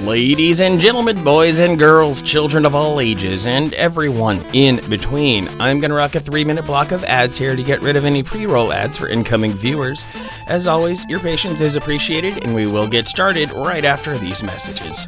Ladies and gentlemen, boys and girls, children of all ages, and everyone in between, I'm going to rock a 3-minute block of ads here to get rid of any pre-roll ads for incoming viewers. As always, your patience is appreciated, and we will get started right after these messages.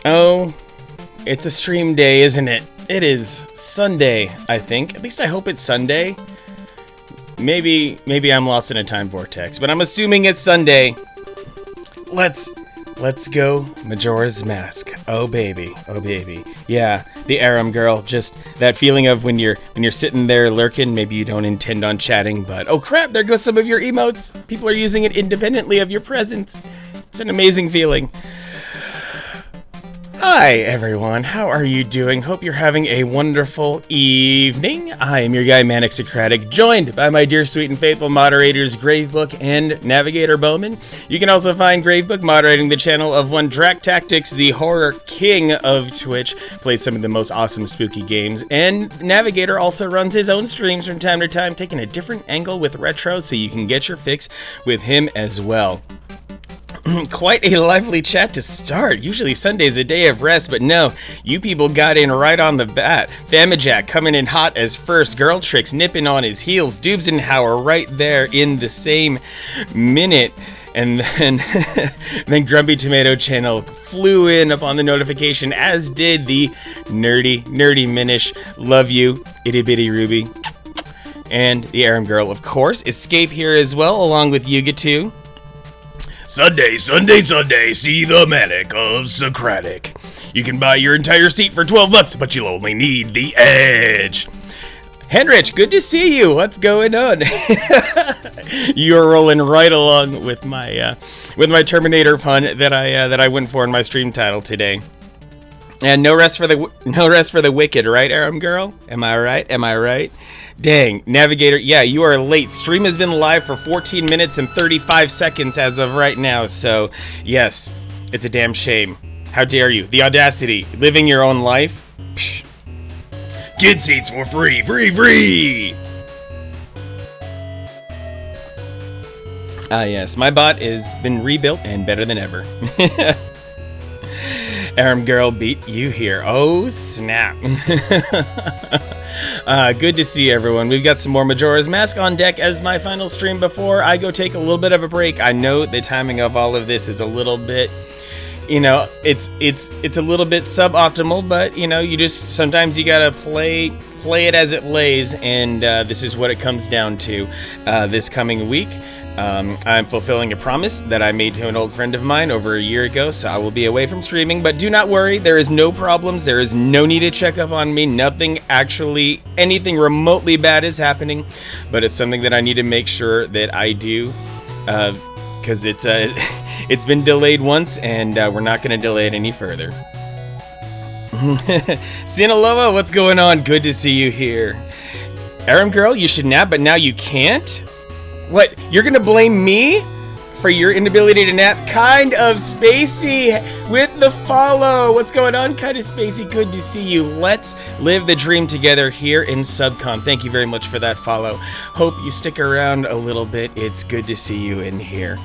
Oh, it's a stream day, isn't it? It is Sunday, I think. At least I hope it's Sunday. Maybe I'm lost in a time vortex, but I'm assuming it's Sunday. Let's go Majora's Mask. Oh baby, oh baby. Yeah, the Aram girl, just that feeling of when you're sitting there lurking, maybe you don't intend on chatting, but oh crap, there goes some of your emotes. People are using it independently of your presence. It's an amazing feeling. Hi everyone, how are you doing? Hope you're having a wonderful evening. I am your guy Manic Socratic, joined by my dear sweet and faithful moderators Gravebook and Navigator Bowman. You can also find Gravebook moderating the channel of one Drac Tactics, the horror king of Twitch, plays some of the most awesome spooky games, and Navigator also runs his own streams from time to time, taking a different angle with retro so you can get your fix with him as well. Quite a lively chat to start. Usually Sunday's a day of rest, but no, you people got in right on the bat. Famijack coming in hot as first, Girl Tricks nipping on his heels, Dubsenhauer right there in the same minute. And then Grumpy Tomato Channel flew in upon the notification, as did the nerdy Minish. Love you, itty bitty Ruby. And the Aram Girl, of course. Escape here as well, along with Yuga 2. Sunday, see the Manic of Socratic. You can buy your entire seat for 12 months, but you'll only need the edge. Henrich, good to see you. What's going on? You're rolling right along with my Terminator pun that I went for in my stream title today. And no rest for the wicked, right, Aram Girl? Am I right? Dang, Navigator, yeah, you are late. Stream has been live for 14 minutes and 35 seconds as of right now, so yes, it's a damn shame. How dare you? The audacity. Living your own life? Psh. Kid seats for free! Yes, my bot has been rebuilt and better than ever. Aram Girl beat you here. Oh, snap. Good to see everyone. We've got some more Majora's Mask on deck as my final stream before I go take a little bit of a break. I know the timing of all of this is a little bit, it's a little bit suboptimal, but, you just, sometimes you gotta play it as it lays, and this is what it comes down to this coming week. I'm fulfilling a promise that I made to an old friend of mine over a year ago, so I will be away from streaming, but do not worry, there is no problems, there is no need to check up on me, anything remotely bad is happening, but it's something that I need to make sure that I do, because it's been delayed once, and we're not going to delay it any further. Sinaloa, what's going on? Good to see you here. Aram Girl, you should nap, but now you can't? What, you're gonna blame me for your inability to nap? Kind of Spacey with the follow. What's going on, Kind of Spacey? Good to see you. Let's live the dream together here in Subcom. Thank you very much for that follow. Hope you stick around a little bit. It's good to see you in here.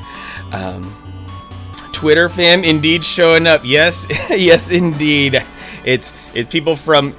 Twitter fam indeed showing up. Yes, yes indeed. It's people from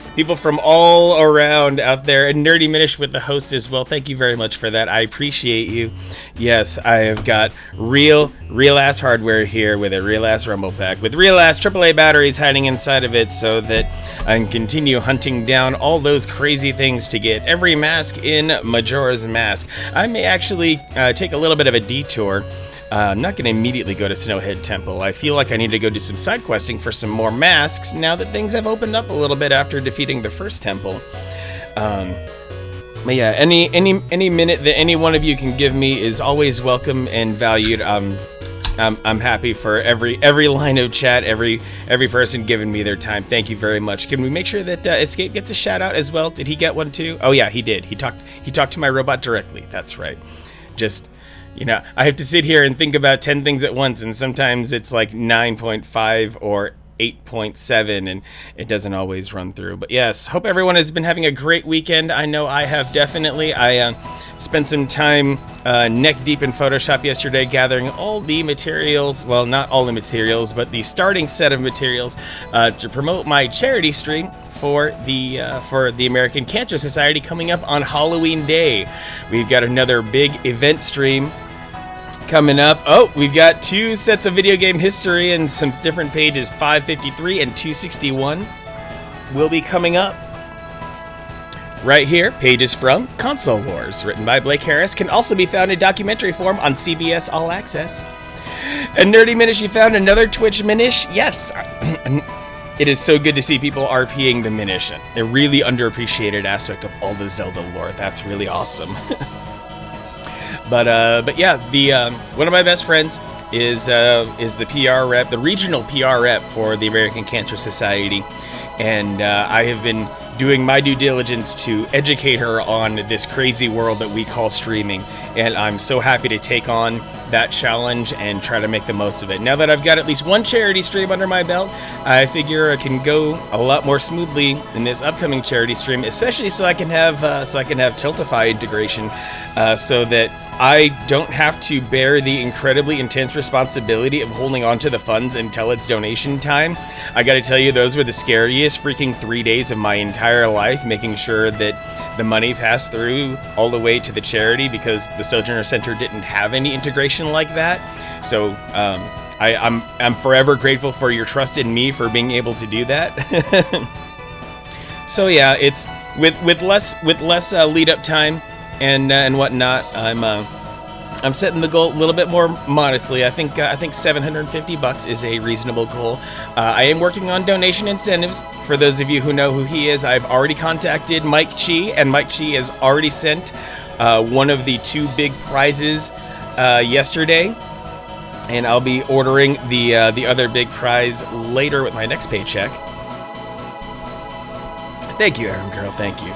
all around out there, and Nerdy Minish with the host as well. Thank you very much for that. I appreciate you. Yes, I have got real ass hardware here with a real ass rumble pack with real ass AAA batteries hiding inside of it, so that I can continue hunting down all those crazy things to get every mask in Majora's Mask. I may actually take a little bit of a detour. I'm not going to immediately go to Snowhead Temple. I feel like I need to go do some side questing for some more masks now that things have opened up a little bit after defeating the first temple. But yeah, any minute that any one of you can give me is always welcome and valued. I'm happy for every line of chat, every person giving me their time. Thank you very much. Can we make sure that Escape gets a shout out as well? Did he get one too? Oh yeah, he did. He talked to my robot directly. That's right. Just, I have to sit here and think about 10 things at once, and sometimes it's like 9.5 or 8.7, and it doesn't always run through. But yes, hope everyone has been having a great weekend. I know I have definitely. I spent some time neck deep in Photoshop yesterday gathering all the materials, well, not all the materials, but the starting set of materials to promote my charity stream for the American Cancer Society coming up on Halloween Day. We've got another big event stream Coming up, oh, we've got 2 sets of video game history and some different pages. 553 and 261 will be coming up. Right here, pages from Console Wars, written by Blake Harris, can also be found in documentary form on CBS All Access. A Nerdy Minish, you found another Twitch Minish? Yes! It is so good to see people RPing the Minish. A really underappreciated aspect of all the Zelda lore. That's really awesome. But yeah, the one of my best friends is the PR rep, the regional PR rep for the American Cancer Society, and I have been doing my due diligence to educate her on this crazy world that we call streaming, and I'm so happy to take on that challenge and try to make the most of it. Now that I've got at least one charity stream under my belt, I figure I can go a lot more smoothly in this upcoming charity stream, especially so I can have Tiltify integration, so that I don't have to bear the incredibly intense responsibility of holding on to the funds until it's donation time. I gotta tell you, those were the scariest freaking 3 days of my entire life, making sure that the money passed through all the way to the charity, because the Sojourner Center didn't have any integration like that. So I'm forever grateful for your trust in me for being able to do that. So yeah, it's with less lead up time and whatnot. I'm setting the goal a little bit more modestly. I think $750 is a reasonable goal. I am working on donation incentives. For those of you who know who he is, I've already contacted Mike Chi, and Mike Chi has already sent one of the 2 big prizes yesterday, and I'll be ordering the other big prize later with my next paycheck. Thank you, Aaron Girl. Thank you.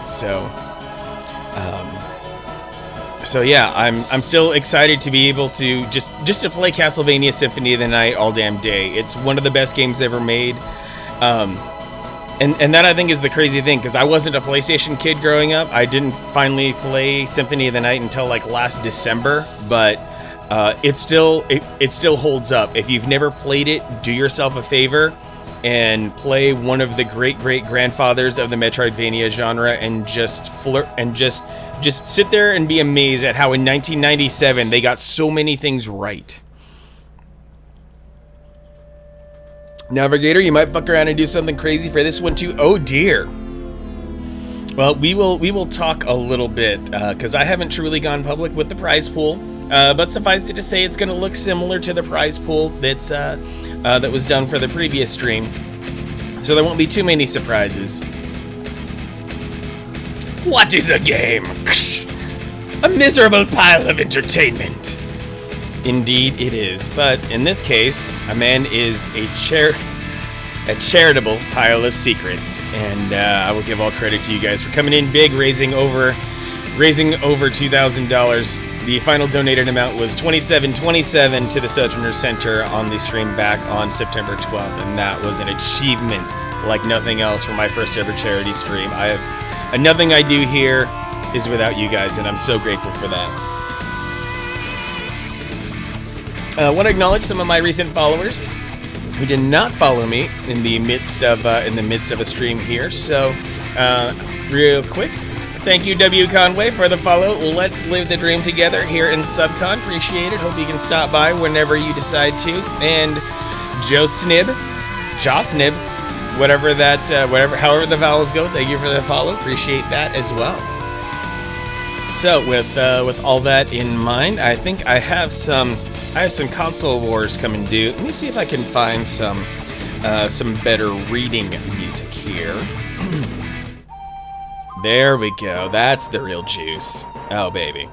So yeah, I'm still excited to be able to just to play Castlevania Symphony of the Night all damn day. It's one of the best games ever made. And that I think is the crazy thing, because I wasn't a PlayStation kid growing up. I didn't finally play Symphony of the Night until like last December, but it still holds up. If you've never played it, do yourself a favor and play one of the great grandfathers of the Metroidvania genre, and just sit there and be amazed at how in 1997 they got so many things right. Navigator, you might fuck around and do something crazy for this one too. Oh dear. Well, we will talk a little bit, because I haven't truly gone public with the prize pool. But suffice it to say, it's going to look similar to the prize pool that was done for the previous stream, so there won't be too many surprises. What is a game? A miserable pile of entertainment. Indeed it is, but in this case, a man is a charitable pile of secrets, and I will give all credit to you guys for coming in big, raising over $2,000. The final donated amount was $27.27 to the Sojourner Center on the stream back on September 12th, and that was an achievement like nothing else for my first ever charity stream. Nothing I do here is without you guys, and I'm so grateful for that. I want to acknowledge some of my recent followers who did not follow me in the midst of a stream here. So, real quick, thank you, W. Conway, for the follow. Let's live the dream together here in Subcon. Appreciate it. Hope you can stop by whenever you decide to. And Joe Snib, however the vowels go. Thank you for the follow. Appreciate that as well. So, with all that in mind, I think I have some console wars coming due. Let me see if I can find some better reading music here. There we go. That's the real juice. Oh, baby.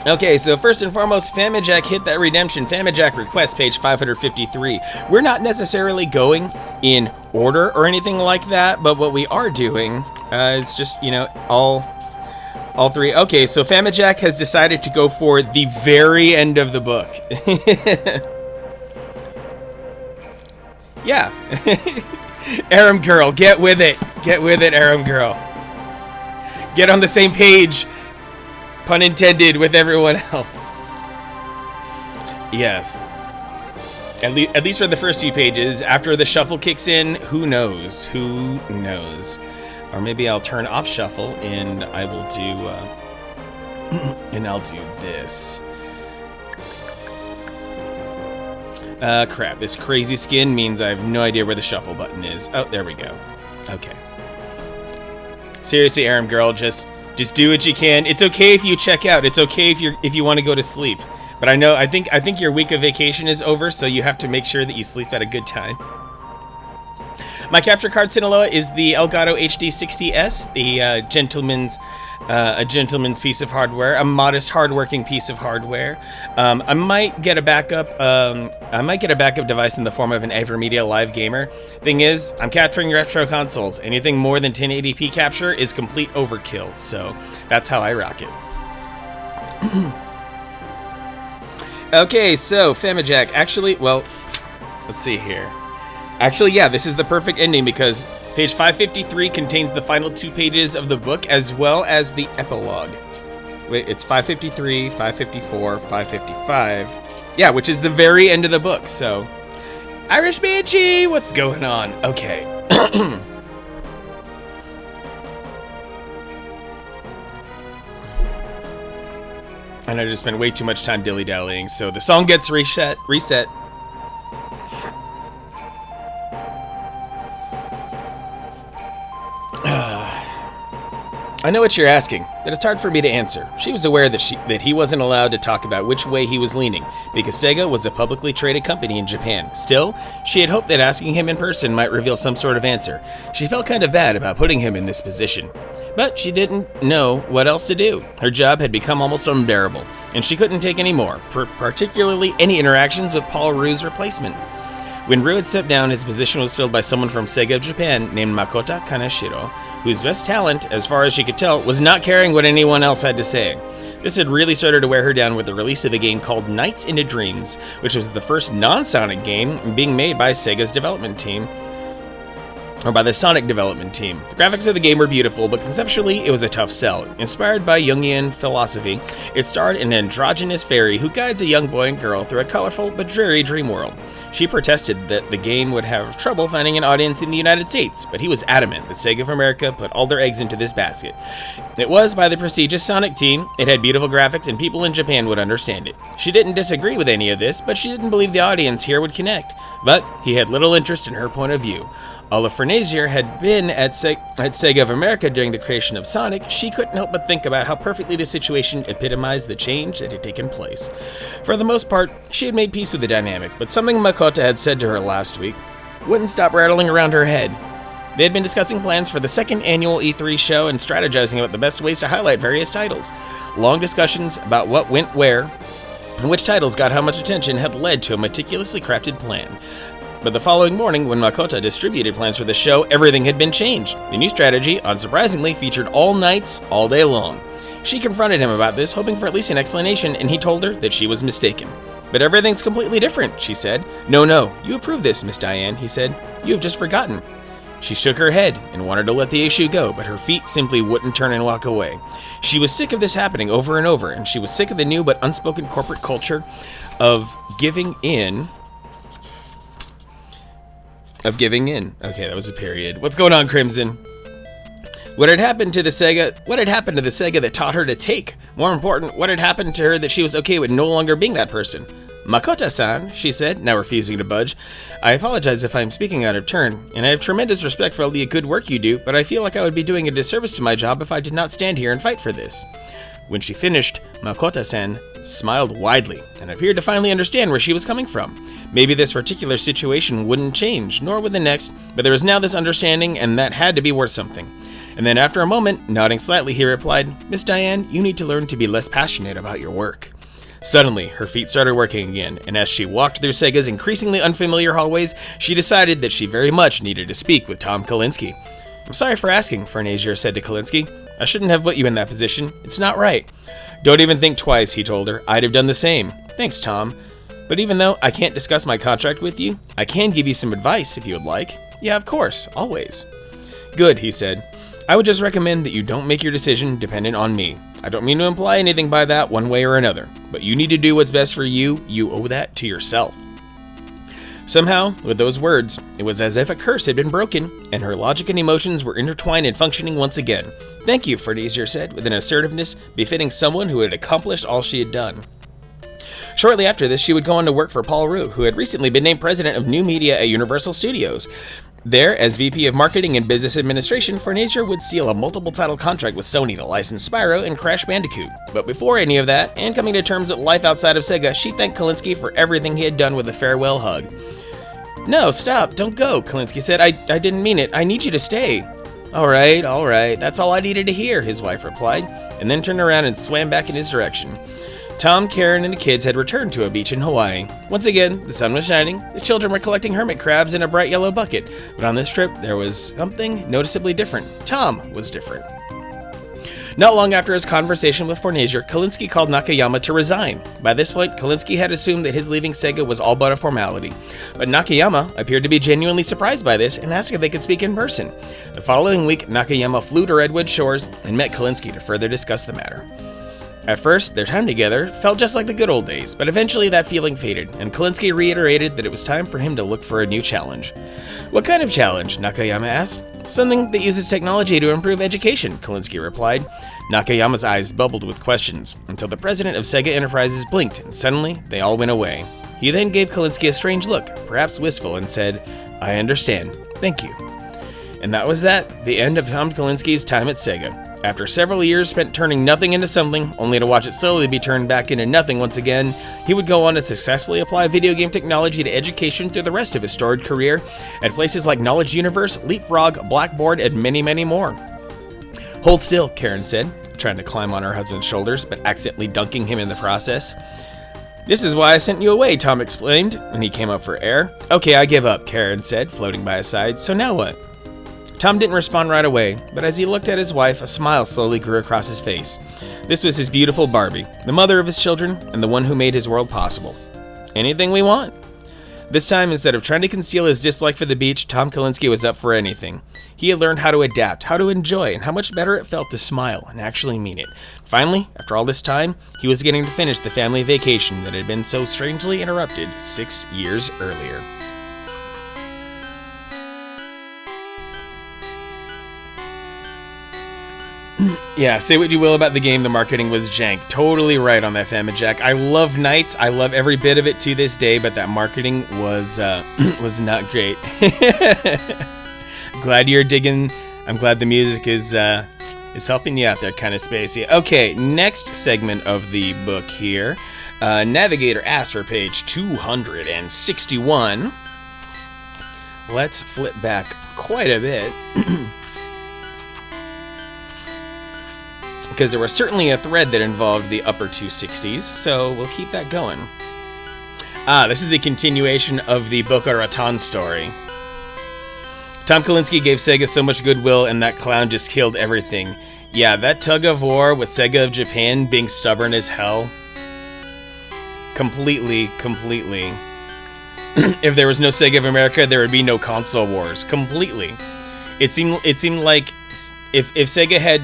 Okay, so first and foremost, Famijack hit that redemption. Famijack request, page 553. We're not necessarily going in order or anything like that, but what we are doing is just, all 3. Okay, so Famijack has decided to go for the very end of the book. Yeah. Aram Girl, get with it. Get with it, Aram Girl. Get on the same page, pun intended, with everyone else. Yes. At least for the first few pages. After the shuffle kicks in, who knows? Who knows? Or maybe I'll turn off shuffle and I will do, and I'll do this. Crap. This crazy skin means I have no idea where the shuffle button is. Oh, there we go. Okay. Seriously, Aram girl, just do what you can. It's okay if you check out. It's okay if you want to go to sleep. But I think your week of vacation is over, so you have to make sure that you sleep at a good time. My capture card, Sinaloa, is the Elgato HD60S, the gentleman's piece of hardware, a modest, hardworking piece of hardware. I might get a backup. Device in the form of an Evermedia Live Gamer. Thing is, I'm capturing retro consoles. Anything more than 1080p capture is complete overkill. So that's how I rock it. Okay, so Famijack. Actually, well, let's see here. Actually, yeah, this is the perfect ending because page 553 contains the final 2 pages of the book as well as the epilogue. Wait, it's 553, 554, 555. Yeah, which is the very end of the book, so... Irish Banshee, what's going on? Okay. And I just spent way too much time dilly-dallying, so the song gets reset. I know what you're asking, but it's hard for me to answer. She was aware that he wasn't allowed to talk about which way he was leaning, because Sega was a publicly traded company in Japan. Still, she had hoped that asking him in person might reveal some sort of answer. She felt kind of bad about putting him in this position. But she didn't know what else to do. Her job had become almost unbearable, and she couldn't take any more, particularly any interactions with Paul Rue's replacement. When Rue had stepped down, his position was filled by someone from Sega Japan named Makoto Kaneshiro, whose best talent, as far as she could tell, was not caring what anyone else had to say. This had really started to wear her down with the release of a game called Nights into Dreams, which was the first non-Sonic game being made by Sega's development team, or by the Sonic development team. The graphics of the game were beautiful, but conceptually it was a tough sell. Inspired by Jungian philosophy, it starred an androgynous fairy who guides a young boy and girl through a colorful but dreary dream world. She protested that the game would have trouble finding an audience in the United States, but he was adamant that Sega of America put all their eggs into this basket. It was by the prestigious Sonic team, it had beautiful graphics, and people in Japan would understand it. She didn't disagree with any of this, but she didn't believe the audience here would connect. But he had little interest in her point of view. Although Fernazier had been at Sega of America during the creation of Sonic, she couldn't help but think about how perfectly the situation epitomized the change that had taken place. For the most part, she had made peace with the dynamic, but something Makoto had said to her last week wouldn't stop rattling around her head. They had been discussing plans for the second annual E3 show and strategizing about the best ways to highlight various titles. Long discussions about what went where and which titles got how much attention had led to a meticulously crafted plan. But the following morning, when Makoto distributed plans for the show, everything had been changed. The new strategy, unsurprisingly, featured all nights, all day long. She confronted him about this, hoping for at least an explanation, and he told her that she was mistaken. But everything's completely different, she said. No, you approve this, Miss Diane, he said. You have just forgotten. She shook her head and wanted to let the issue go, but her feet simply wouldn't turn and walk away. She was sick of this happening over and over, and she was sick of the new but unspoken corporate culture of giving in. Okay, that was a period. What's going on, Crimson? What had happened to the Sega that taught her to take? More important, what had happened to her that she was okay with no longer being that person? Makoto-san, she said, now refusing to budge. I apologize if I am speaking out of turn, and I have tremendous respect for all the good work you do, but I feel like I would be doing a disservice to my job if I did not stand here and fight for this. When she finished, Makoto-san smiled widely and appeared to finally understand where she was coming from. Maybe this particular situation wouldn't change, nor would the next, but there was now this understanding, and that had to be worth something. And then after a moment, nodding slightly, he replied, Miss Diane, you need to learn to be less passionate about your work. Suddenly, her feet started working again, and as she walked through Sega's increasingly unfamiliar hallways, she decided that she very much needed to speak with Tom Kalinske. I'm sorry for asking, Fernazier said to Kalinske. I shouldn't have put you in that position. It's not right. Don't even think twice, he told her. I'd have done the same. Thanks, Tom. But even though I can't discuss my contract with you, I can give you some advice if you would like. Yeah, of course, always. Good, he said. I would just recommend that you don't make your decision dependent on me. I don't mean to imply anything by that one way or another, but you need to do what's best for you. You owe that to yourself. Somehow, with those words, it was as if a curse had been broken, and her logic and emotions were intertwined and functioning once again. Thank you, Fernazier said, with an assertiveness befitting someone who had accomplished all she had done. Shortly after this, she would go on to work for Paul Rue, who had recently been named president of new media at Universal Studios. There, as VP of Marketing and Business Administration, Fornazier would seal a multiple-title contract with Sony to license Spyro and Crash Bandicoot. But before any of that, and coming to terms with life outside of Sega, she thanked Kalinske for everything he had done with a farewell hug. "No, stop, don't go," Kalinske said. I didn't mean it. I need you to stay." All right, that's all I needed to hear," his wife replied, and then turned around and swam back in his direction. Tom, Karen, and the kids had returned to a beach in Hawaii. Once again, the sun was shining, the children were collecting hermit crabs in a bright yellow bucket, but on this trip, there was something noticeably different. Tom was different. Not long after his conversation with Fornazier, Kalinske called Nakayama to resign. By this point, Kalinske had assumed that his leaving Sega was all but a formality. But Nakayama appeared to be genuinely surprised by this and asked if they could speak in person. The following week, Nakayama flew to Redwood Shores and met Kalinske to further discuss the matter. At first, their time together felt just like the good old days, but eventually that feeling faded, and Kalinske reiterated that it was time for him to look for a new challenge. "What kind of challenge?" Nakayama asked. "Something that uses technology to improve education," Kalinske replied. Nakayama's eyes bubbled with questions, until the president of Sega Enterprises blinked, and suddenly they all went away. He then gave Kalinske a strange look, perhaps wistful, and said, "I understand. Thank you." And that was that, the end of Tom Kalinske's time at Sega. After several years spent turning nothing into something, only to watch it slowly be turned back into nothing once again, he would go on to successfully apply video game technology to education through the rest of his storied career at places like Knowledge Universe, Leapfrog, Blackboard, and many, many more. "Hold still," Karen said, trying to climb on her husband's shoulders, but accidentally dunking him in the process. "This is why I sent you away," Tom explained when he came up for air. "Okay, I give up," Karen said, floating by his side. "So now what?" Tom didn't respond right away, but as he looked at his wife, a smile slowly grew across his face. This was his beautiful Barbie, the mother of his children, and the one who made his world possible. "Anything we want." This time, instead of trying to conceal his dislike for the beach, Tom Kalinske was up for anything. He had learned how to adapt, how to enjoy, and how much better it felt to smile and actually mean it. Finally, after all this time, he was getting to finish the family vacation that had been so strangely interrupted 6 years earlier. Yeah, say what you will about the game, the marketing was jank. Totally right on that, Famine Jack. I love Knights, I love every bit of it to this day, but that marketing was was not great. Glad you're digging. I'm glad the music is helping you out there, kind of spacey. Okay, next segment of the book here. Navigator asks for page 261. Let's flip back quite a bit. Because there was certainly a thread that involved the upper 260s, so we'll keep that going. This is the continuation of the Boca Raton story. Tom Kalinske gave Sega so much goodwill, and that clown just killed everything. Yeah, that tug of war with Sega of Japan being stubborn as hell. Completely. If there was no Sega of America, there would be no console wars. Completely. It seemed like if Sega had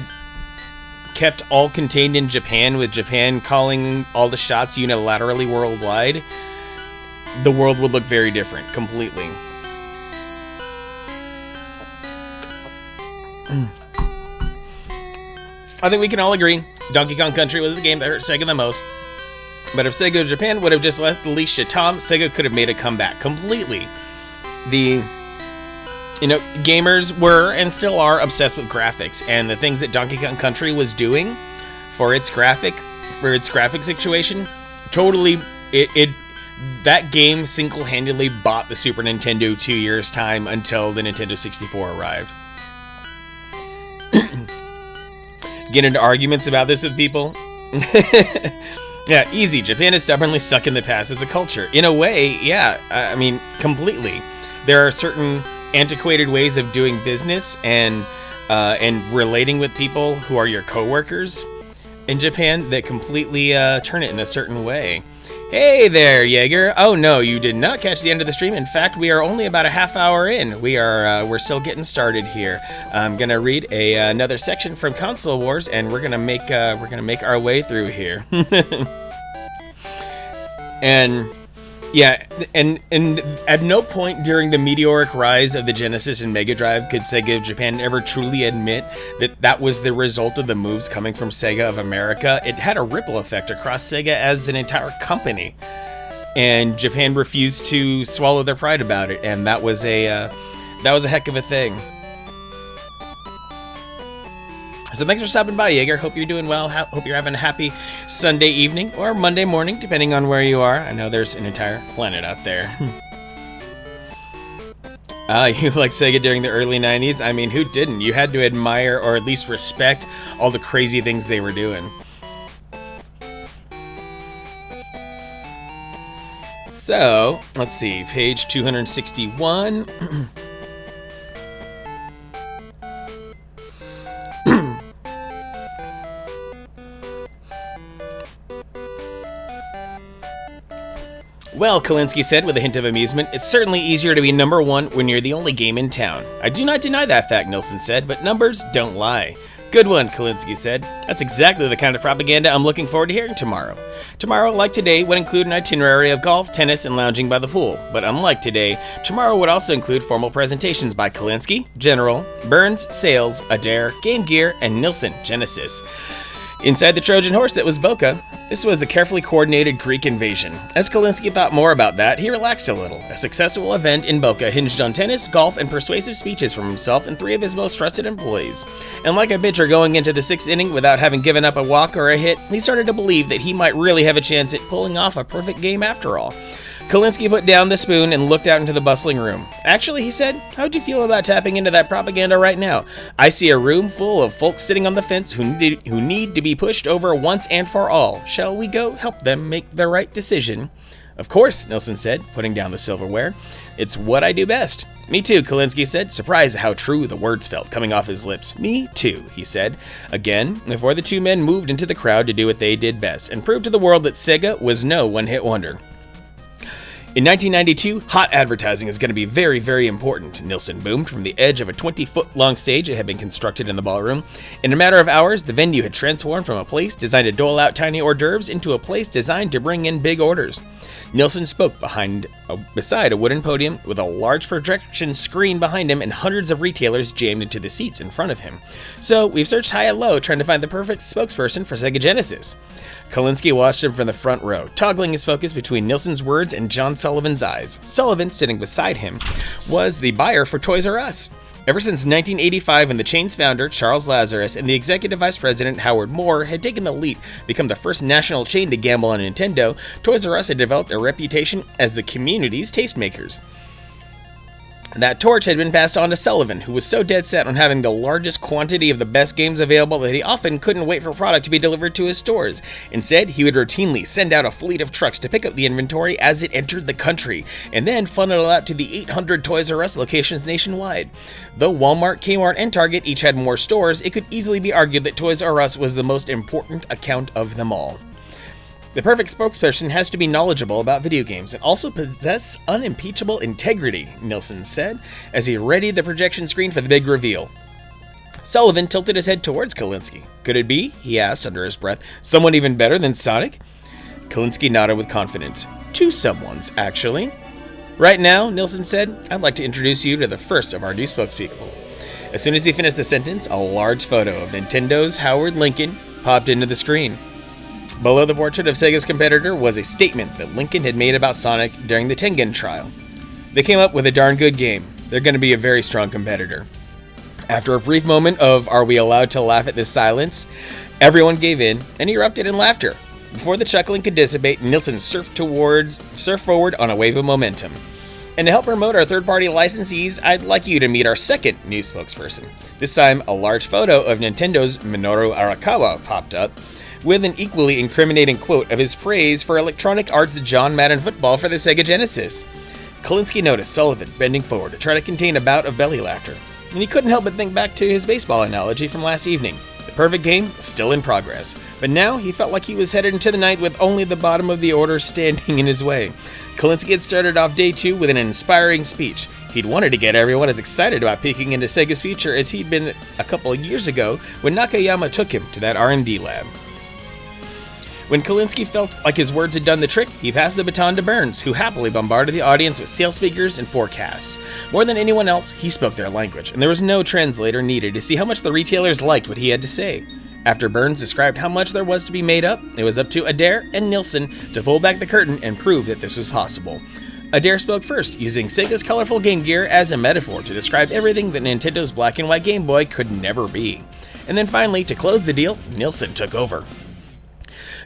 kept all contained in Japan, with Japan calling all the shots unilaterally worldwide, the world would look very different, completely. I think we can all agree, Donkey Kong Country was the game that hurt Sega the most. But if Sega of Japan would have just left the leash to Tom, Sega could have made a comeback, completely. Gamers were and still are obsessed with graphics, and the things that Donkey Kong Country was doing for its graphic situation, totally, that game single-handedly bought the Super Nintendo 2 years' time until the Nintendo 64 arrived. Get into arguments about this with people? Yeah, easy. Japan is stubbornly stuck in the past as a culture. In a way, yeah, I mean, completely. There are certain antiquated ways of doing business and relating with people who are your coworkers in Japan that completely turn it in a certain way. Hey there, Jaeger. Oh no, you did not catch the end of the stream. In fact, we are only about a half hour in. We're still getting started here. I'm gonna read another section from Console Wars, and we're gonna make our way through here. And Yeah, and at no point during the meteoric rise of the Genesis and Mega Drive could Sega of Japan ever truly admit that that was the result of the moves coming from Sega of America. It had a ripple effect across Sega as an entire company, and Japan refused to swallow their pride about it, and that was a heck of a thing. So thanks for stopping by, Jaeger. Hope you're doing well. Hope you're having a happy Sunday evening or Monday morning, depending on where you are. I know there's an entire planet out there. You like Sega during the early 90s? I mean, who didn't? You had to admire or at least respect all the crazy things they were doing. So, let's see. Page 261. Well, Kalinsky said with a hint of amusement, it's certainly easier to be number one when you're the only game in town. I do not deny that fact, Nilsson said, but numbers don't lie. Good one, Kalinsky said. That's exactly the kind of propaganda I'm looking forward to hearing tomorrow. Tomorrow, like today, would include an itinerary of golf, tennis, and lounging by the pool. But unlike today, tomorrow would also include formal presentations by Kalinsky, General, Burns, Sales, Adair, Game Gear, and Nilsson, Genesis. Inside the Trojan horse that was Boca, this was the carefully coordinated Greek invasion. As Kalinsky thought more about that, he relaxed a little. A successful event in Boca hinged on tennis, golf, and persuasive speeches from himself and three of his most trusted employees. And like a pitcher going into the sixth inning without having given up a walk or a hit, he started to believe that he might really have a chance at pulling off a perfect game after all. Kalinsky put down the spoon and looked out into the bustling room. Actually, he said, how'd you feel about tapping into that propaganda right now? I see a room full of folks sitting on the fence who need to be pushed over once and for all. Shall we go help them make the right decision? Of course, Nilsson said, putting down the silverware. It's what I do best. Me too, Kalinsky said, surprised at how true the words felt coming off his lips. Me too, he said, again, before the two men moved into the crowd to do what they did best and prove to the world that Sega was no one-hit wonder. In 1992, hot advertising is going to be very, very important, Nilsson boomed from the edge of a 20-foot-long stage that had been constructed in the ballroom. In a matter of hours, the venue had transformed from a place designed to dole out tiny hors d'oeuvres into a place designed to bring in big orders. Nilsson spoke beside a wooden podium with a large projection screen behind him and hundreds of retailers jammed into the seats in front of him. So, we've searched high and low trying to find the perfect spokesperson for Sega Genesis. Kalinsky watched him from the front row, toggling his focus between Nilsson's words and John Sullivan's eyes. Sullivan, sitting beside him, was the buyer for Toys R Us. Ever since 1985, when the chain's founder, Charles Lazarus, and the executive vice president, Howard Moore, had taken the leap, become the first national chain to gamble on Nintendo, Toys R Us had developed a reputation as the community's tastemakers. That torch had been passed on to Sullivan, who was so dead set on having the largest quantity of the best games available that he often couldn't wait for product to be delivered to his stores. Instead, he would routinely send out a fleet of trucks to pick up the inventory as it entered the country, and then funnel it out to the 800 Toys R Us locations nationwide. Though Walmart, Kmart, and Target each had more stores, it could easily be argued that Toys R Us was the most important account of them all. The perfect spokesperson has to be knowledgeable about video games and also possess unimpeachable integrity, Nilsson said, as he readied the projection screen for the big reveal. Sullivan tilted his head towards Kalinsky. Could it be, he asked under his breath, someone even better than Sonic? Kalinsky nodded with confidence. Two someones, actually. Right now, Nilsson said, I'd like to introduce you to the first of our new spokespeople. As soon as he finished the sentence, a large photo of Nintendo's Howard Lincoln popped into the screen. Below the portrait of Sega's competitor was a statement that Lincoln had made about Sonic during the Tengen trial. They came up with a darn good game. They're going to be a very strong competitor. After a brief moment of are we allowed to laugh at this silence, everyone gave in and erupted in laughter. Before the chuckling could dissipate, Nilsson surfed forward on a wave of momentum. And to help promote our third-party licensees, I'd like you to meet our second new spokesperson. This time, a large photo of Nintendo's Minoru Arakawa popped up, with an equally incriminating quote of his praise for Electronic Arts' John Madden Football for the Sega Genesis. Kalinsky noticed Sullivan bending forward to try to contain a bout of belly laughter, and he couldn't help but think back to his baseball analogy from last evening. The perfect game was still in progress, but now he felt like he was headed into the night with only the bottom of the order standing in his way. Kalinsky had started off day two with an inspiring speech. He'd wanted to get everyone as excited about peeking into Sega's future as he'd been a couple of years ago when Nakayama took him to that R&D lab. When Kalinske felt like his words had done the trick, he passed the baton to Burns, who happily bombarded the audience with sales figures and forecasts. More than anyone else, he spoke their language, and there was no translator needed to see how much the retailers liked what he had to say. After Burns described how much there was to be made up, it was up to Adair and Nilsson to pull back the curtain and prove that this was possible. Adair spoke first, using Sega's colorful Game Gear as a metaphor to describe everything that Nintendo's black and white Game Boy could never be. And then finally, to close the deal, Nilsson took over.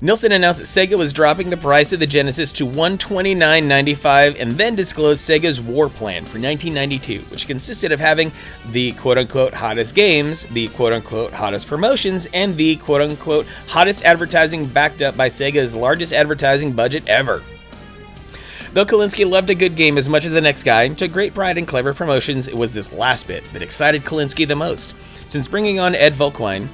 Nilsson announced that Sega was dropping the price of the Genesis to $129.95 and then disclosed Sega's war plan for 1992, which consisted of having the quote-unquote hottest games, the quote-unquote hottest promotions, and the quote-unquote hottest advertising backed up by Sega's largest advertising budget ever. Though Kalinske loved a good game as much as the next guy and took great pride in clever promotions, it was this last bit that excited Kalinske the most. Since bringing on Ed Volkwine,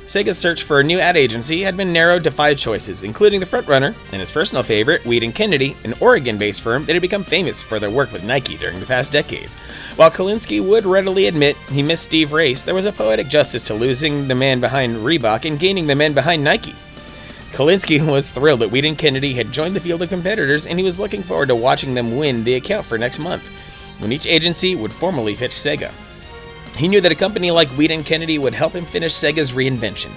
Sega's search for a new ad agency had been narrowed to 5 choices, including the frontrunner and his personal favorite, Weed & Kennedy, an Oregon-based firm that had become famous for their work with Nike during the past decade. While Kalinske would readily admit he missed Steve Race, there was a poetic justice to losing the man behind Reebok and gaining the men behind Nike. Kalinske was thrilled that Weed & Kennedy had joined the field of competitors, and he was looking forward to watching them win the account for next month, when each agency would formally pitch Sega. He knew that a company like Weed & Kennedy would help him finish Sega's reinvention,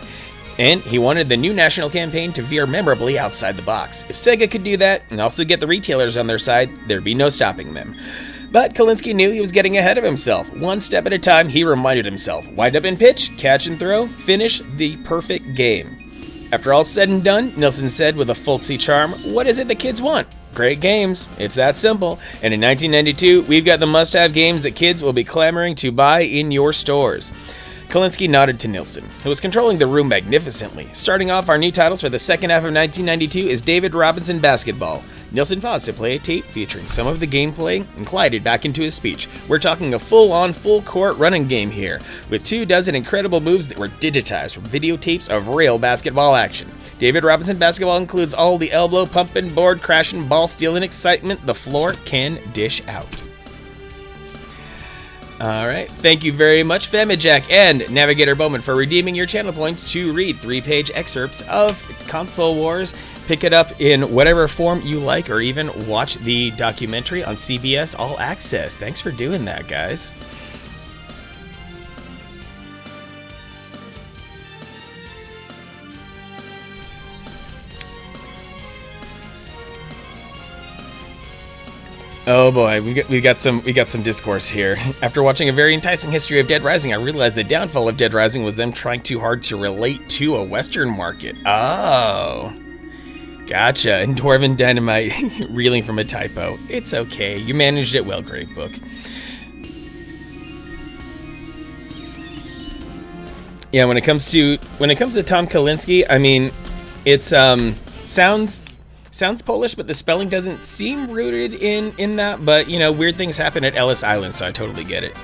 and he wanted the new national campaign to veer memorably outside the box. If Sega could do that, and also get the retailers on their side, there'd be no stopping them. But Kalinske knew he was getting ahead of himself. One step at a time, he reminded himself, wind up and pitch, catch and throw, finish the perfect game. After all said and done, Nilsson said with a folksy charm, what is it the kids want? Great games. It's that simple. And in 1992, we've got the must-have games that kids will be clamoring to buy in your stores. Kalinske nodded to Nilsson, who was controlling the room magnificently. Starting off our new titles for the second half of 1992 is David Robinson Basketball. Nilsson paused to play a tape featuring some of the gameplay and glided back into his speech. We're talking a full-on, full-court running game here, with 24 incredible moves that were digitized from videotapes of real basketball action. David Robinson Basketball includes all the elbow pumping, board crashing, ball stealing excitement the floor can dish out. Alright, thank you very much Femijack and Navigator Bowman for redeeming your channel points to read 3-page excerpts of Console Wars. Pick it up in whatever form you like, or even watch the documentary on CBS All Access. Thanks for doing that, guys. Oh boy, we got some discourse here. After watching a very enticing history of Dead Rising, I realized the downfall of Dead Rising was them trying too hard to relate to a Western market. Oh. Gotcha, and Dwarven Dynamite reeling from a typo. It's okay, you managed it well, Gravebook. Yeah, when it comes to Tom Kalinske, I mean, it's sounds Polish, but the spelling doesn't seem rooted in that. But you know, weird things happen at Ellis Island, so I totally get it.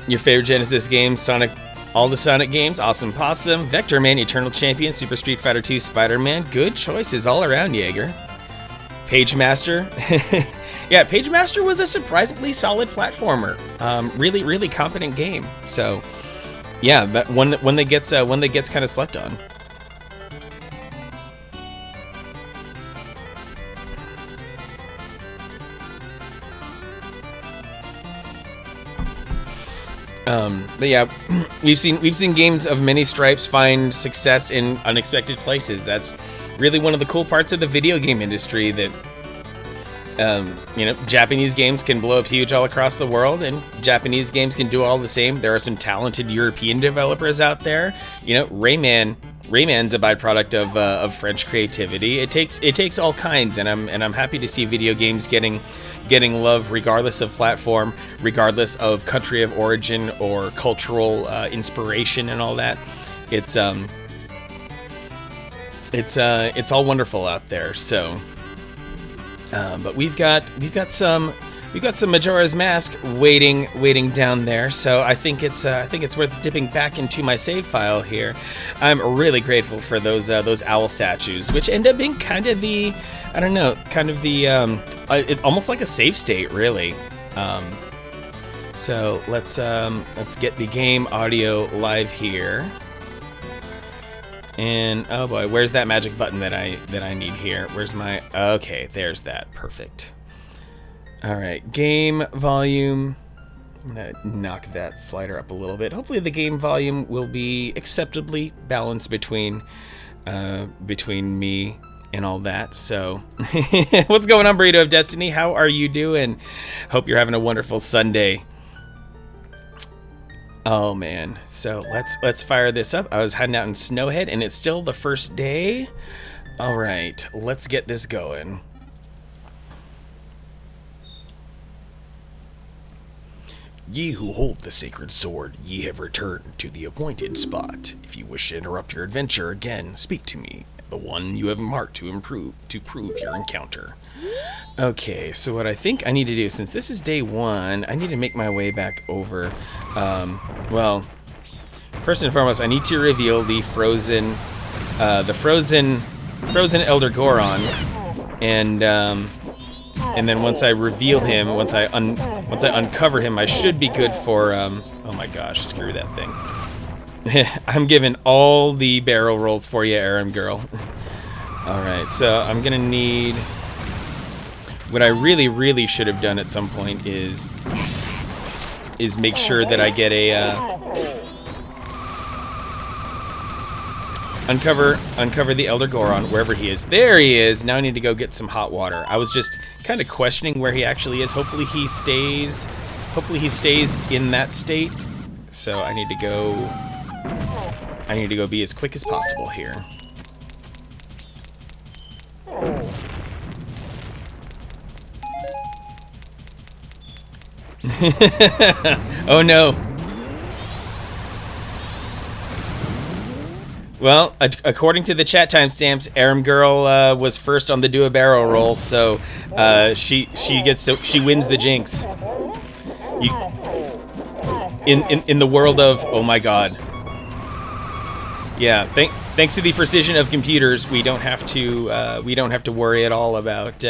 Your favorite Genesis games, Sonic. All the Sonic games, Awesome Possum, Vector Man, Eternal Champion, Super Street Fighter 2, Spider-Man. Good choices all around, Jaeger. Pagemaster. Yeah, Pagemaster was a surprisingly solid platformer. Really, really competent game. So, yeah, but one that gets kind of slept on. But yeah, we've seen games of many stripes find success in unexpected places. That's really one of the cool parts of the video game industry, that you know, Japanese games can blow up huge all across the world, and Japanese games can do all the same. There are some talented European developers out there. You know, Rayman's a byproduct of French creativity. It takes all kinds, and I'm happy to see video games getting love regardless of platform, regardless of country of origin or cultural inspiration and all that. It's all wonderful out there. So, but we've got some Majora's Mask waiting down there. So I think it's worth dipping back into my save file here. I'm really grateful for those owl statues, which end up being kind of the, I don't know, it's almost like a save state, really. So let's get the game audio live here. And oh boy, where's that magic button that I need here? Where's my... Okay, there's that. Perfect. All right, game volume. I'm gonna knock that slider up a little bit. Hopefully the game volume will be acceptably balanced between me and all that. So what's going on, Burrito of Destiny? How are you doing? Hope you're having a wonderful Sunday. Oh man, so let's fire this up. I was heading out in Snowhead and it's still the first day. All right, let's get this going. Ye who hold the sacred sword, ye have returned to the appointed spot. If you wish to interrupt your adventure again, speak to me, the one you have marked to prove your encounter. Okay, so what I think I need to do, since this is day 1, I need to make my way back over. Well, first and foremost, I need to reveal the frozen Elder Goron, and then once I reveal him, once I uncover him, I should be good for. Oh my gosh, screw that thing. I'm giving all the barrel rolls for you, Aram girl. All right, so I'm gonna need. What I really should have done at some point is make sure that I get a uncover the Elder Goron wherever he is. There he is. Now I need to go get some hot water. I was just kind of questioning where he actually is. Hopefully he stays in that state. So I need to go be as quick as possible here. Oh no. Well, according to the chat timestamps, Aram Girl was first on the do a barrel roll, so she wins the jinx. In the world of, oh my god. Yeah, thanks to the precision of computers, we don't have to worry at all about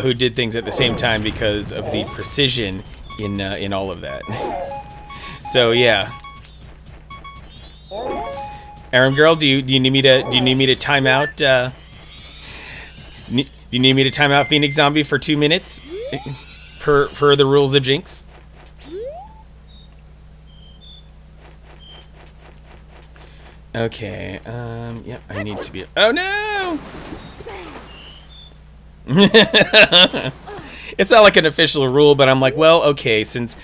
who did things at the same time because of the precision in all of that. So yeah. Aram Girl, do you need me to time out? Do you need me to time out Phoenix Zombie for 2 minutes, per the rules of Jinx? Okay. Yep. I need to be. Oh no! It's not like an official rule, but I'm like, well, okay, since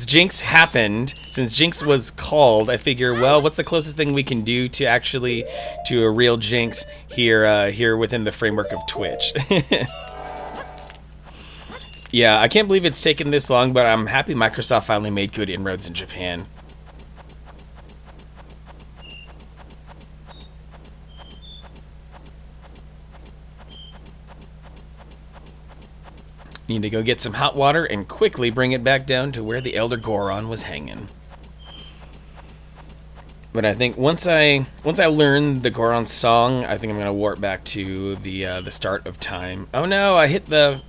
Jinx happened, since Jinx was called, I figure, well, what's the closest thing we can do to a real Jinx here within the framework of Twitch? Yeah, I can't believe it's taken this long, but I'm happy Microsoft finally made good inroads in Japan. Need to go get some hot water and quickly bring it back down to where the Elder Goron was hanging. But I think once I learn the Goron song, I think I'm gonna warp back to the start of time. Oh no! I hit the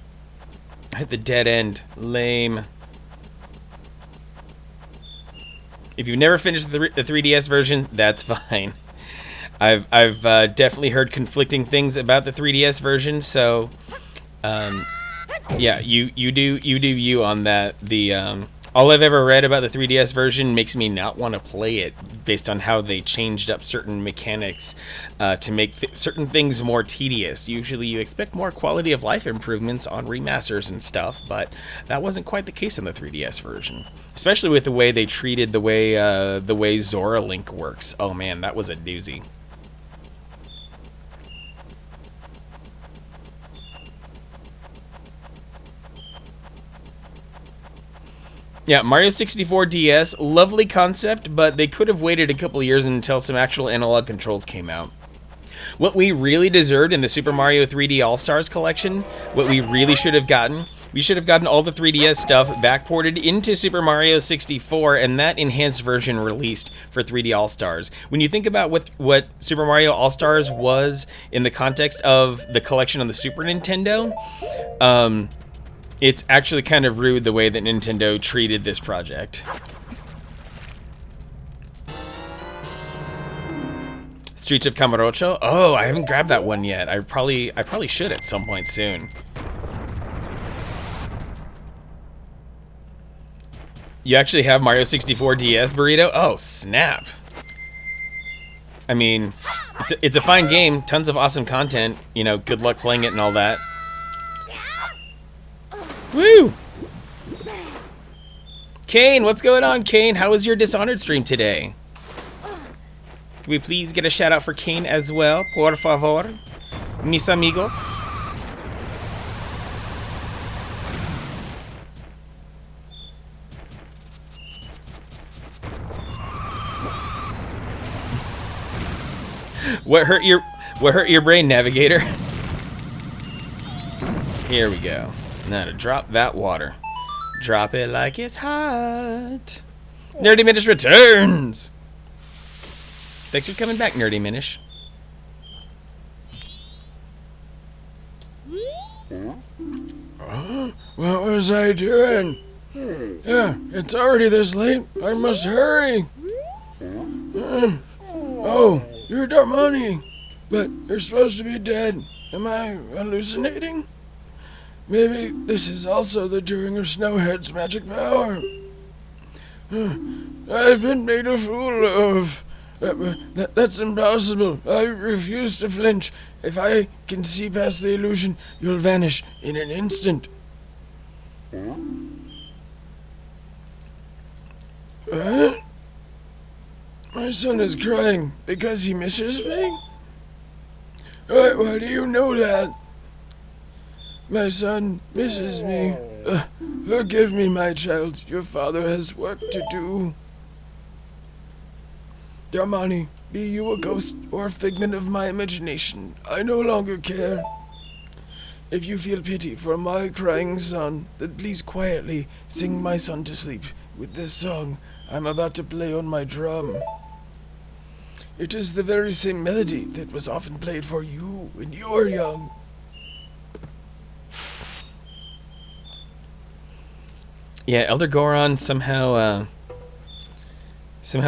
dead end. Lame. If you've never finished the 3DS version, that's fine. I've definitely heard conflicting things about the 3DS version, so. Yeah, you do you on that. All I've ever read about the 3DS version makes me not want to play it based on how they changed up certain mechanics to make certain things more tedious. Usually you expect more quality of life improvements on remasters and stuff, but that wasn't quite the case on the 3DS version. Especially with the way they treated the way Zora Link works. Oh man, that was a doozy. Yeah, Mario 64 DS, lovely concept, but they could have waited a couple years until some actual analog controls came out. What we really deserved in the Super Mario 3D All-Stars collection, what we really should have gotten, we should have gotten all the 3DS stuff backported into Super Mario 64 and that enhanced version released for 3D All-Stars. When you think about what Super Mario All-Stars was in the context of the collection on the Super Nintendo, it's actually kind of rude the way that Nintendo treated this project. Streets of Camarocho? Oh, I haven't grabbed that one yet. I probably should at some point soon. You actually have Mario 64 DS, Burrito? Oh, snap. I mean, it's a fine game, tons of awesome content. You know, good luck playing it and all that. Woo! Kane, what's going on, Kane? How was your Dishonored stream today? Can we please get a shout out for Kane as well? Por favor, mis amigos. What hurt your brain, Navigator? Here we go. Now to drop that water. Drop it like it's hot. Nerdy Minish returns. Thanks for coming back, Nerdy Minish. What was I doing? Yeah, it's already this late. I must hurry. Oh, you're Darmani, but you're supposed to be dead. Am I hallucinating? Maybe this is also the doing of Snowhead's magic power. I've been made a fool of. That's impossible. I refuse to flinch. If I can see past the illusion, you'll vanish in an instant. My son is crying because he misses me? Why do you know that? My son misses me. Forgive me, my child. Your father has work to do. Darmani, be you a ghost or a figment of my imagination, I no longer care. If you feel pity for my crying son, then please quietly sing my son to sleep with this song I'm about to play on my drum. It is the very same melody that was often played for you when you were young. Yeah, Elder Goron somehow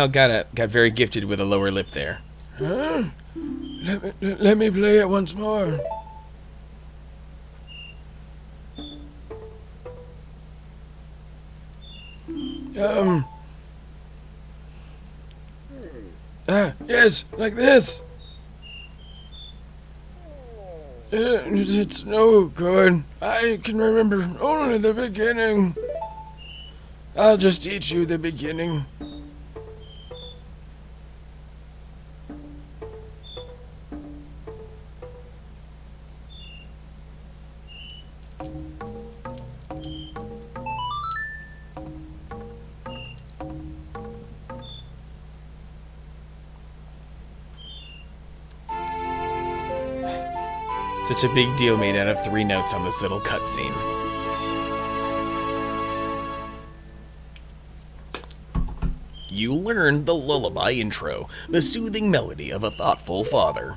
got very gifted with a lower lip there. Huh? Let me play it once more. Yes, like this. It's no good. I can remember only the beginning. I'll just teach you the beginning. Such a big deal made out of 3 notes on this little cutscene. You learned the lullaby intro, the soothing melody of a thoughtful father.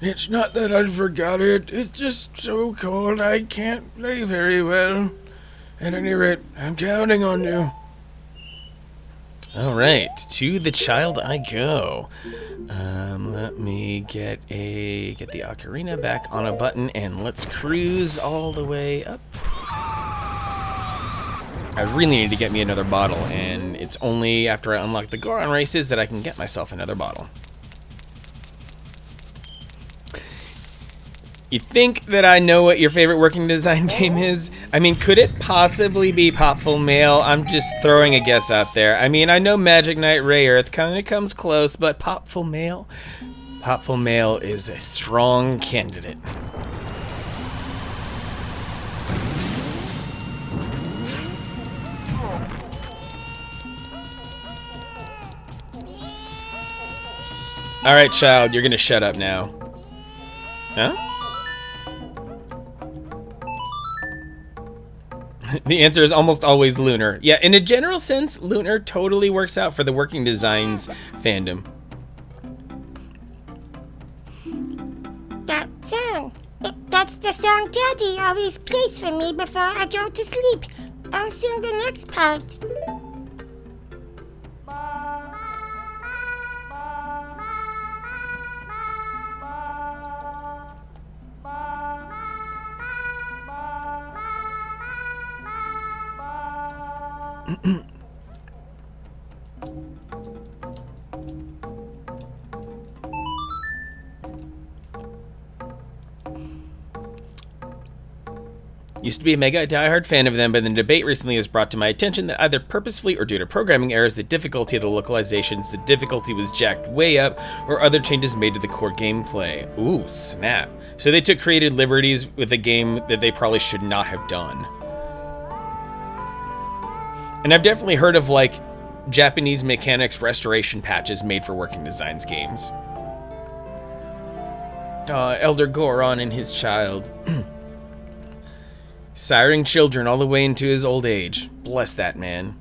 It's not that I forgot it. It's just so cold I can't play very well. At any rate, I'm counting on you. All right, to the child I go. Let me get the ocarina back on a button, and let's cruise all the way up. I really need to get me another bottle, and it's only after I unlock the Goron races that I can get myself another bottle. You think that I know what your favorite working design game is? I mean, could it possibly be Popful Mail? I'm just throwing a guess out there. I mean, I know Magic Knight Ray Earth kind of comes close, but Popful Mail? Popful Mail is a strong candidate. Alright, child, you're gonna shut up now. Huh? The answer is almost always Lunar. Yeah, in a general sense, Lunar totally works out for the working designs fandom. That song. That's the song Daddy always plays for me before I go to sleep. I'll sing the next part. Used to be a mega diehard fan of them, but the debate recently has brought to my attention that either purposefully or due to programming errors, the difficulty of the localizations, the difficulty was jacked way up, or other changes made to the core gameplay. Ooh, snap. So they took creative liberties with a game that they probably should not have done. And I've definitely heard of, like, Japanese mechanics restoration patches made for Working Designs games. Elder Goron and his child. Siring children all the way into his old age. Bless that man.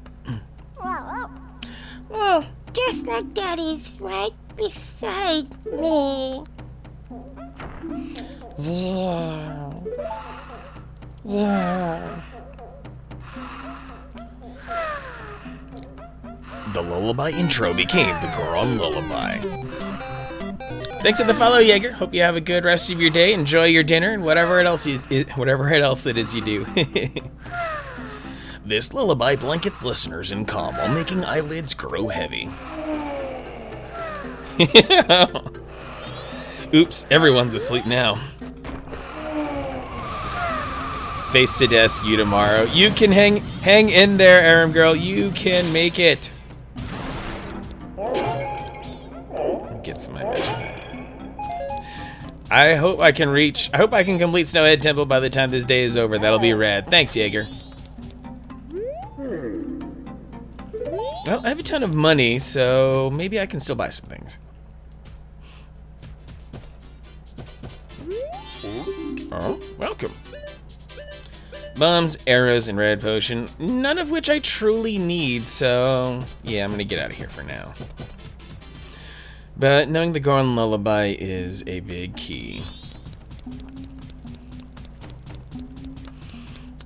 Oh, just like Daddy's right beside me. Yeah. Yeah. The lullaby intro became the Goron lullaby. Thanks for the follow, Jaeger. Hope you have a good rest of your day. Enjoy your dinner and whatever else it is you do. This lullaby blankets listeners in calm while making eyelids grow heavy. Oops, everyone's asleep now. Face to desk, you tomorrow. You can hang in there, Aram girl. You can make it. Get some imagine. I hope I can complete Snowhead Temple by the time this day is over. That'll be rad. Thanks, Jaeger. Well, I have a ton of money, so maybe I can still buy some things. Oh, welcome. Bombs, arrows, and red potion. None of which I truly need, so yeah, I'm gonna get out of here for now. But knowing the Goron lullaby is a big key.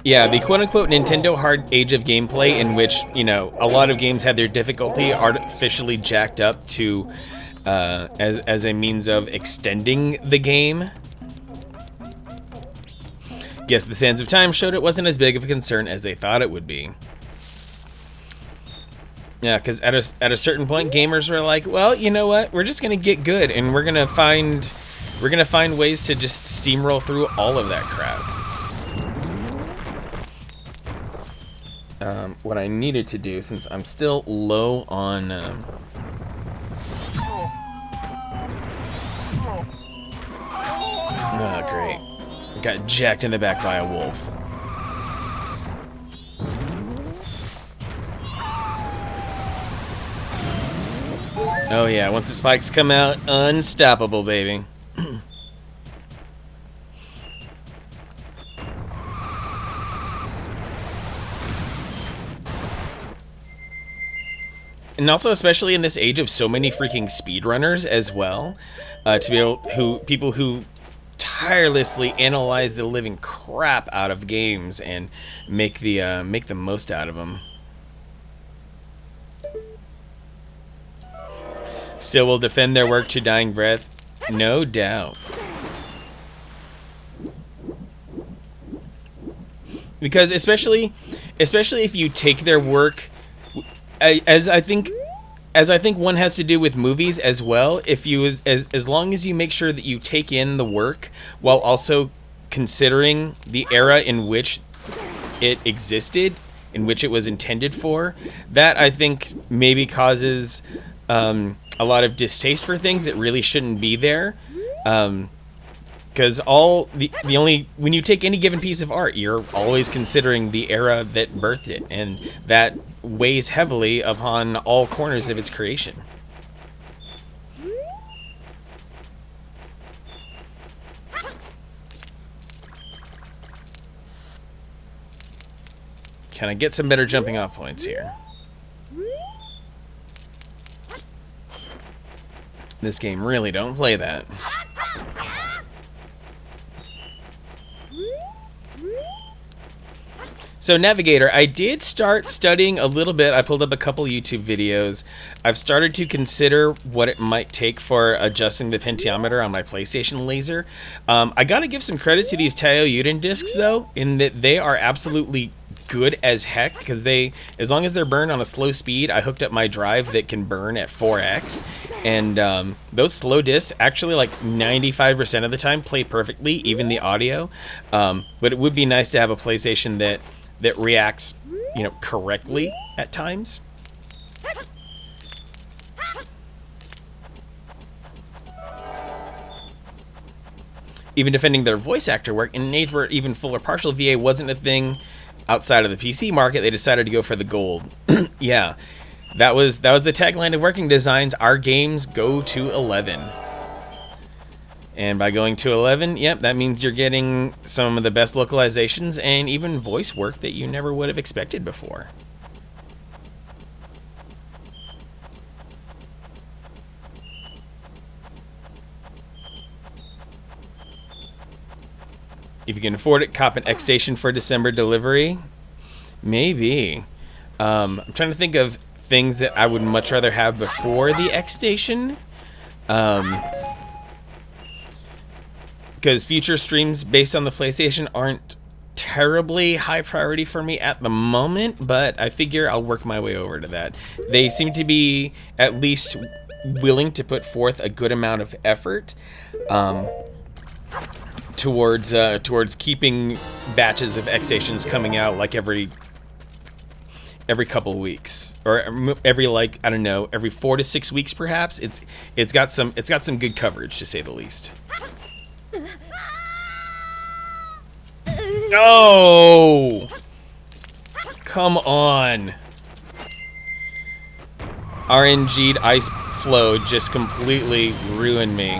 Yeah, the quote-unquote Nintendo hard age of gameplay in which, you know, a lot of games had their difficulty artificially jacked up to as a means of extending the game. Guess the Sands of Time showed it wasn't as big of a concern as they thought it would be. Yeah, because at a certain point, gamers were like, well, you know what? We're just gonna get good, and we're gonna find ways to just steamroll through all of that crap. What I needed to do, since I'm still low on oh, great. Got jacked in the back by a wolf. Oh yeah, once the spikes come out, unstoppable, baby. And also, especially in this age of so many freaking speedrunners as well, to be able people who tirelessly analyze the living crap out of games and make the most out of them. Still will defend their work to dying breath, no doubt. Because especially if you take their work, as I think one has to do with movies as well. If you as long as you make sure that you take in the work while also considering the era in which it existed, in which it was intended for, that I think maybe causes a lot of distaste for things that really shouldn't be there. Because when you take any given piece of art, you're always considering the era that birthed it, and that weighs heavily upon all corners of its creation. Can I get some better jumping off points here? This game really don't play that. So Navigator, I did start studying a little bit. I pulled up a couple YouTube videos. I've started to consider what it might take for adjusting the potentiometer on my PlayStation laser. I gotta give some credit to these Taio Yuden discs though, in that they are absolutely good as heck because as long as they're burned on a slow speed, I hooked up my drive that can burn at 4x, and those slow discs actually like 95% of the time play perfectly, even the audio. But it would be nice to have a PlayStation that reacts, correctly at times. Even defending their voice actor work in an age where even full or partial VA wasn't a thing outside of the PC market, they decided to go for the gold. Yeah, that was the tagline of Working Designs. Our games go to 11. And by going to 11, yep, that means you're getting some of the best localizations and even voice work that you never would have expected before. If you can afford it, cop an X Station for December delivery. Maybe. I'm trying to think of things that I would much rather have before the X Station. Because future streams based on the PlayStation aren't terribly high priority for me at the moment, but I figure I'll work my way over to that. They seem to be at least willing to put forth a good amount of effort. Towards keeping batches of X Stations coming out like every couple weeks, or every, like, I don't know, every 4 to 6 weeks perhaps. It's got some good coverage, to say the least. No! Come on. RNG'd ice flow just completely ruined me.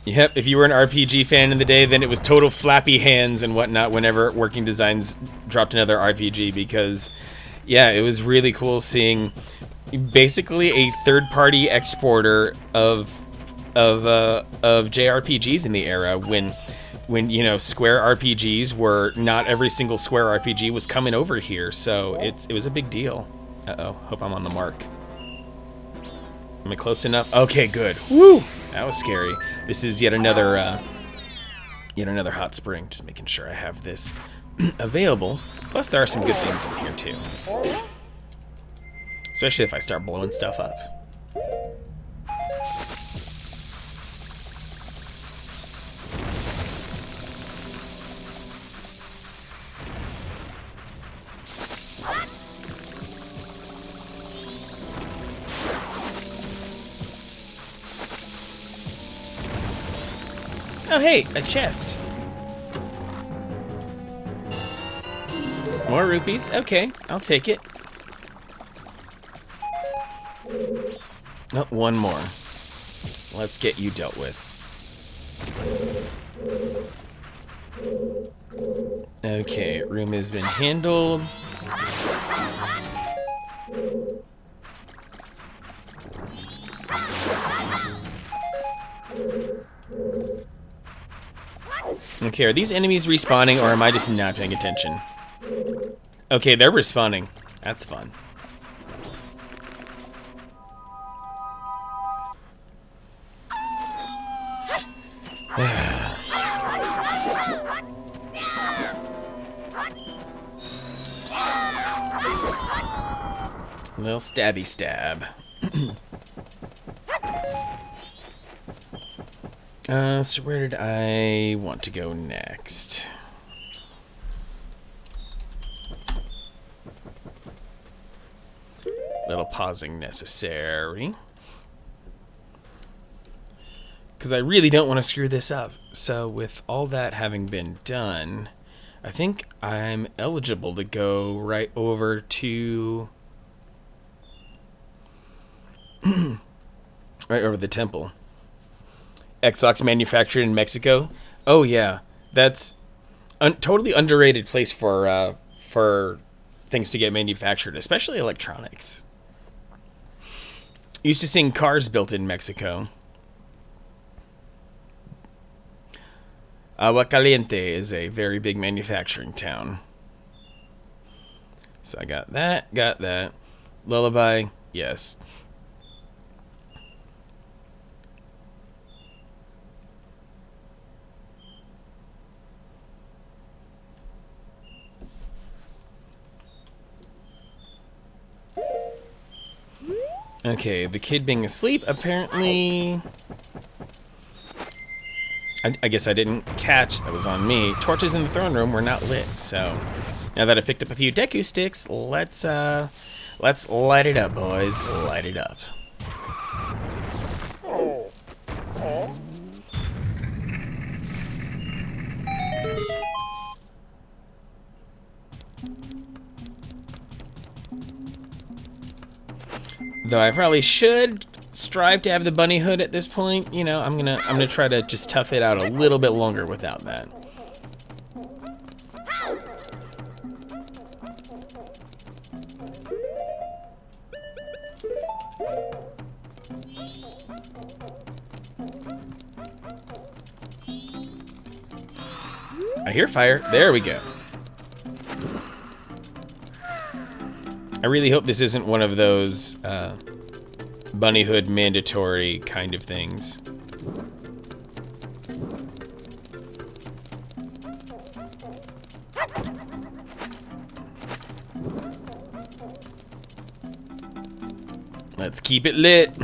Yep, if you were an RPG fan in the day, then it was total flappy hands and whatnot whenever Working Designs dropped another RPG, because, yeah, it was really cool seeing basically a third-party exporter of JRPGs in the era when Square RPGs were not every single Square RPG was coming over here, so it was a big deal. Uh-oh, hope I'm on the mark. Am I close enough? Okay, good. Woo! That was scary. This is yet another hot spring. Just making sure I have this available. Plus, there are some good things in here too. Especially if I start blowing stuff up. Oh, hey, a chest. More rupees? Okay, I'll take it. Oh, one more. Let's get you dealt with. Okay, room has been handled. Okay, are these enemies respawning, or am I just not paying attention? Okay, they're respawning. That's fun. Little stabby stab. So where did I want to go next? Little pausing necessary. Because I really don't want to screw this up. So with all that having been done, I think I'm eligible to go right over to... right over the temple. Xbox manufactured in Mexico. Oh yeah, that's totally underrated place for things to get manufactured, especially electronics. Used to seeing cars built in Mexico. Aguascalientes is a very big manufacturing town. So I got that. Lullaby, yes. Okay, the kid being asleep, apparently... I guess I didn't catch, that was on me. Torches in the throne room were not lit, so... Now that I've picked up a few Deku sticks, let's light it up, boys. Light it up. Though I probably should strive to have the bunny hood at this point. You know, I'm gonna try to just tough it out a little bit longer without that. I hear fire. There we go. I really hope this isn't one of those bunny hood mandatory kind of things. Let's keep it lit.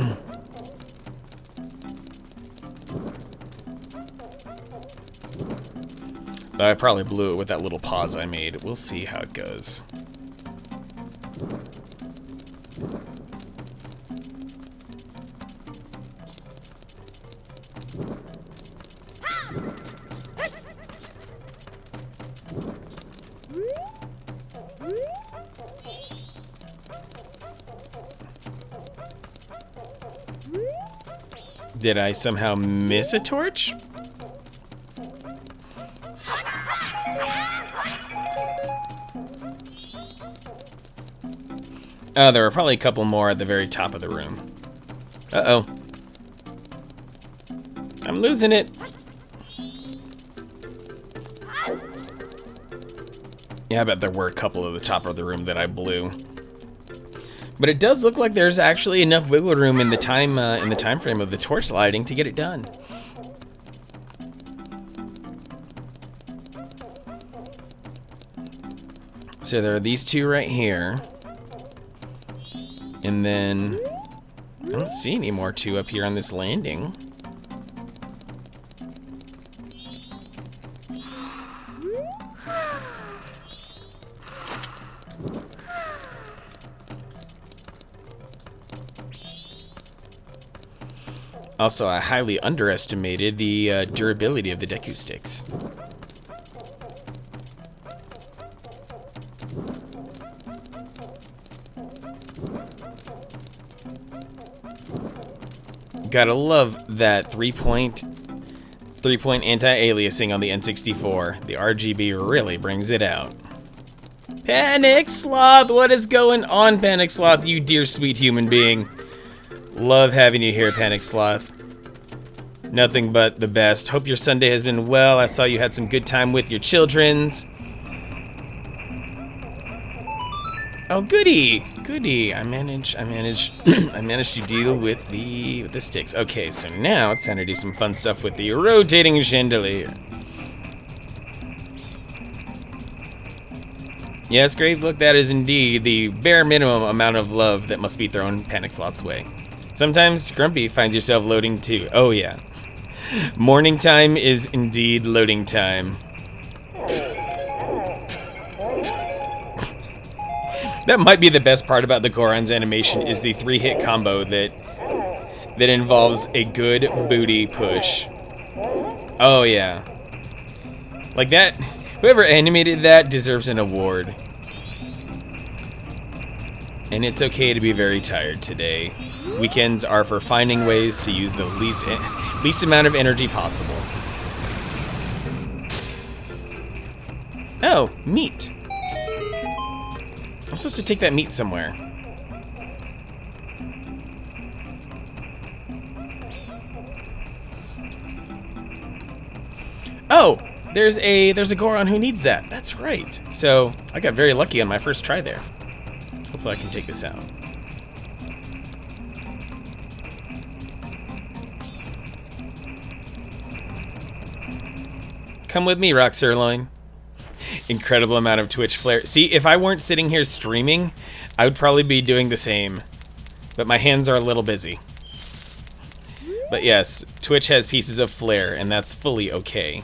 Though I probably blew it with that little pause I made. We'll see how it goes. Did I somehow miss a torch? Oh, there were probably a couple more at the very top of the room. Uh-oh. I'm losing it. Yeah, I bet there were a couple at the top of the room that I blew. But it does look like there's actually enough wiggle room in the time frame of the torch lighting to get it done. So there are these two right here. And then I don't see any more two up here on this landing. Also, I highly underestimated the durability of the Deku sticks. Gotta love that three-point anti-aliasing on the N64. The RGB really brings it out. Panic Sloth! What is going on, Panic Sloth, you dear sweet human being? Love having you here, Panic Sloth. Nothing but the best. Hope your Sunday has been well. I saw you had some good time with your children's. Oh, goody, goody. I managed to deal with the sticks. Okay, so now it's time to do some fun stuff with the rotating chandelier. Yes, Grave, look, that is indeed the bare minimum amount of love that must be thrown Panic Sloth's way. Sometimes Grumpy finds yourself loading too. Oh yeah. Morning time is indeed loading time. That might be the best part about the Goron's animation is the 3-hit combo that involves a good booty push. Oh yeah. Like that, whoever animated that deserves an award. And it's okay to be very tired today. Weekends are for finding ways to use the least amount of energy possible. Oh, meat. I'm supposed to take that meat somewhere. Oh, there's a Goron who needs that. That's right. So I got very lucky on my first try there. Hopefully I can take this out. Come with me, Rock Sirloin. Incredible amount of Twitch flair. See, if I weren't sitting here streaming, I would probably be doing the same. But my hands are a little busy. But yes, Twitch has pieces of flair, and that's fully okay.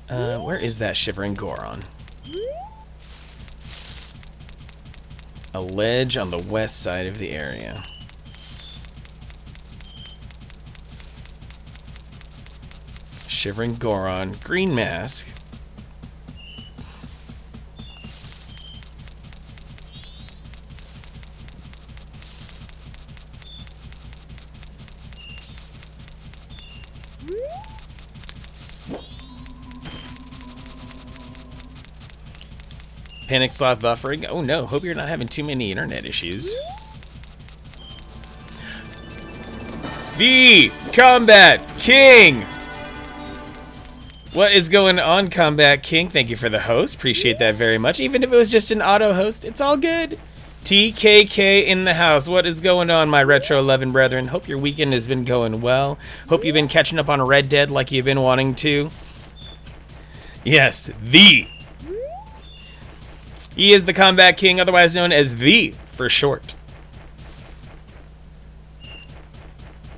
Where is that Shivering Goron? A ledge on the west side of the area. Shivering Goron, green mask. Panic slot buffering. Oh no, hope you're not having too many internet issues. The Combat King! What is going on, Combat King? Thank you for the host. Appreciate that very much. Even if it was just an auto host, it's all good. TKK in the house. What is going on, my Retro 11 brethren? Hope your weekend has been going well. Hope you've been catching up on Red Dead like you've been wanting to. Yes, the. He is the Combat King, otherwise known as the for short.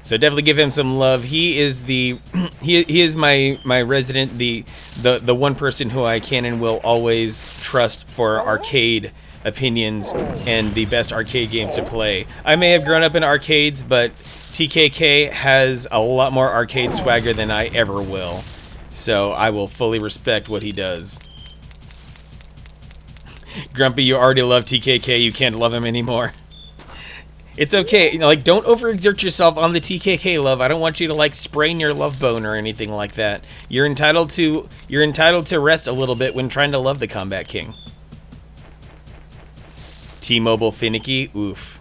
So definitely give him some love. He is the he is my resident, the one person who I can and will always trust for arcade opinions and the best arcade games to play. I may have grown up in arcades, but TKK has a lot more arcade swagger than I ever will. So I will fully respect what he does. Grumpy, you already love TKK. You can't love him anymore. It's okay. You know, like, don't overexert yourself on the TKK love. I don't want you to, like, sprain your love bone or anything like that. You're entitled to rest a little bit when trying to love the Combat King. T-Mobile finicky. Oof.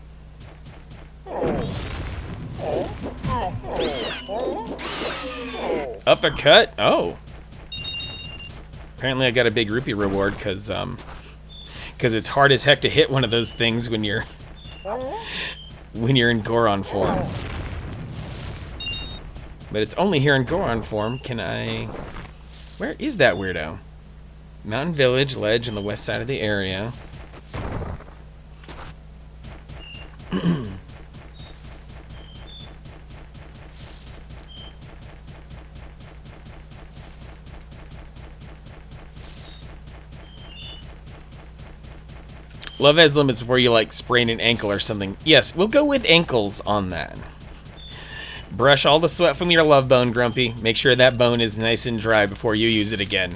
Uppercut. Oh. Apparently I got a big rupee reward because it's hard as heck to hit one of those things when you're in Goron form. But it's only here in Goron form. Can I... Where is that weirdo? Mountain Village ledge on the west side of the area. Love has limits before you, like, sprain an ankle or something. Yes, we'll go with ankles on that. Brush all the sweat from your love bone, Grumpy. Make sure that bone is nice and dry before you use it again.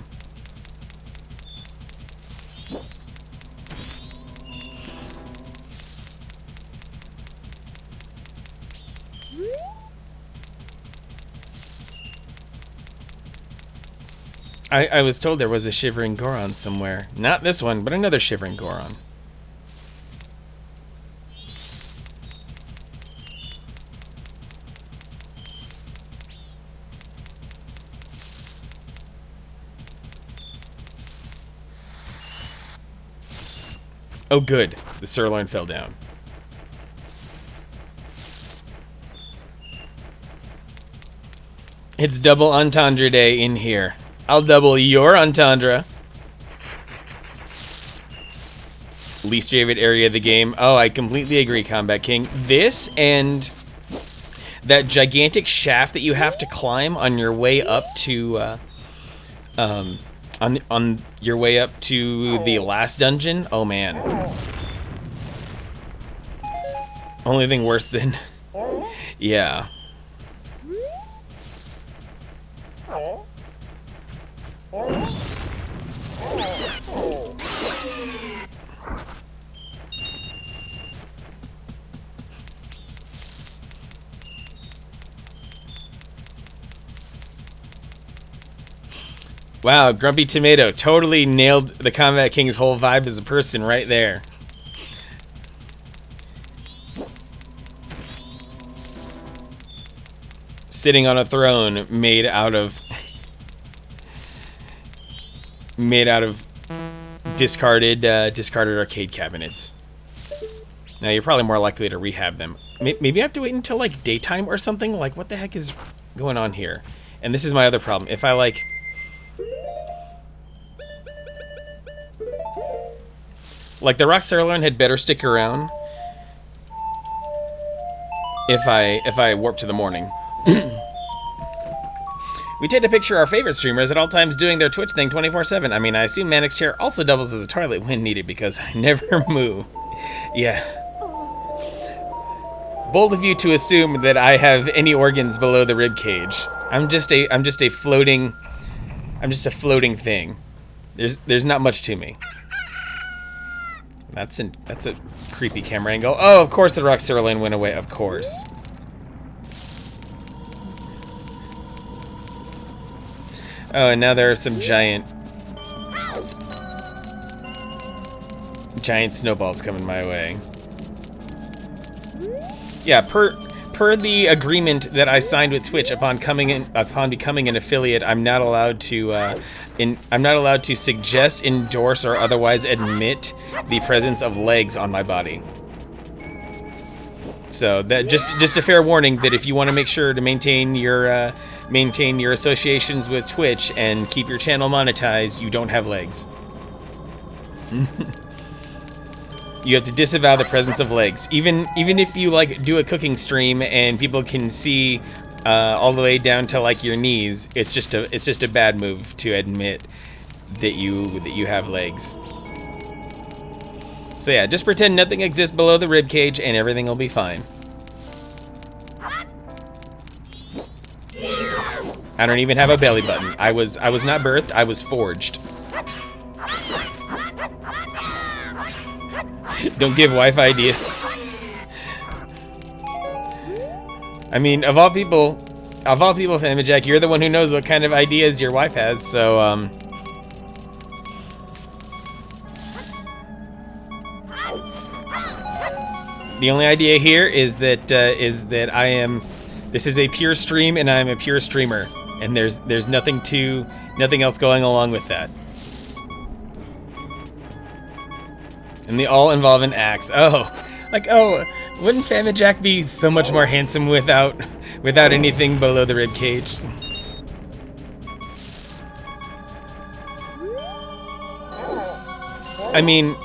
I was told there was a Shivering Goron somewhere. Not this one, but another Shivering Goron. Oh, good. The sirloin fell down. It's double entendre day in here. I'll double your entendre. Least favorite area of the game. Oh, I completely agree, Combat King. This and that gigantic shaft that you have to climb on your way up to, on your way up to the last dungeon. Oh man. Only thing worse than, yeah. Wow, Grumpy Tomato totally nailed the Combat King's whole vibe as a person right there. Sitting on a throne made out of discarded arcade cabinets. Now you're probably more likely to rehab them. Maybe I have to wait until like daytime or something. Like, what the heck is going on here? And this is my other problem. If I like the rock sirloin had better stick around. if I warp to the morning. We tend to picture our favorite streamers at all times doing their Twitch thing 24/7. I mean, I assume Manic's chair also doubles as a toilet when needed because I never move. Yeah. Bold of you to assume that I have any organs below the rib cage. I'm just a floating thing. There's not much to me. That's a creepy camera angle. Oh, of course the rock sirloin went away. Of course. Oh, and now there are some giant snowballs coming my way. Yeah, per the agreement that I signed with Twitch upon becoming an affiliate, I'm not allowed to suggest, endorse, or otherwise admit the presence of legs on my body. So that just a fair warning that if you want to make sure to maintain your associations with Twitch and keep your channel monetized, you don't have legs. You have to disavow the presence of legs. Even if you like do a cooking stream and people can see all the way down to like your knees, it's just a bad move to admit that you have legs. So yeah, just pretend nothing exists below the rib cage and everything will be fine. I don't even have a belly button. I was not birthed, I was forged. Don't give wife ideas. I mean, of all people, Family Jack, you're the one who knows what kind of ideas your wife has, so, the only idea here is that this is a pure stream and I'm a pure streamer, and there's nothing else going along with that. And they all involve an axe. Wouldn't Family Jack be so much more handsome without anything below the rib cage? I mean,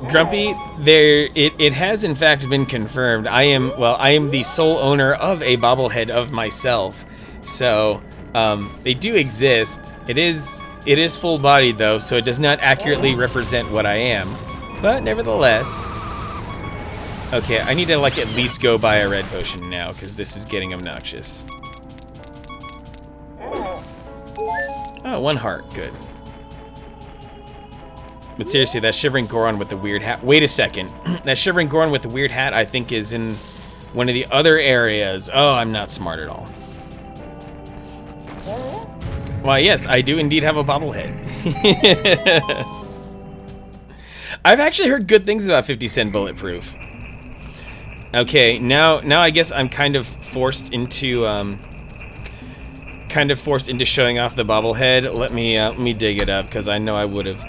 Grumpy, it has in fact been confirmed. I am the sole owner of a bobblehead of myself. So, they do exist. It is full-bodied though, so it does not accurately represent what I am. But nevertheless, okay, I need to like at least go buy a red potion now because this is getting obnoxious. Oh, 1 heart, good. But seriously, that shivering Goron with the weird hat. Wait a second. That shivering Goron with the weird hat, I think, is in one of the other areas. Oh, I'm not smart at all. Why, yes, I do indeed have a bobblehead. I've actually heard good things about 50 Cent Bulletproof. Okay, now I guess I'm kind of forced into showing off the bobblehead. Let me dig it up because I know I would have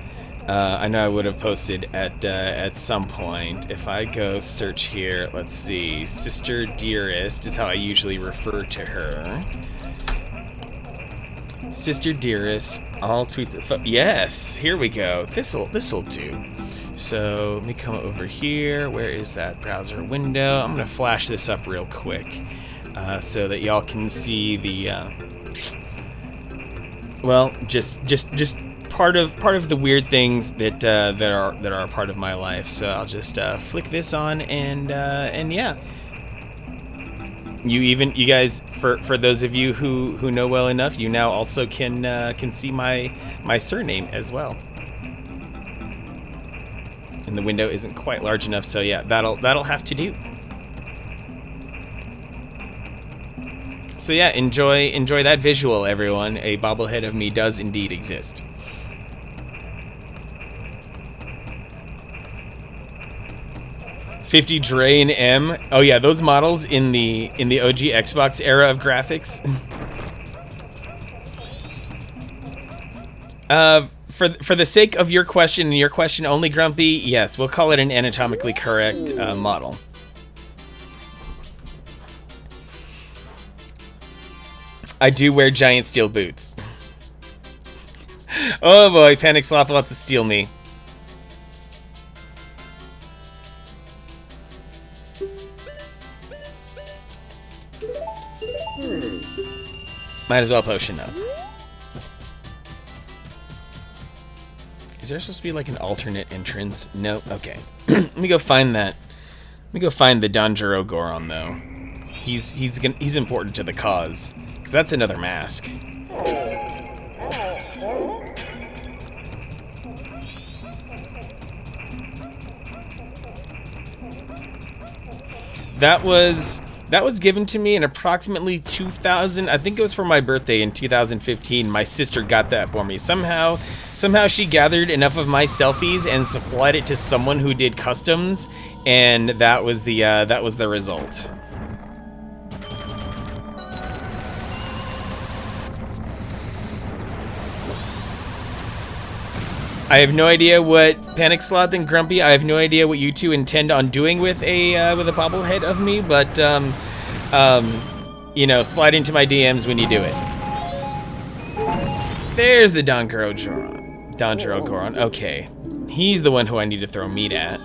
posted at some point. If I go search here, let's see, Sister Dearest is how I usually refer to her. Sister Dearest, all tweets. Yes, here we go. This'll do. So let me come over here. Where is that browser window? I'm gonna flash this up real quick, so that y'all can see the. Just part of the weird things that are a part of my life. So I'll just flick this on and yeah. You guys, for those of you who know well enough, you now also can see my surname as well. And the window isn't quite large enough, so yeah, that'll have to do. So yeah, enjoy that visual, everyone. A bobblehead of me does indeed exist. $50 Dre and M. Oh yeah, those models in the OG Xbox era of graphics. For the sake of your question and your question only, Grumpy, yes, we'll call it an anatomically correct model. I do wear giant steel boots. Oh boy, Panic Sloth wants to steal me. Might as well potion up. Is there supposed to be like an alternate entrance? No. Okay. Let me go find that. Let me go find the Danjuro Goron though. He's important to the cause. 'Cause that's another mask. That was given to me in approximately 2000. I think it was for my birthday in 2015. My sister got that for me. Somehow she gathered enough of my selfies and supplied it to someone who did customs, and that was the result. I have no idea what Panic Sloth and Grumpy. I have no idea what you two intend on doing with a bobblehead of me, but you know, slide into my DMs when you do it. There's the Danjuro Goron. Okay, he's the one who I need to throw meat at.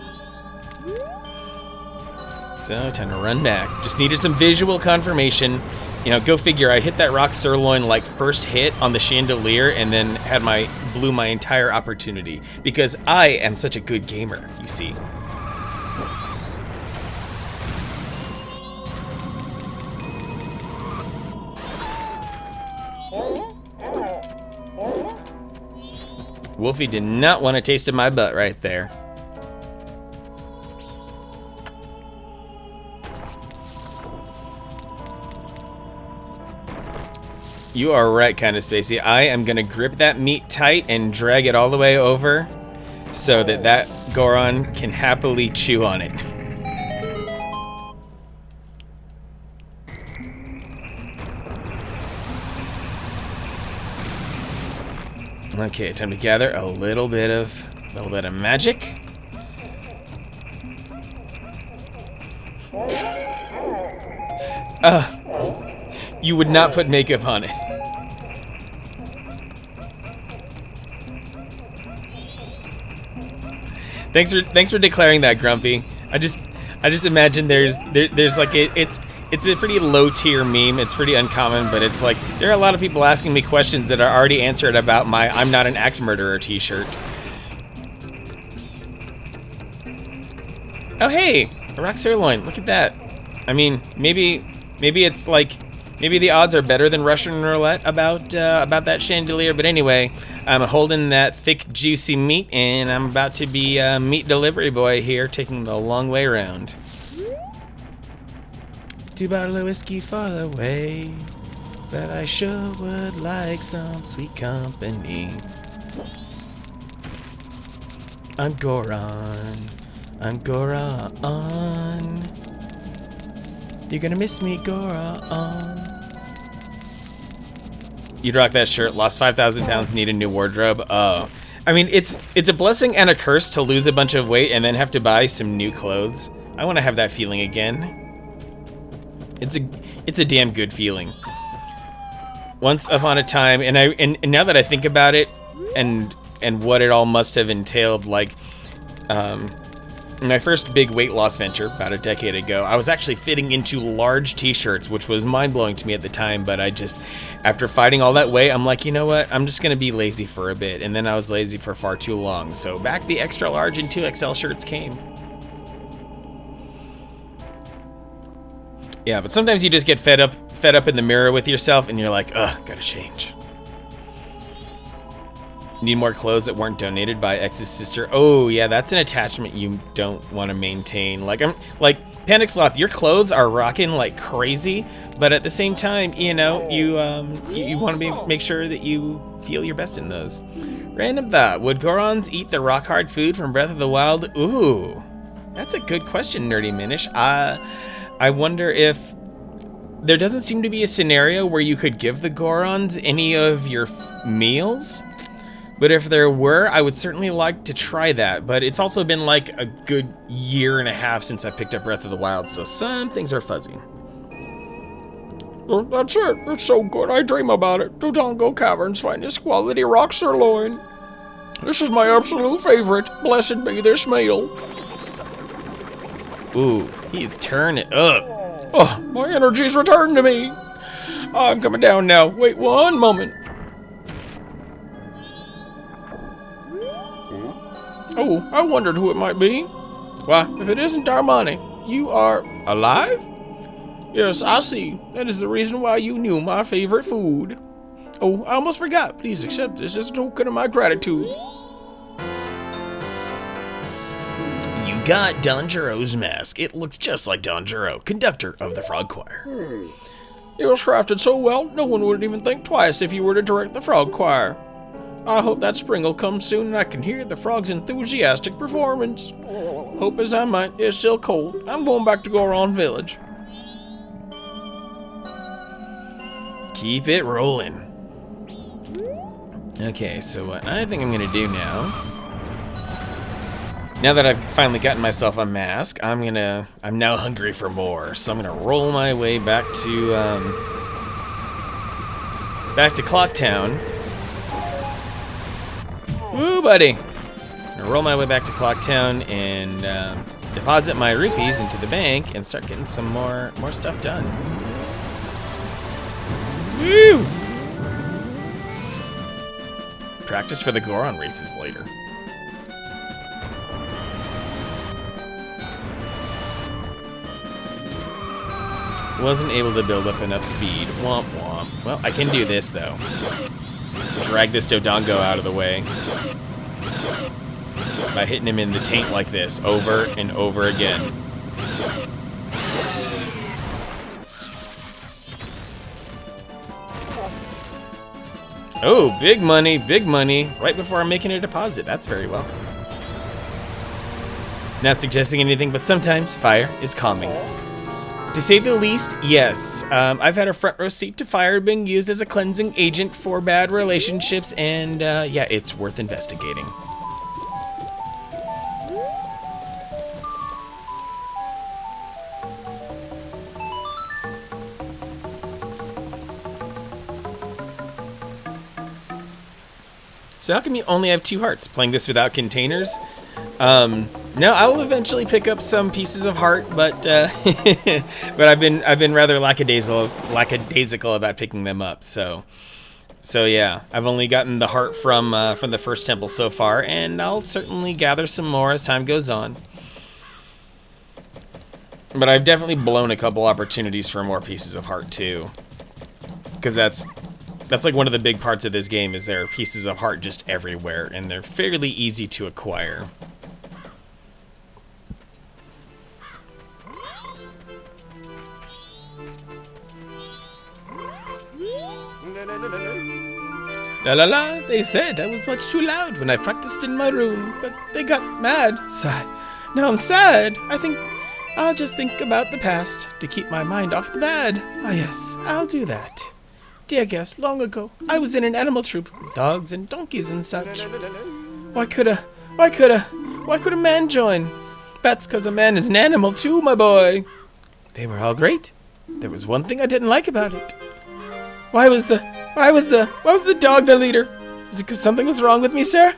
So time to run back. Just needed some visual confirmation. You know, go figure. I hit that rock sirloin like first hit on the chandelier, and then blew my entire opportunity because I am such a good gamer. You see. Wolfie did not want a taste of my butt right there. You are right, kind of Spacey. I am gonna grip that meat tight and drag it all the way over so that Goron can happily chew on it. Okay, time to gather a little bit of magic. You would not put makeup on it. Thanks for declaring that, Grumpy. I just imagine there's like it's a pretty low tier meme. It's pretty uncommon, but it's like there are a lot of people asking me questions that are already answered about my "I'm not an axe murderer" t-shirt. Oh hey, a rock sirloin. Look at that. I mean, maybe it's like maybe the odds are better than Russian roulette about that chandelier. But anyway, I'm holding that thick, juicy meat, and I'm about to be meat delivery boy here, taking the long way around. 2 bottles of whiskey for the way, but I sure would like some sweet company. I'm Goron. I'm Goron. You're gonna miss me, Goron. You'd rock that shirt, lost 5,000 pounds, need a new wardrobe. Oh. I mean, it's a blessing and a curse to lose a bunch of weight and then have to buy some new clothes. I want to have that feeling again. It's a damn good feeling. Once upon a time, and now that I think about it, and what it all must have entailed, like, my first big weight loss venture about a decade ago, I was actually fitting into large t-shirts, which was mind-blowing to me at the time, but after fighting all that weight, I'm like, you know what, I'm just gonna be lazy for a bit, and then I was lazy for far too long, so back the extra large and 2XL shirts came. Yeah, but sometimes you just get fed up in the mirror with yourself, and you're like, ugh, gotta change. Need more clothes that weren't donated by ex's sister. Oh yeah, that's an attachment you don't want to maintain. Like Panic Sloth, your clothes are rocking like crazy, but at the same time, you know, you want to make sure that you feel your best in those. Random thought: would Gorons eat the rock hard food from Breath of the Wild? Ooh, that's a good question, Nerdy Minish. I wonder if there doesn't seem to be a scenario where you could give the Gorons any of your meals. But if there were, I would certainly like to try that. But it's also been like a good year and a half since I picked up Breath of the Wild, so some things are fuzzy. Oh, that's it. It's so good. I dream about it. Dodongo Cavern's finest quality rock sirloin. This is my absolute favorite. Blessed be this meal. Ooh, he's turning up. Oh, my energy's returned to me. I'm coming down now. Wait 1 moment. Oh, I wondered who it might be. Why, if it isn't Darmani, you are alive? Yes, I see. That is the reason why you knew my favorite food. Oh, I almost forgot. Please accept this as a token of my gratitude. You got Donjuro's mask. It looks just like Donjuro, conductor of the Frog Choir. It was crafted so well, no one would even think twice if you were to direct the Frog Choir. I hope that spring will come soon and I can hear the frog's enthusiastic performance. Hope as I might, it's still cold. I'm going back to Goron Village. Keep it rolling. Okay, so what I think I'm gonna do now that I've finally gotten myself a mask, I'm now hungry for more. So I'm gonna roll my way back to Clocktown. Woo, buddy! I'm gonna roll my way back to Clocktown and deposit my rupees into the bank and start getting some more stuff done. Woo! Practice for the Goron races later. Wasn't able to build up enough speed. Womp womp. Well, I can do this though. Drag this Dodongo out of the way by hitting him in the taint like this over and over again. Oh, big money, right before I'm making a deposit. That's very welcome. Not suggesting anything, but sometimes fire is calming. To say the least, yes. I've had a front row seat to fire being used as a cleansing agent for bad relationships, and yeah, it's worth investigating. So how come you only have 2 hearts? Playing this without containers? No, I'll eventually pick up some pieces of heart, but but I've been rather lackadaisical about picking them up. So yeah, I've only gotten the heart from the first temple so far, and I'll certainly gather some more as time goes on. But I've definitely blown a couple opportunities for more pieces of heart too, because that's like one of the big parts of this game is there are pieces of heart just everywhere, and they're fairly easy to acquire. La la la, they said I was much too loud when I practiced in my room, but they got mad. Sigh. Now I'm sad. I think I'll just think about the past to keep my mind off the bad. Ah yes, I'll do that. Dear guest, long ago, I was in an animal troop with dogs and donkeys and such. Why could a man join? That's 'cause a man is an animal too, my boy. They were all great. There was one thing I didn't like about it. Why was the dog the leader? Is it 'cause something was wrong with me, sir?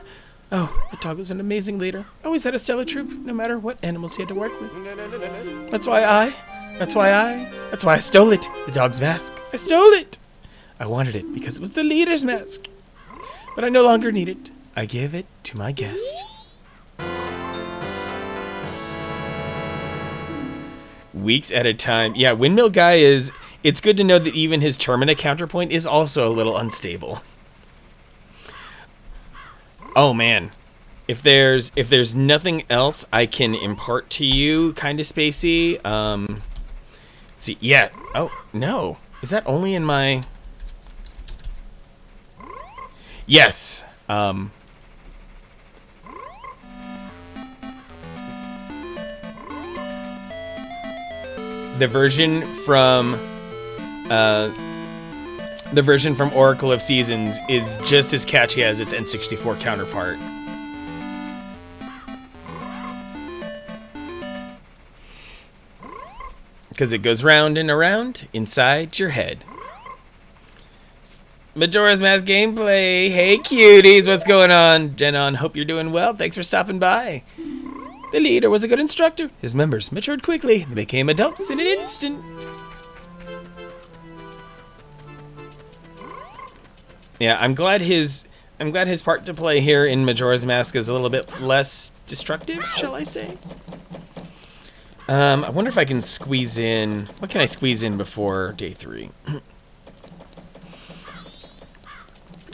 Oh, the dog was an amazing leader. Always had a stellar troop, no matter what animals he had to work with. That's why I stole it. The dog's mask. I stole it. I wanted it because it was the leader's mask. But I no longer need it. I give it to my guest. Weeks at a time. Yeah, Windmill Guy is... It's good to know that even his Termina counterpoint is also a little unstable. Oh man. If there's nothing else I can impart to you, kinda spacey, let's see, yeah. Oh, no. Is that only in my... Yes. The version from Oracle of Seasons is just as catchy as its N64 counterpart. Because it goes round and around inside your head. Majora's Mask gameplay. Hey cuties, what's going on? Jenon, hope you're doing well. Thanks for stopping by. The leader was a good instructor. His members matured quickly. They became adults in an instant. Yeah, I'm glad his part to play here in Majora's Mask is a little bit less destructive, shall I say? I wonder if I can squeeze in. What can I squeeze in before day 3?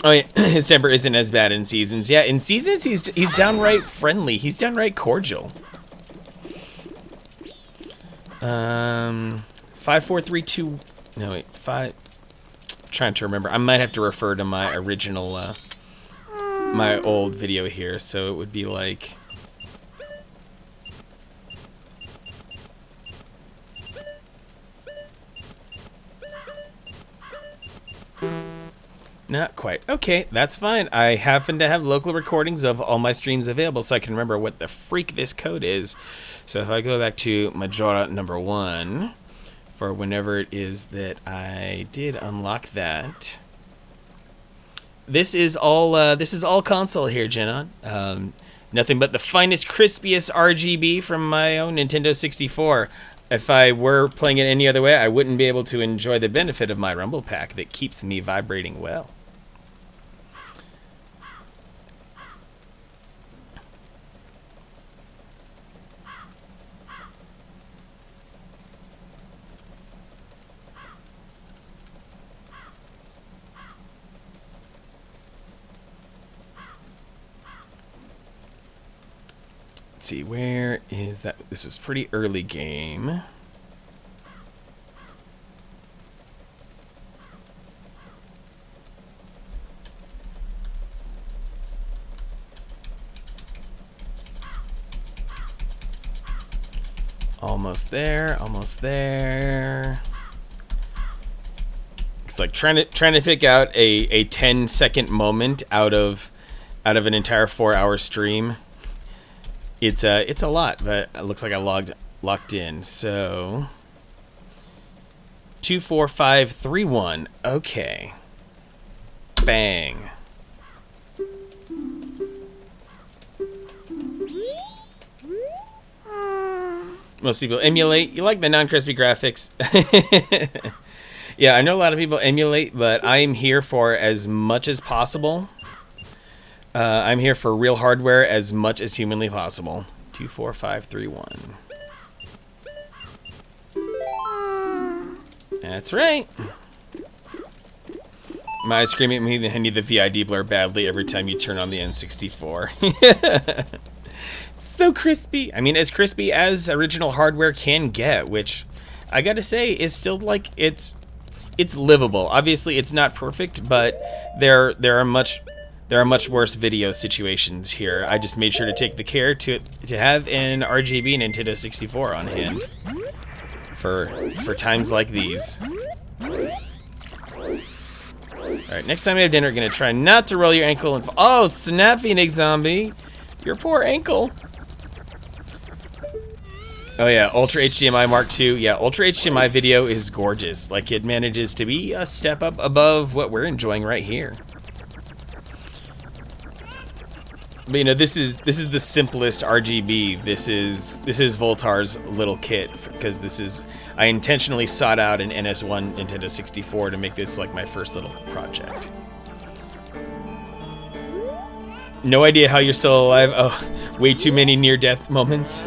Oh yeah, his temper isn't as bad in Seasons. Yeah, in Seasons he's downright friendly. He's downright cordial. 5, 4, 3, 2. No wait, 5. Trying to remember. I might have to refer to my original, my old video here. So it would be like. Not quite. Okay, that's fine. I happen to have local recordings of all my streams available, so I can remember what the freak this code is. So if I go back to Majora number 1, for whenever it is that I did unlock that. This is all console here, Jenna. Nothing but the finest, crispiest RGB from my own Nintendo 64. If I were playing it any other way, I wouldn't be able to enjoy the benefit of my Rumble Pack that keeps me vibrating well. Let's see, where is that? This was pretty early game. Almost there, almost there. It's like trying to pick out a 10-second moment out of an entire 4-hour stream. It's a lot, but it looks like I locked in. So 2, 4, 5, 3, 1. Okay. Bang. Most people emulate. You like the non-crispy graphics. Yeah, I know a lot of people emulate, but I'm here for as much as possible. I'm here for real hardware as much as humanly possible. 2, 4, 5, 3, 1. That's right. My screaming at me that I need the VID blur badly every time you turn on the N64. So crispy. I mean, as crispy as original hardware can get, which I gotta say is still like it's livable. Obviously, it's not perfect, but there are much worse video situations here. I just made sure to take the care to have an RGB Nintendo 64 on hand for times like these. All right, next time I have dinner, gonna try not to roll your ankle and oh, snap, Phoenix Zombie, your poor ankle. Oh yeah, Ultra HDMI Mark II. Yeah, Ultra HDMI video is gorgeous. Like, it manages to be a step up above what we're enjoying right here. But you know, this is the simplest RGB. This is Voltar's little kit, because I intentionally sought out an NS1 Nintendo 64 to make this like my first little project. No idea how you're still alive. Oh, way too many near-death moments.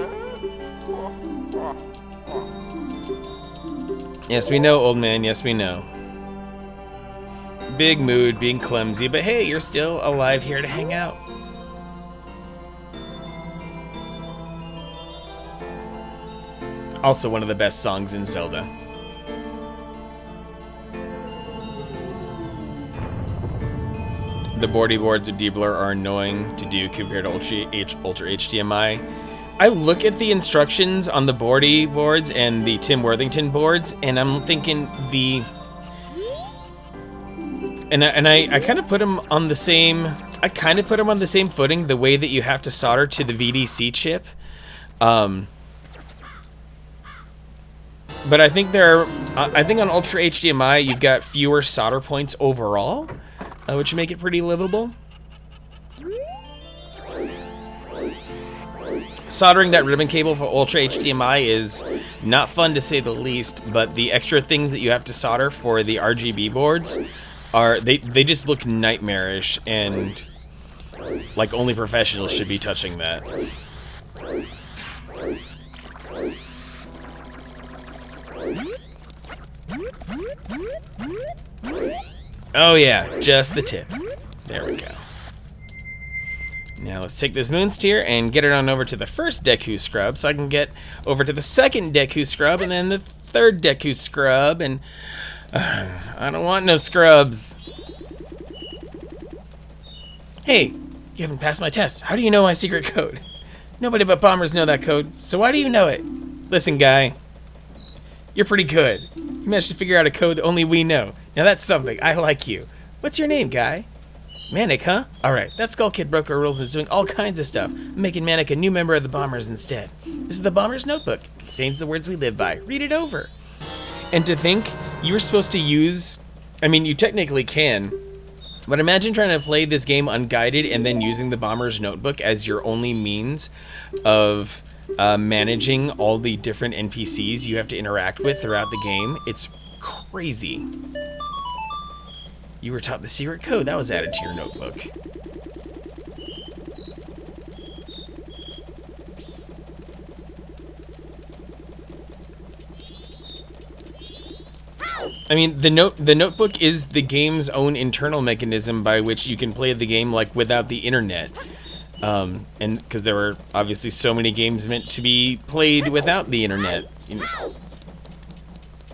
Yes, we know, old man. Yes, we know. Big mood, being clumsy, but hey, you're still alive here to hang out. Also one of the best songs in Zelda. The boardy boards of D-Blur are annoying to do compared to Ultra HDMI. I look at the instructions on the boardy boards and the Tim Worthington boards, and I'm thinking I kind of put them on the same. I kind of put them on the same footing, the way that you have to solder to the VDC chip. But I think I think on Ultra HDMI you've got fewer solder points overall, which make it pretty livable. Soldering that ribbon cable for Ultra HDMI is not fun to say the least, but the extra things that you have to solder for the RGB boards are they just look nightmarish, and like only professionals should be touching that. Oh yeah, just the tip. There we go. Now let's take this Moonsteer and get it on over to the first Deku Scrub so I can get over to the second Deku Scrub and then the third Deku Scrub, and I don't want no scrubs. Hey, you haven't passed my test. How do you know my secret code? Nobody but bombers know that code, so why do you know it? Listen, guy, you're pretty good. You managed to figure out a code that only we know. Now that's something. I like you. What's your name, guy? Manic, huh? Alright, that Skull Kid broke our rules and is doing all kinds of stuff. I'm making Manic a new member of the Bombers instead. This is the Bomber's Notebook. It contains the words we live by. Read it over. And to think you were supposed to use... I mean, you technically can. But imagine trying to play this game unguided and then using the Bomber's Notebook as your only means of managing all the different NPCs you have to interact with throughout the game. It's crazy. You were taught the secret code. That was added to your notebook. I mean, the notebook is the game's own internal mechanism by which you can play the game like without the internet. And because there are obviously so many games meant to be played without the internet. You know.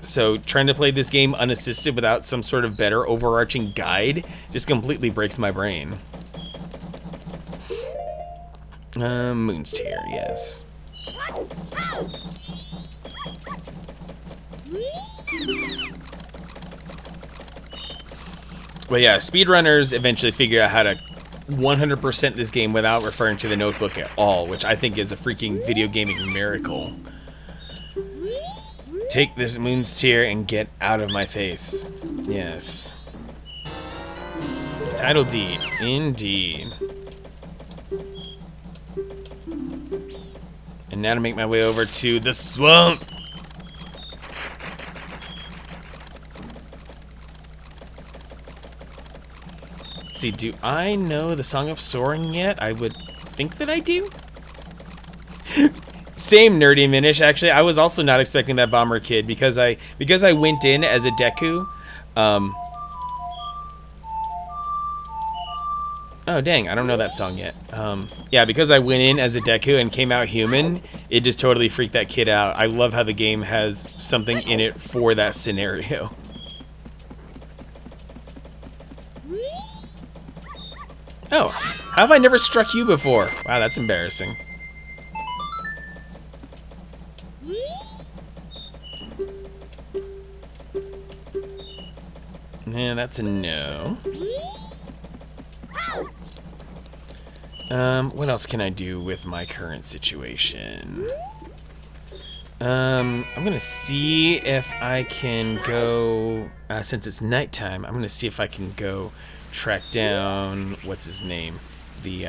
So trying to play this game unassisted without some sort of better overarching guide just completely breaks my brain. Moonsteer, yes. But yeah, speedrunners eventually figure out how to 100% this game without referring to the notebook at all, which I think is a freaking video gaming miracle. Take this Moonsteer and get out of my face. Yes. Title deed, indeed. And now to make my way over to the swamp. Let's see, do I know the Song of Soaring yet? I would think that I do. Same nerdy Minish, actually. I was also not expecting that Bomber Kid because I went in as a Deku. Oh dang, I don't know that song yet. Yeah, because I went in as a Deku and came out human, it just totally freaked that kid out. I love how the game has something in it for that scenario. Oh, how have I never struck you before? Wow, that's embarrassing. Yeah, that's a no. What else can I do with my current situation? I'm gonna see if I can go, since it's nighttime, I'm gonna see if I can go track down, what's his name? The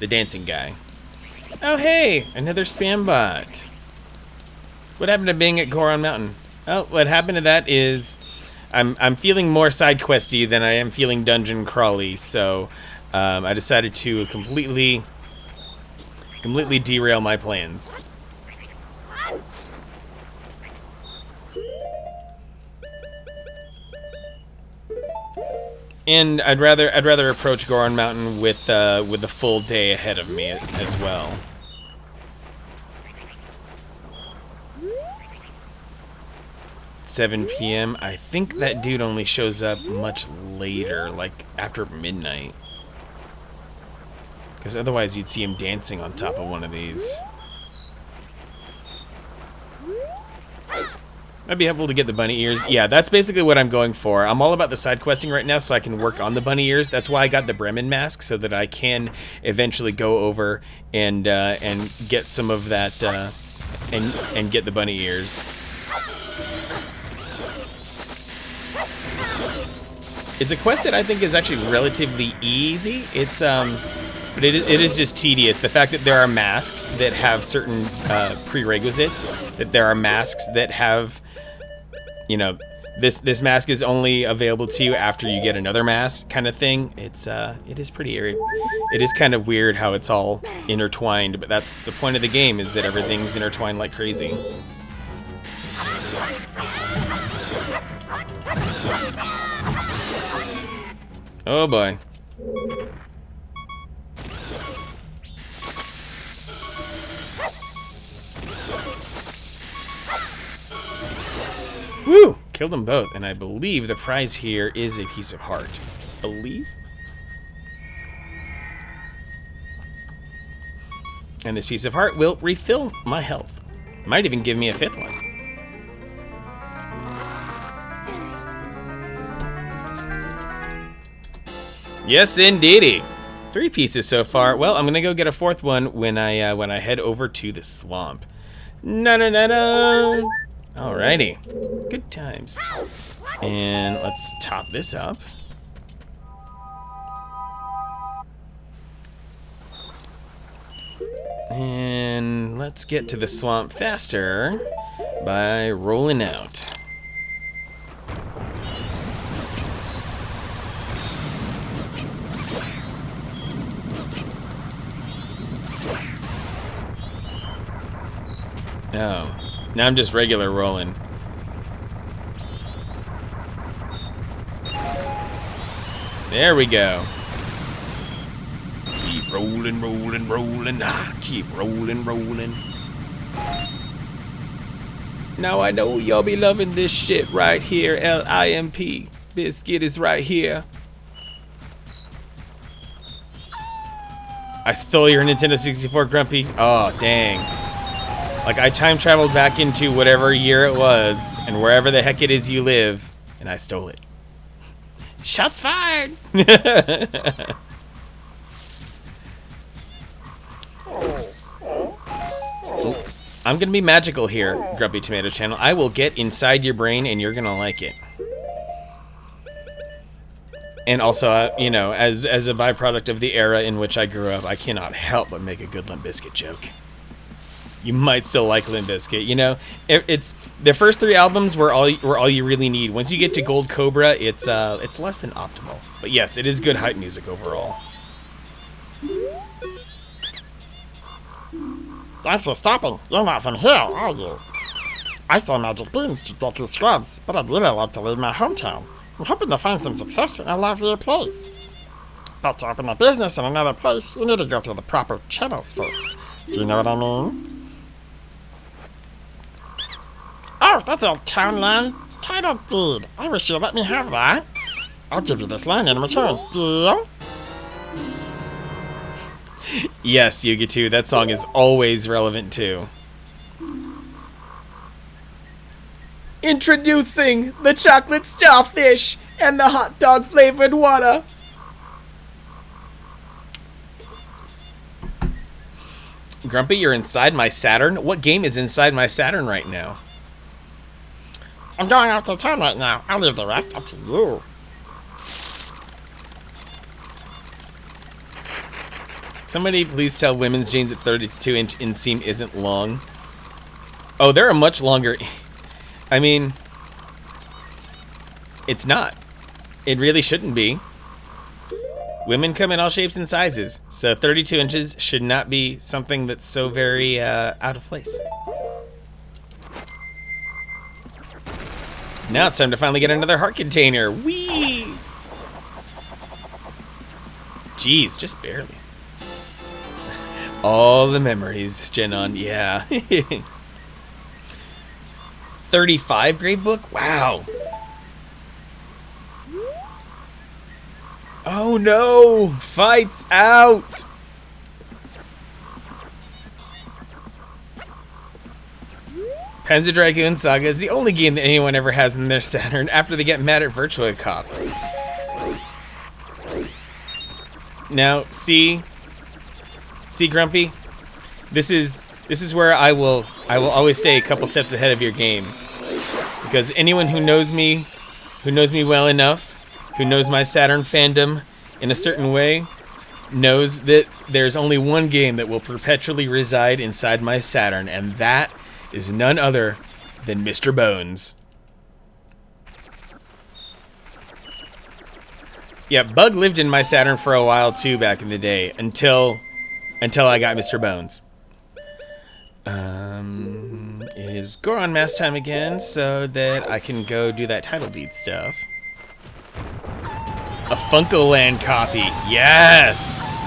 dancing guy. Oh hey, another spam bot. What happened to being at Goron Mountain? Oh, what happened to that is I'm feeling more side questy than I am feeling dungeon crawly, so I decided to completely derail my plans. And I'd rather approach Goron Mountain with a full day ahead of me as well. $7 p.m. I think that dude only shows up much later, like after midnight. Because otherwise you'd see him dancing on top of one of these. I'd be helpful to get the bunny ears. Yeah, that's basically what I'm going for. I'm all about the side questing right now so I can work on the bunny ears. That's why I got the Bremen mask, so that I can eventually go over and get some of that and get the bunny ears. It's a quest that I think is actually relatively easy. It's but it is just tedious. The fact that there are masks that have certain prerequisites, that there are masks that have, you know, This mask is only available to you after you get another mask, kind of thing. It is pretty eerie. It is kind of weird how it's all intertwined, but that's the point of the game, is that everything's intertwined like crazy. Oh boy. Woo! Killed them both, and I believe the prize here is a piece of heart. Believe? And this piece of heart will refill my health. Might even give me a 5th one. Yes, indeedy. 3 pieces so far. Well, I'm gonna go get a 4th one when I head over to the swamp. No. Alrighty. Good times. And let's top this up. And let's get to the swamp faster by rolling out. Oh, now I'm just regular rolling. There we go. Keep rolling. Keep rolling. Now I know y'all be loving this shit right here. LIMP. Biscuit is right here. I stole your Nintendo 64, Grumpy. Oh, dang. Like, I time traveled back into whatever year it was, and wherever the heck it is you live, and I stole it. Shots fired! Oh, I'm gonna be magical here, Grumpy Tomato Channel. I will get inside your brain, and you're gonna like it. And also, you know, as a byproduct of the era in which I grew up, I cannot help but make a good Limp Bizkit joke. You might still like Limp Bizkit, you know. It's the first 3 albums were all you really need. Once you get to Gold Cobra, it's less than optimal. But yes, it is good hype music overall. Thanks for stopping. You're not from here, are you? I sell magic beans to Deku Scrubs, but I'd really like to leave my hometown. I'm hoping to find some success in a lovely place. But to open a business in another place, you need to go through the proper channels first. Do you know what I mean? Oh, that's a town land title deed. I wish you'd let me have that. I'll give you this land in return. Deal? Yes, Yugi2, that song is always relevant too. Introducing the chocolate starfish and the hot dog flavored water. Grumpy, you're inside my Saturn? What game is inside my Saturn right now? I'm going out to town right now. I'll leave the rest up to you. Somebody please tell women's jeans that 32-inch inseam isn't long. Oh, they're a much longer... I mean... It's not. It really shouldn't be. Women come in all shapes and sizes, so 32 inches should not be something that's so very out of place. Now it's time to finally get another heart container. Whee! Jeez, just barely. All the memories, Genon, yeah. 35 grade book? Wow. Oh no! Fights out! Panzer Dragoon Saga is the only game that anyone ever has in their Saturn after they get mad at Virtua Cop. Now, see Grumpy? This is where I will always stay a couple steps ahead of your game. Because anyone who knows me well enough, who knows my Saturn fandom in a certain way, knows that there's only one game that will perpetually reside inside my Saturn, and that is none other than Mr. Bones. Yeah, Bug lived in my Saturn for a while too back in the day until I got Mr. Bones. Is Goron mass time again so that I can go do that title deed stuff? A Funko Land copy. Yes!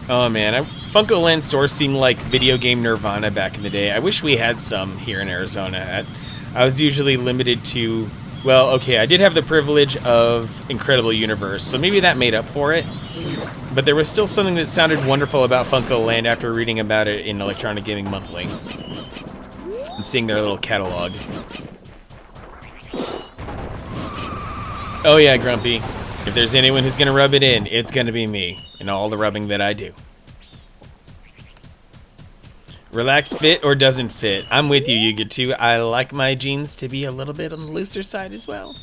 Oh man, Funko Land stores seemed like video game nirvana back in the day. I wish we had some here in Arizona. I was usually limited to, well, okay, I did have the privilege of Incredible Universe, so maybe that made up for it. But there was still something that sounded wonderful about Funko Land after reading about it in Electronic Gaming Monthly and seeing their little catalog. Oh yeah, Grumpy. If there's anyone who's gonna rub it in, it's gonna be me, and all the rubbing that I do. Relax fit or doesn't fit. I'm with you, Yuga too. I like my jeans to be a little bit on the looser side as well.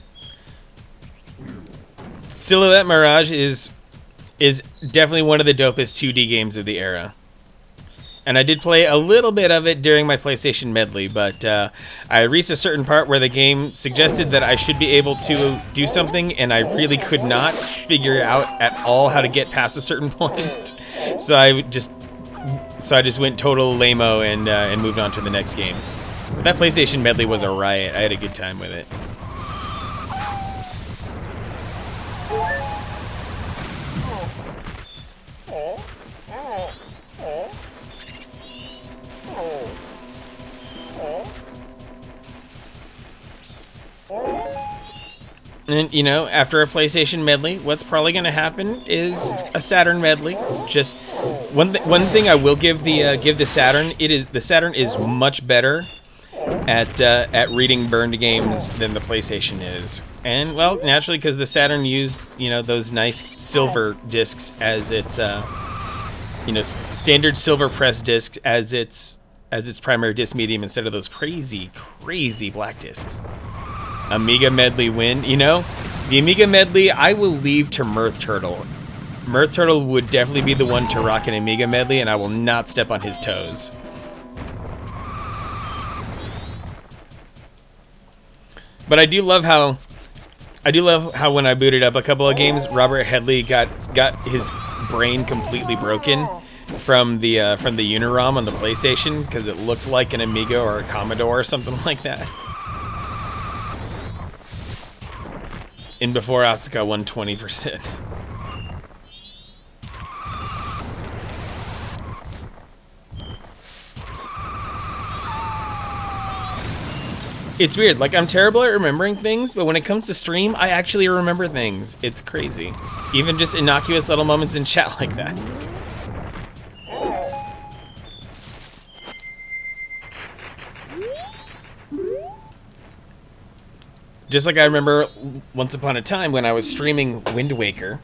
Silhouette Mirage is definitely one of the dopest 2D games of the era. And I did play a little bit of it during my PlayStation Medley, but I reached a certain part where the game suggested that I should be able to do something, and I really could not figure out at all how to get past a certain point. So I just went total lame-o and moved on to the next game. But that PlayStation Medley was a riot. I had a good time with it. And, you know, after a PlayStation Medley, what's probably going to happen is a Saturn Medley. Just one thing I will give the Saturn, the Saturn is much better at reading burned games than the PlayStation is. And, well, naturally, because the Saturn used, you know, those nice silver discs as its, you know, standard silver press discs as its primary disc medium instead of those crazy black discs. Amiga Medley win. You know, the Amiga Medley, I will leave to Mirth Turtle. Mirth Turtle would definitely be the one to rock an Amiga Medley, and I will not step on his toes. But I do love how when I booted up a couple of games, Robert Headley got his brain completely broken from the Unirom on the PlayStation because it looked like an Amiga or a Commodore or something like that. And before Asuka won 20%. It's weird, like I'm terrible at remembering things, but when it comes to stream, I actually remember things. It's crazy. Even just innocuous little moments in chat like that. Just like I remember once upon a time when I was streaming Wind Waker,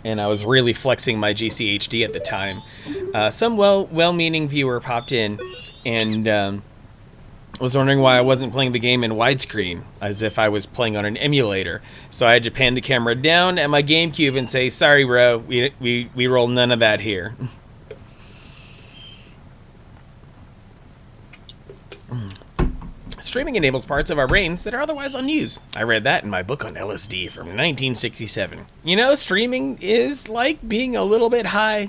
and I was really flexing my GCHD at the time, some well-meaning viewer popped in and was wondering why I wasn't playing the game in widescreen, as if I was playing on an emulator. So I had to pan the camera down at my GameCube and say, "Sorry, bro, we roll none of that here." Streaming enables parts of our brains that are otherwise unused. I read that in my book on LSD from 1967. You know, streaming is like being a little bit high.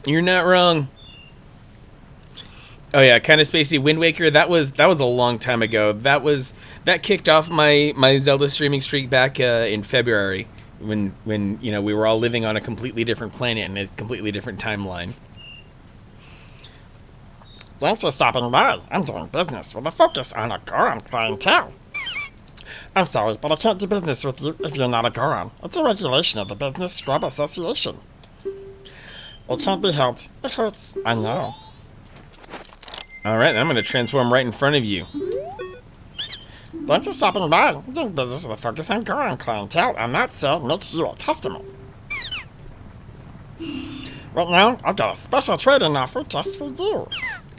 You're not wrong. Oh yeah, kind of spacey. Wind Waker, that was a long time ago. That kicked off my Zelda streaming streak back in February when you know we were all living on a completely different planet and a completely different timeline. Thanks for stopping by. I'm doing business with a focus on a Goron clientele. I'm sorry, but I can't do business with you if you're not a Goron. It's a regulation of the Business Scrub Association. It can't be helped. It hurts. I know. Alright, I'm going to transform right in front of you. Thanks for stopping by. I'm doing business with a focus on Goron clientele, and that sale makes you a customer. Right now, I've got a special trade-in offer just for you.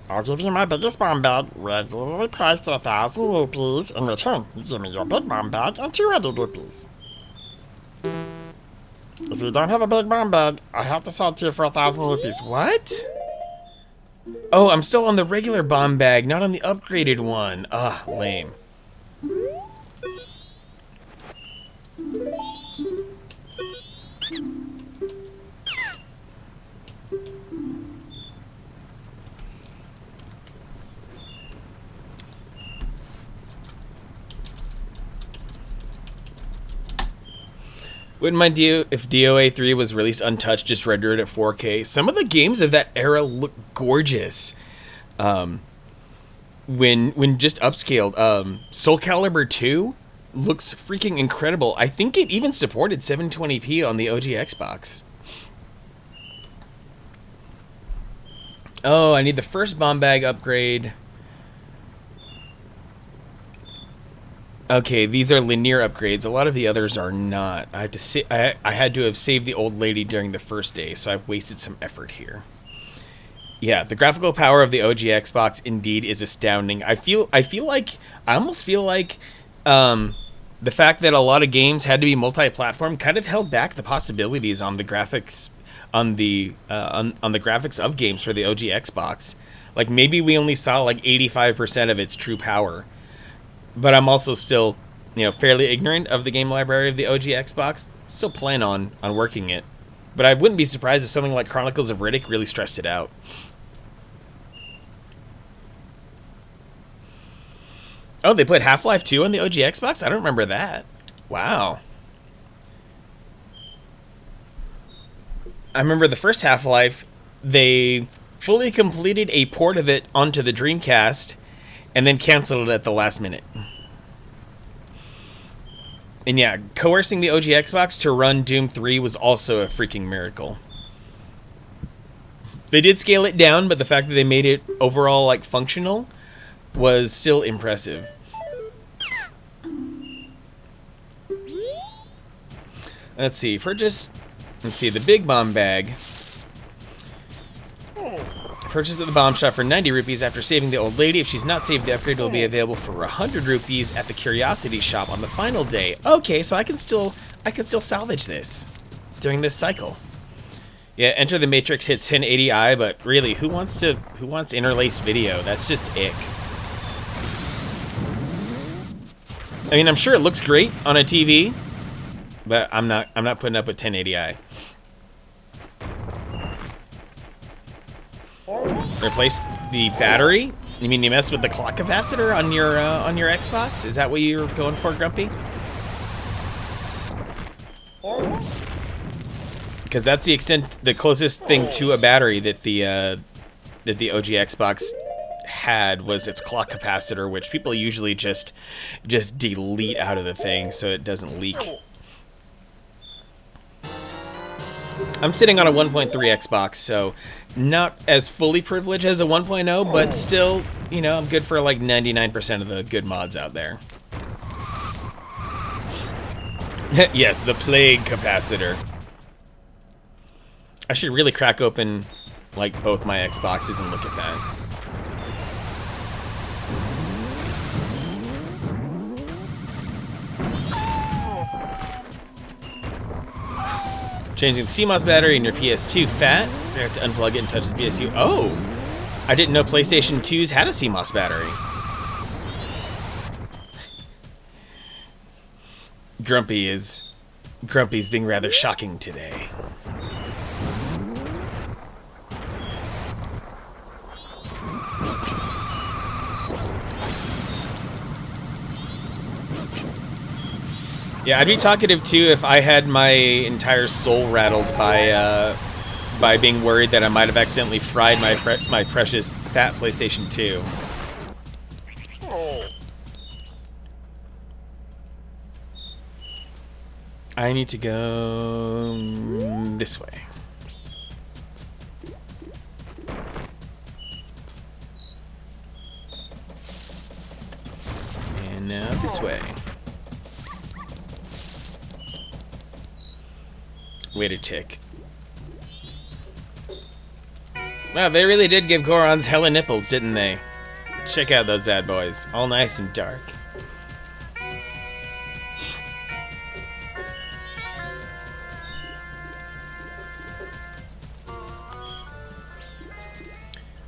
I'll give you my biggest bomb bag, regularly priced at 1,000 rupees. In return, you give me your big bomb bag and 200 rupees. If you don't have a big bomb bag, I have to sell it to you for 1,000 rupees. What? Oh, I'm still on the regular bomb bag, not on the upgraded one. Ugh, lame. Wouldn't mind if DOA 3 was released untouched, just rendered at 4K. Some of the games of that era look gorgeous. When just upscaled. Soul Calibur 2 looks freaking incredible. I think it even supported 720p on the OG Xbox. Oh, I need the first bomb bag upgrade. Okay, these are linear upgrades. A lot of the others are not. I had to have saved the old lady during the first day, so I've wasted some effort here. Yeah, the graphical power of the OG Xbox indeed is astounding. I almost feel like the fact that a lot of games had to be multi-platform kind of held back the possibilities on the graphics on the graphics of games for the OG Xbox. Like maybe we only saw like 85% of its true power. But I'm also still, fairly ignorant of the game library of the OG Xbox. Still plan on working it. But I wouldn't be surprised if something like Chronicles of Riddick really stressed it out. Oh, they put Half-Life 2 on the OG Xbox? I don't remember that. Wow. I remember the first Half-Life, they fully completed a port of it onto the Dreamcast and then canceled it at the last minute. And yeah, coercing the OG Xbox to run Doom 3 was also a freaking miracle. They did scale it down, but the fact that they made it overall like functional was still impressive. Let's see, the big bomb bag. Purchase at the bomb shop for 90 rupees after saving the old lady. If she's not saved, the upgrade will be available for 100 rupees at the curiosity shop on the final day. Okay, so I can still salvage this during this cycle. Yeah, Enter the Matrix hits 1080i, but really, who wants interlaced video? That's just ick. I mean, I'm sure it looks great on a TV, but I'm not putting up with 1080i. Replace the battery? You mean you messed with the clock capacitor on your Xbox? Is that what you're going for, Grumpy? Because that's the closest thing to a battery that the OG Xbox had was its clock capacitor, which people usually just delete out of the thing so it doesn't leak. I'm sitting on a 1.3 Xbox, so not as fully privileged as a 1.0, but still, I'm good for like 99% of the good mods out there. Yes, the plague capacitor. I should really crack open like both my Xboxes and look at that. Changing the CMOS battery in your PS2 fat. You have to unplug it and touch the PSU. Oh! I didn't know PlayStation 2s had a CMOS battery. Grumpy's being rather shocking today. Yeah, I'd be talkative too if I had my entire soul rattled by being worried that I might have accidentally fried my precious fat PlayStation 2. I need to go this way. And now this way. Wait a tick. Wow, they really did give Gorons hella nipples, didn't they? Check out those bad boys. All nice and dark.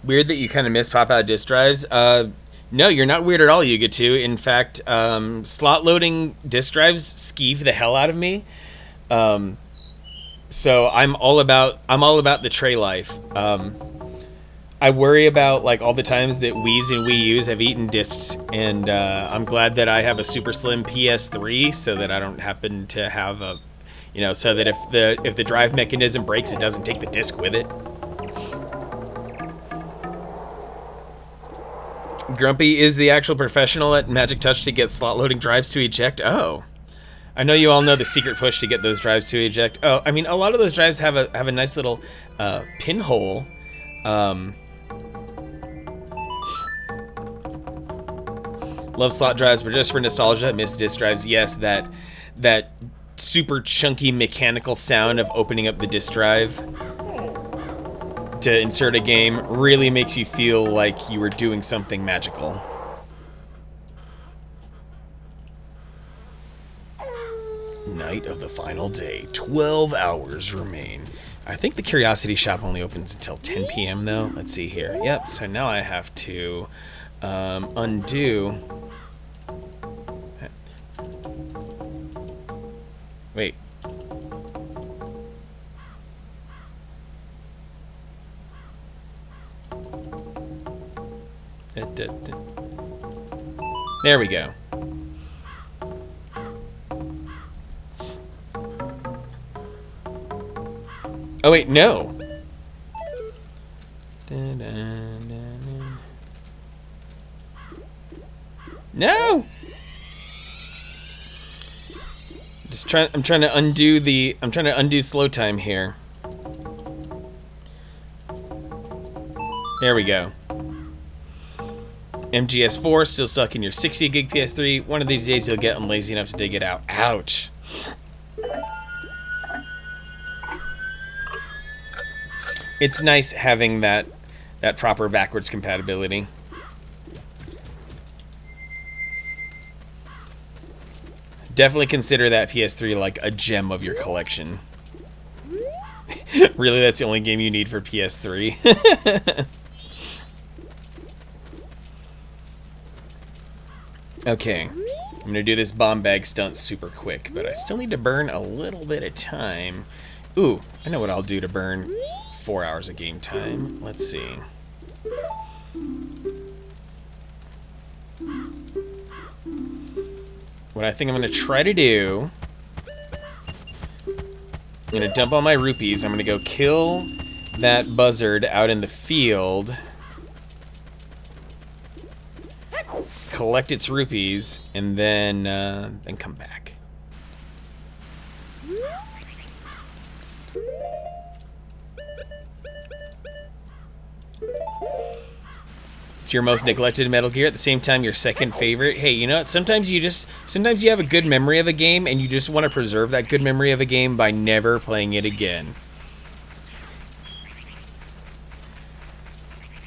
Weird that you kind of miss pop-out disk drives. No, you're not weird at all, you get to. In fact, slot loading disk drives skeeve the hell out of me. So I'm all about the tray life. I worry about like all the times that Wii's and Wii U's have eaten discs, and I'm glad that I have a super slim PS3 so that I don't happen to have a, so that if the drive mechanism breaks, it doesn't take the disc with it. Grumpy is the actual professional at Magic Touch to get slot loading drives to eject. Oh, I know you all know the secret push to get those drives to eject. Oh, I mean, a lot of those drives have a nice little pinhole. Love slot drives, but just for nostalgia, miss disk drives. Yes, that super chunky mechanical sound of opening up the disk drive to insert a game really makes you feel like you were doing something magical. Night of the final day. 12 hours remain. I think the Curiosity Shop only opens until 10 p.m. though. Let's see here. Yep, so now I have to undo. Wait. There we go. Oh wait, no. No. I'm trying to undo slow time here. There we go. MGS4 still stuck in your 60 gig PS3. One of these days you'll get I'm lazy enough to dig it out. Ouch. It's nice having that proper backwards compatibility. Definitely consider that PS3 like a gem of your collection. Really, that's the only game you need for PS3. Okay, I'm gonna do this bomb bag stunt super quick, but I still need to burn a little bit of time. Ooh, I know what I'll do to burn 4 hours of game time. Let's see. What I think I'm gonna try to do, I'm gonna dump all my rupees. I'm gonna go kill that buzzard out in the field, collect its rupees, and then come back. It's your most neglected Metal Gear, at the same time your second favorite. Hey, you know what? Sometimes you have a good memory of a game and you just want to preserve that good memory of a game by never playing it again.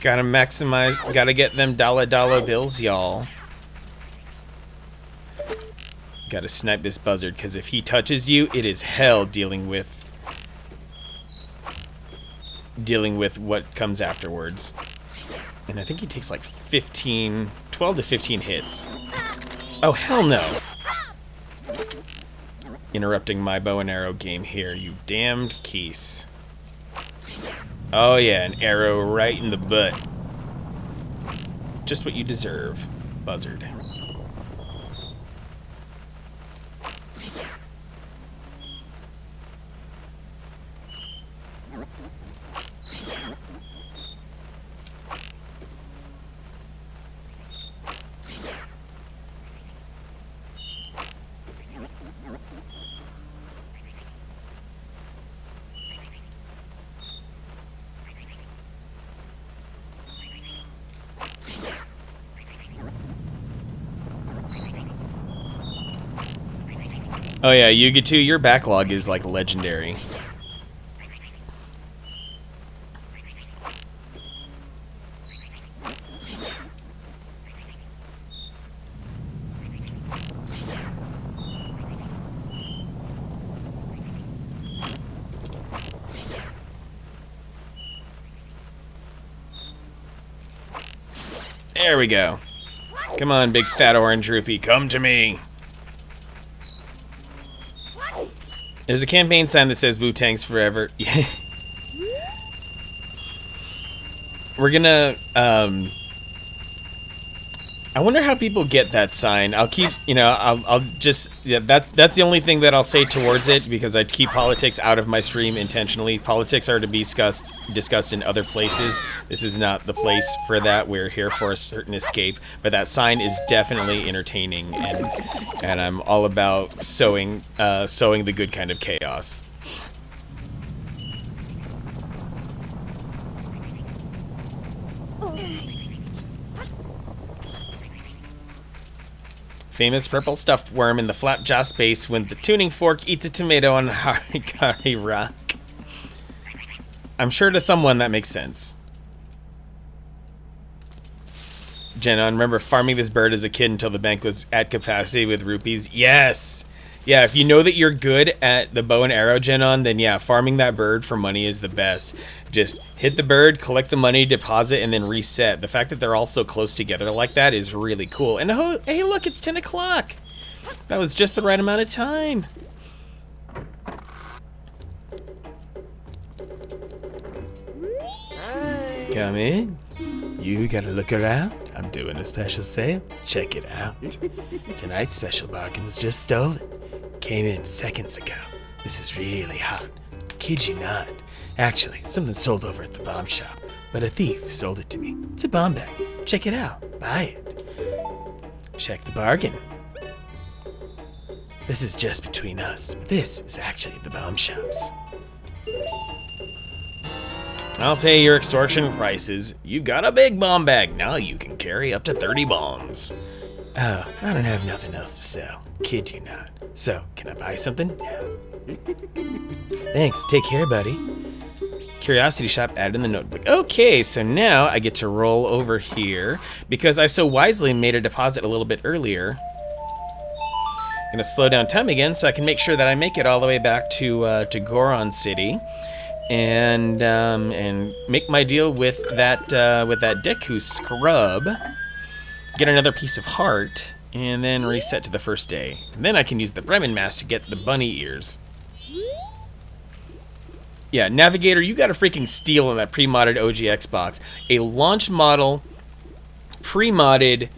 Gotta maximize, gotta get them dollar bills, y'all. Gotta snipe this buzzard, because if he touches you, it is hell dealing with what comes afterwards. And I think he takes like 12 to 15 hits. Oh, hell no. Interrupting my bow and arrow game here, you damned keese. Oh yeah, an arrow right in the butt. Just what you deserve, buzzard. Oh yeah, Yuga 2, your backlog is like legendary. There we go. Come on, big fat orange rupee, come to me. There's a campaign sign that says Wu-Tang's forever. We're gonna, I wonder how people get that sign. I'll keep, you know, I'll just, yeah, that's the only thing that I'll say towards it, because I keep politics out of my stream intentionally. Politics are to be discussed in other places. This is not the place for that. We're here for a certain escape, but that sign is definitely entertaining, and I'm all about sowing the good kind of chaos. Famous purple stuffed worm in the flapjaw space when the tuning fork eats a tomato on Harikari Rock. I'm sure to someone that makes sense. Jenna, remember farming this bird as a kid until the bank was at capacity with rupees? Yes! Yeah, if you know that you're good at the bow and arrow, Genon, then yeah, farming that bird for money is the best. Just hit the bird, collect the money, deposit, and then reset. The fact that they're all so close together like that is really cool. And oh, hey, look, it's 10 o'clock. That was just the right amount of time. Come in. You gotta look around. I'm doing a special sale. Check it out. Tonight's special bargain was just stolen. Came in seconds ago. This is really hot. Kid you not. Actually, something sold over at the bomb shop, but a thief sold it to me. It's a bomb bag. Check it out. Buy it. Check the bargain. This is just between us, but this is actually the bomb shop's. I'll pay your extortion prices. You got a big bomb bag. Now you can carry up to 30 bombs. Oh, I don't have nothing else to sell. Kid you not. So, can I buy something? No. Thanks. Take care, buddy. Curiosity shop added in the notebook. Okay, so now I get to roll over here because I so wisely made a deposit a little bit earlier. I'm gonna slow down time again so I can make sure that I make it all the way back to Goron City, and make my deal with that Deku scrub. Get another piece of heart, and then reset to the first day. And then I can use the Bremen mask to get the bunny ears. Yeah, Navigator, you got a freaking steal on that pre-modded OG Xbox. A launch model, pre-modded,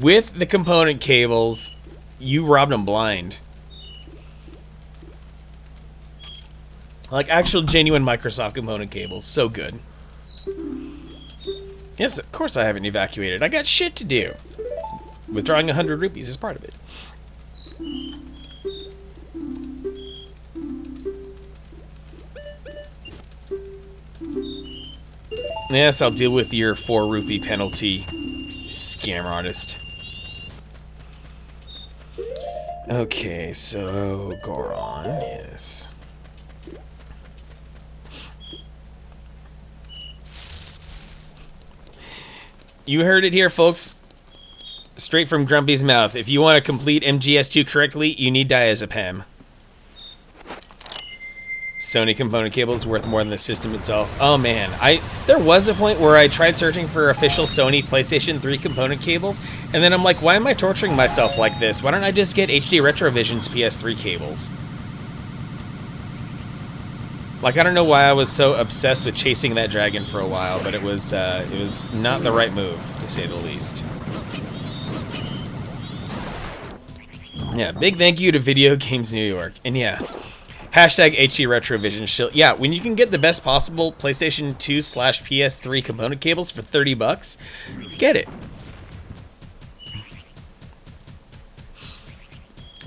with the component cables. You robbed them blind. Like actual genuine Microsoft component cables. So good. Yes, of course I haven't evacuated. I got shit to do. Withdrawing 100 rupees is part of it. Yes, I'll deal with your 4 rupee penalty, scam artist. Okay, so Goron, yes. You heard it here, folks. Straight from Grumpy's mouth. If you want to complete MGS2 correctly, you need diazepam. Sony component cable is worth more than the system itself. Oh man, there was a point where I tried searching for official Sony PlayStation 3 component cables, and then I'm like, why am I torturing myself like this? Why don't I just get HD Retrovision's PS3 cables? Like, I don't know why I was so obsessed with chasing that dragon for a while, but it was not the right move, to say the least. Yeah, big thank you to Video Games New York, and yeah. Hashtag HD Retrovision. Yeah, when you can get the best possible PlayStation 2/PS3 component cables for 30 bucks, get it.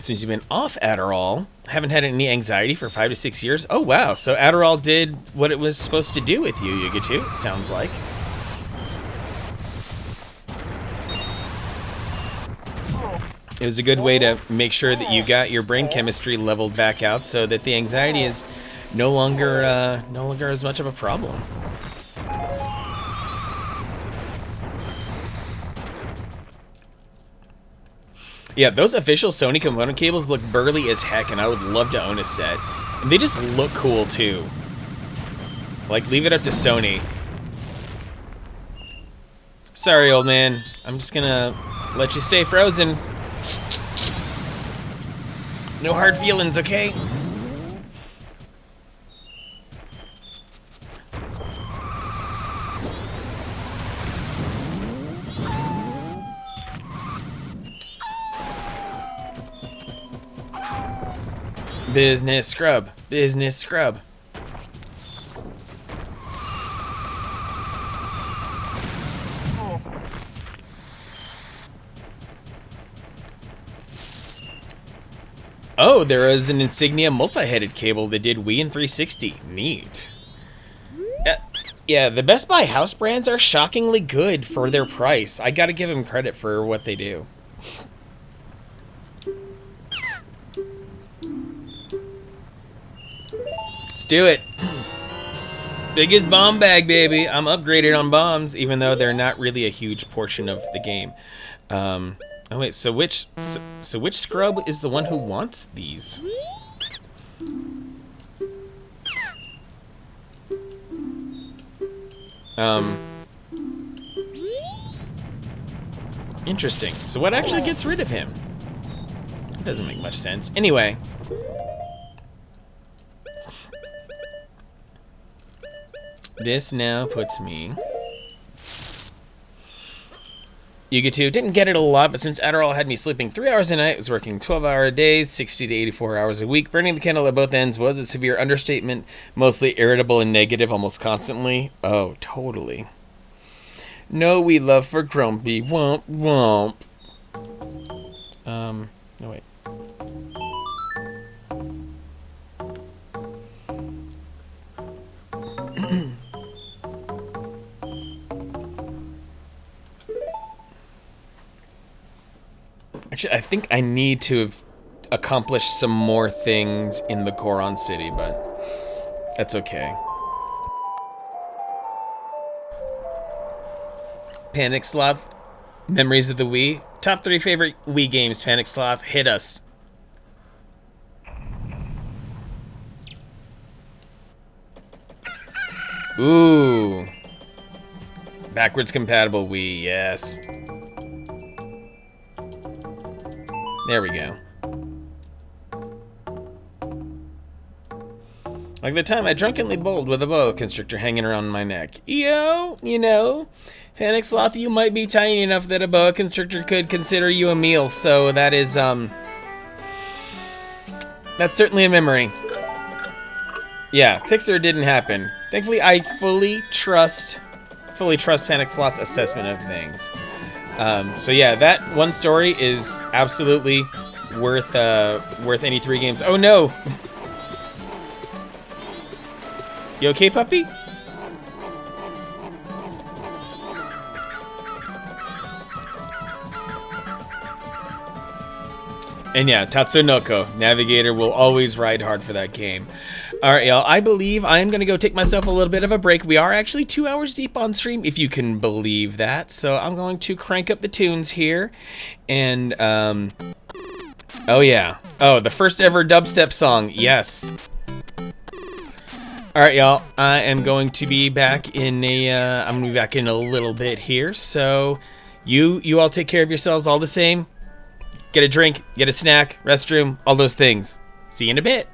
Since you've been off Adderall, haven't had any anxiety for 5 to 6 years. Oh wow, so Adderall did what it was supposed to do with you, Yuga2, it sounds like. It was a good way to make sure that you got your brain chemistry leveled back out so that the anxiety is no longer as much of a problem. Yeah, those official Sony component cables look burly as heck, and I would love to own a set. And they just look cool, too. Like, leave it up to Sony. Sorry, old man. I'm just gonna let you stay frozen. No hard feelings, okay? Business scrub. Business scrub. Oh, there is an Insignia multi-headed cable that did Wii and 360. Neat. Yeah, the Best Buy house brands are shockingly good for their price. I gotta give them credit for what they do. Let's do it. Biggest bomb bag, baby. I'm upgraded on bombs, even though they're not really a huge portion of the game. Oh wait, so which scrub is the one who wants these? Interesting. So what actually gets rid of him? It doesn't make much sense. Anyway. This now puts me... Yuga 2, didn't get it a lot, but since Adderall had me sleeping 3 hours a night, was working 12-hour days, 60 to 84 hours a week, burning the candle at both ends was a severe understatement, mostly irritable and negative almost constantly. Oh, totally. No, we love for grumpy. Womp, womp. No, wait. Actually, I think I need to have accomplished some more things in the Goron City, but that's okay. Panic Sloth, Memories of the Wii. Top 3 favorite Wii games, Panic Sloth. Hit us. Ooh. Backwards compatible Wii, yes. There we go. Like the time I drunkenly bowled with a boa constrictor hanging around my neck. Yo, you know, Panic Sloth, you might be tiny enough that a boa constrictor could consider you a meal, so that is, that's certainly a memory. Yeah, Pixar didn't happen. Thankfully, I fully trust Panic Sloth's assessment of things. So yeah, that one story is absolutely worth any 3 games. Oh no! You okay, puppy? And yeah, Tatsunoko, Navigator, will always ride hard for that game. Alright, y'all, I believe I am going to go take myself a little bit of a break. We are actually 2 hours deep on stream, if you can believe that. So I'm going to crank up the tunes here. And, oh yeah. Oh, the first ever dubstep song. Yes. Alright, y'all, I am going to be back in I'm going to be back in a little bit here. So you all take care of yourselves all the same. Get a drink, get a snack, restroom, all those things. See you in a bit.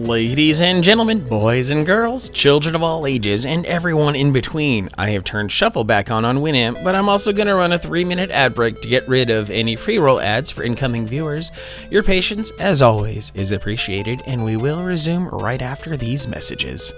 Ladies and gentlemen, boys and girls, children of all ages, and everyone in between, I have turned Shuffle back on Winamp, but I'm also going to run a 3-minute ad break to get rid of any pre-roll ads for incoming viewers. Your patience, as always, is appreciated, and we will resume right after these messages.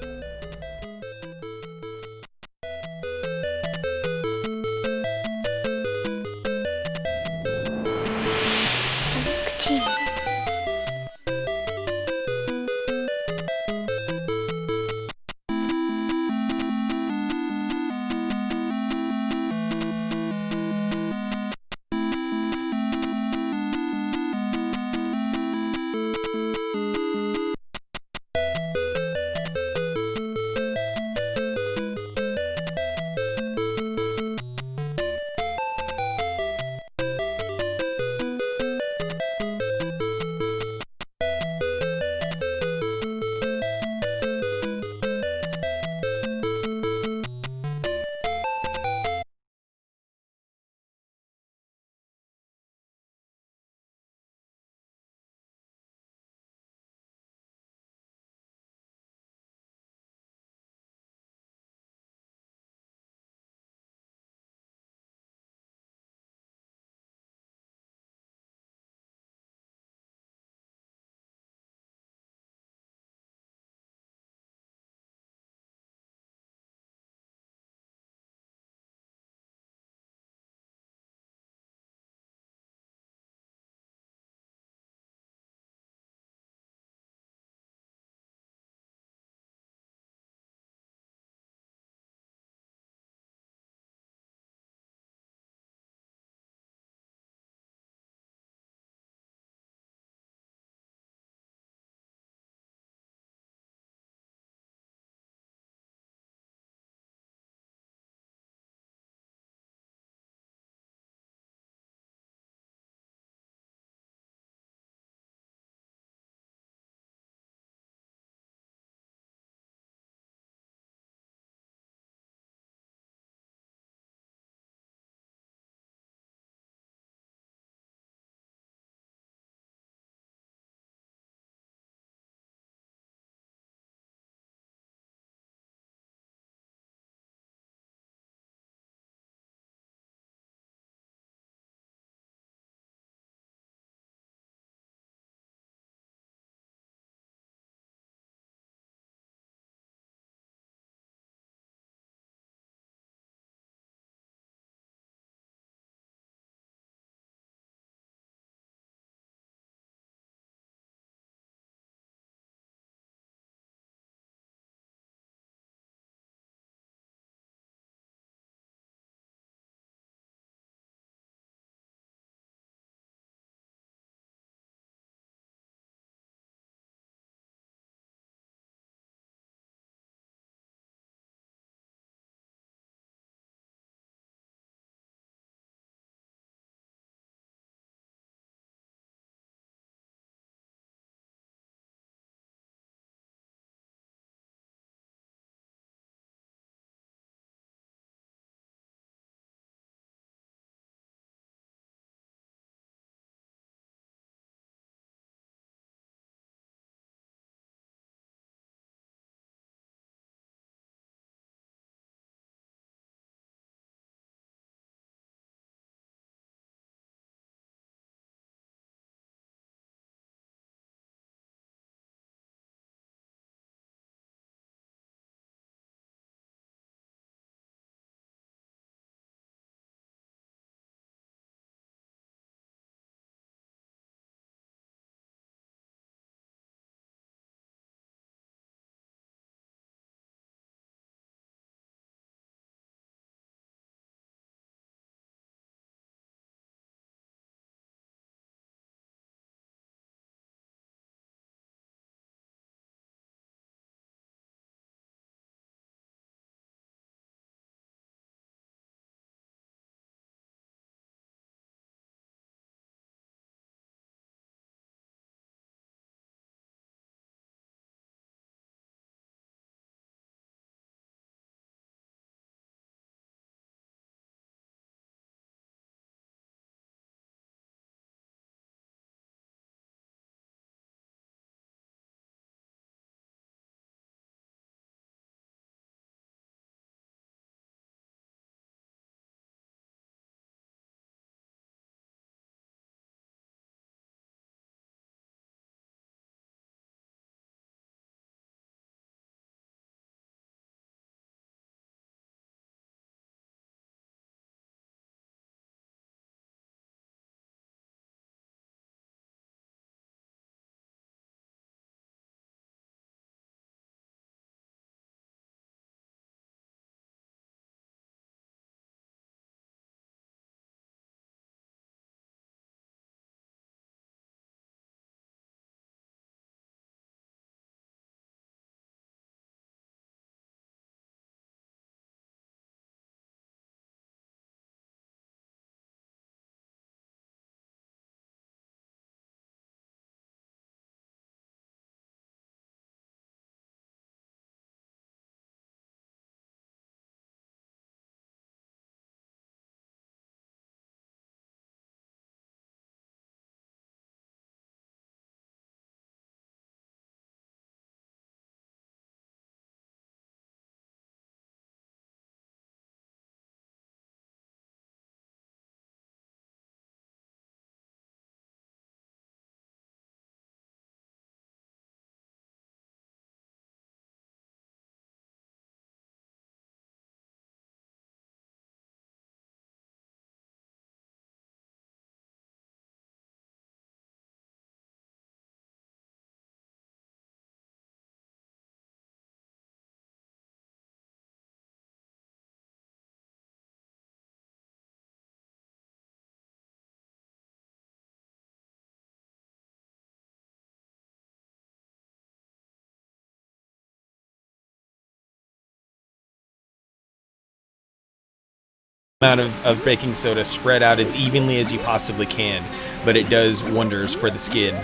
amount of baking soda spread out as evenly as you possibly can, but it does wonders for the skin.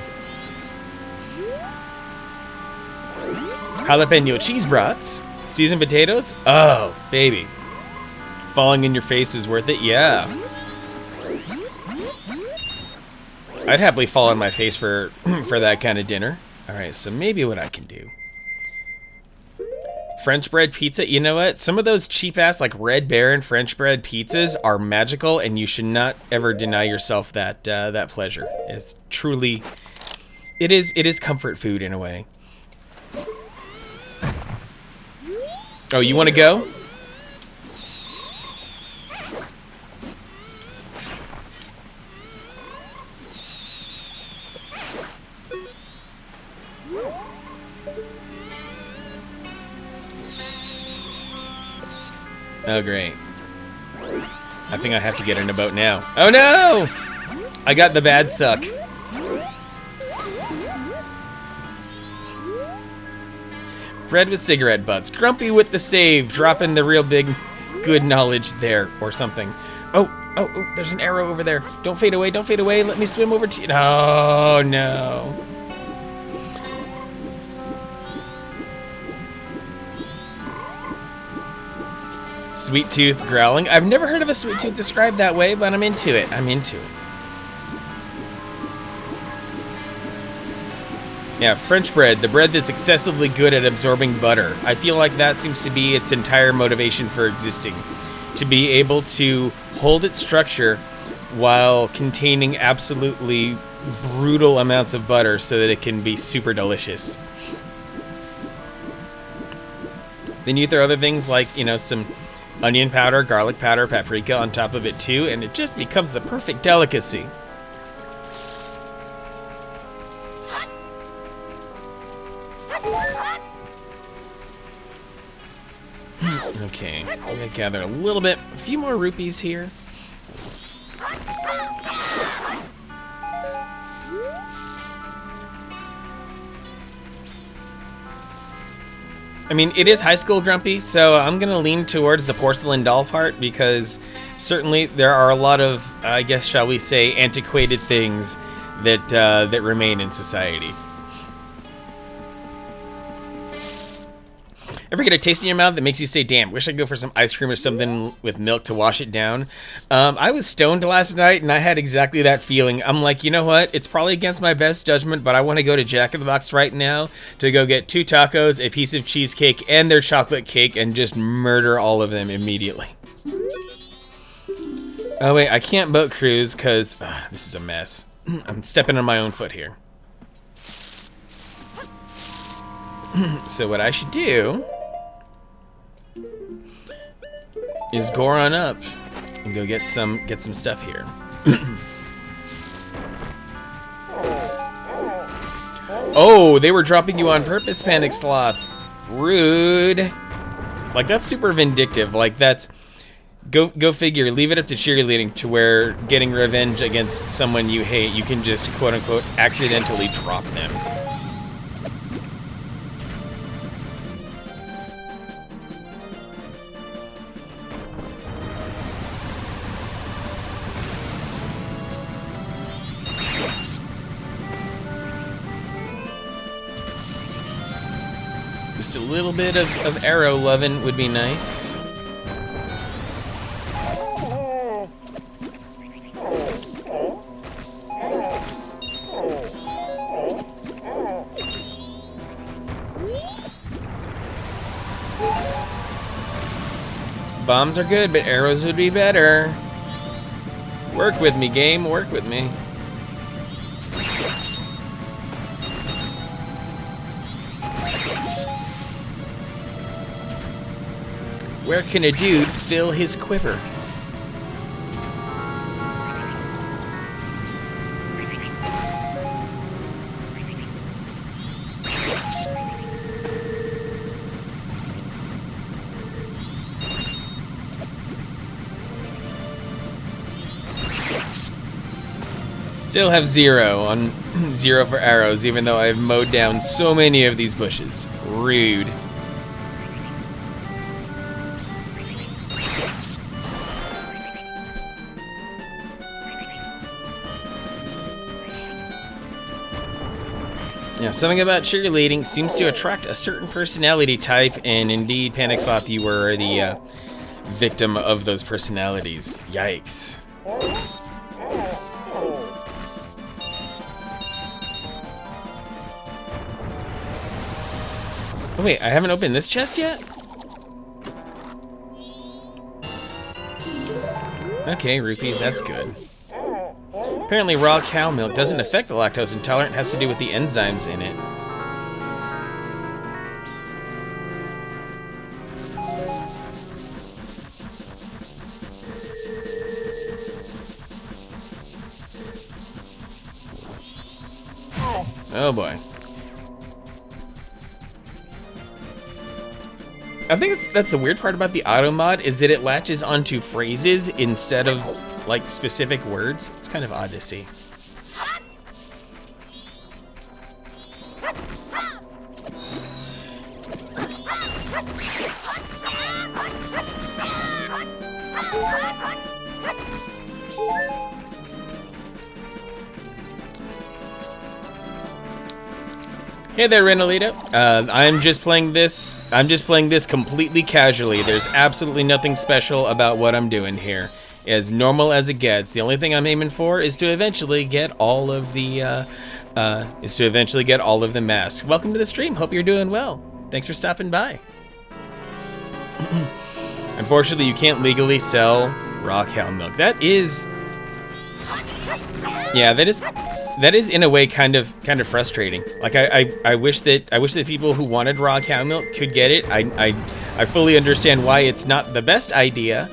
Jalapeno cheese brats, seasoned potatoes. Oh, baby. Falling in your face is worth it. Yeah. I'd happily fall on my face for that kind of dinner. All right, so maybe what I can do. French bread pizza. You know what? Some of those cheap ass like Red Baron French bread pizzas are magical, and you should not ever deny yourself that that pleasure. It's truly, it is comfort food in a way. Oh, you want to go? Oh, great. I think I have to get in a boat now. Oh, no! I got the bad suck. Bread with cigarette butts. Grumpy with the save. Dropping the real big good knowledge there or something. Oh, there's an arrow over there. Don't fade away, don't fade away. Let me swim over to you. Oh, no. Sweet tooth growling. I've never heard of a sweet tooth described that way, but I'm into it. I'm into it. Yeah, French bread, the bread that's excessively good at absorbing butter. I feel like that seems to be its entire motivation for existing. To be able to hold its structure while containing absolutely brutal amounts of butter so that it can be super delicious. Then you throw other things like, you know, some onion powder, garlic powder, paprika on top of it too, and it just becomes the perfect delicacy. Okay, I'm gonna gather a little bit, a few more rupees here. I mean, it is high school Grumpy, so I'm gonna lean towards the porcelain doll part because certainly there are a lot of, I guess, shall we say, antiquated things that that remain in society. Ever get a taste in your mouth that makes you say, damn, wish I could go for some ice cream or something with milk to wash it down? I was stoned last night, and I had exactly that feeling. I'm like, you know what? It's probably against my best judgment, but I want to go to Jack in the Box right now to go get 2 tacos, a piece of cheesecake, and their chocolate cake, and just murder all of them immediately. Oh, wait, I can't boat cruise because this is a mess. I'm stepping on my own foot here. So what I should do is go on up and go get some stuff here. Oh, they were dropping you on purpose, Panic Sloth. Rude. Like, that's super vindictive. Like, that's go figure. Leave it up to cheerleading to where getting revenge against someone you hate, you can just quote unquote accidentally drop them. Just a little bit of arrow loving would be nice. Bombs are good, but arrows would be better. Work with me, game. Work with me. Where can a dude fill his quiver? Still have 0 on 0 for arrows, even though I've mowed down so many of these bushes. Rude. Yeah, something about cheerleading seems to attract a certain personality type, and indeed, Panic Sloth, you were the victim of those personalities. Yikes. Oh wait, I haven't opened this chest yet? Okay, rupees, that's good. Apparently raw cow milk doesn't affect the lactose intolerant, it has to do with the enzymes in it. Oh boy. I think that's the weird part about the auto mod, is that it latches onto phrases instead of like specific words. It's kind of odd to see. Hey there, Renalita. I'm just playing this completely casually. There's absolutely nothing special about what I'm doing here. As normal as it gets. The only thing I'm aiming for is to eventually get all of the masks. Welcome to the stream. Hope you're doing well. Thanks for stopping by. Unfortunately, you can't legally sell raw cow milk. That is in a way kind of frustrating. Like I wish that people who wanted raw cow milk could get it. I fully understand why it's not the best idea.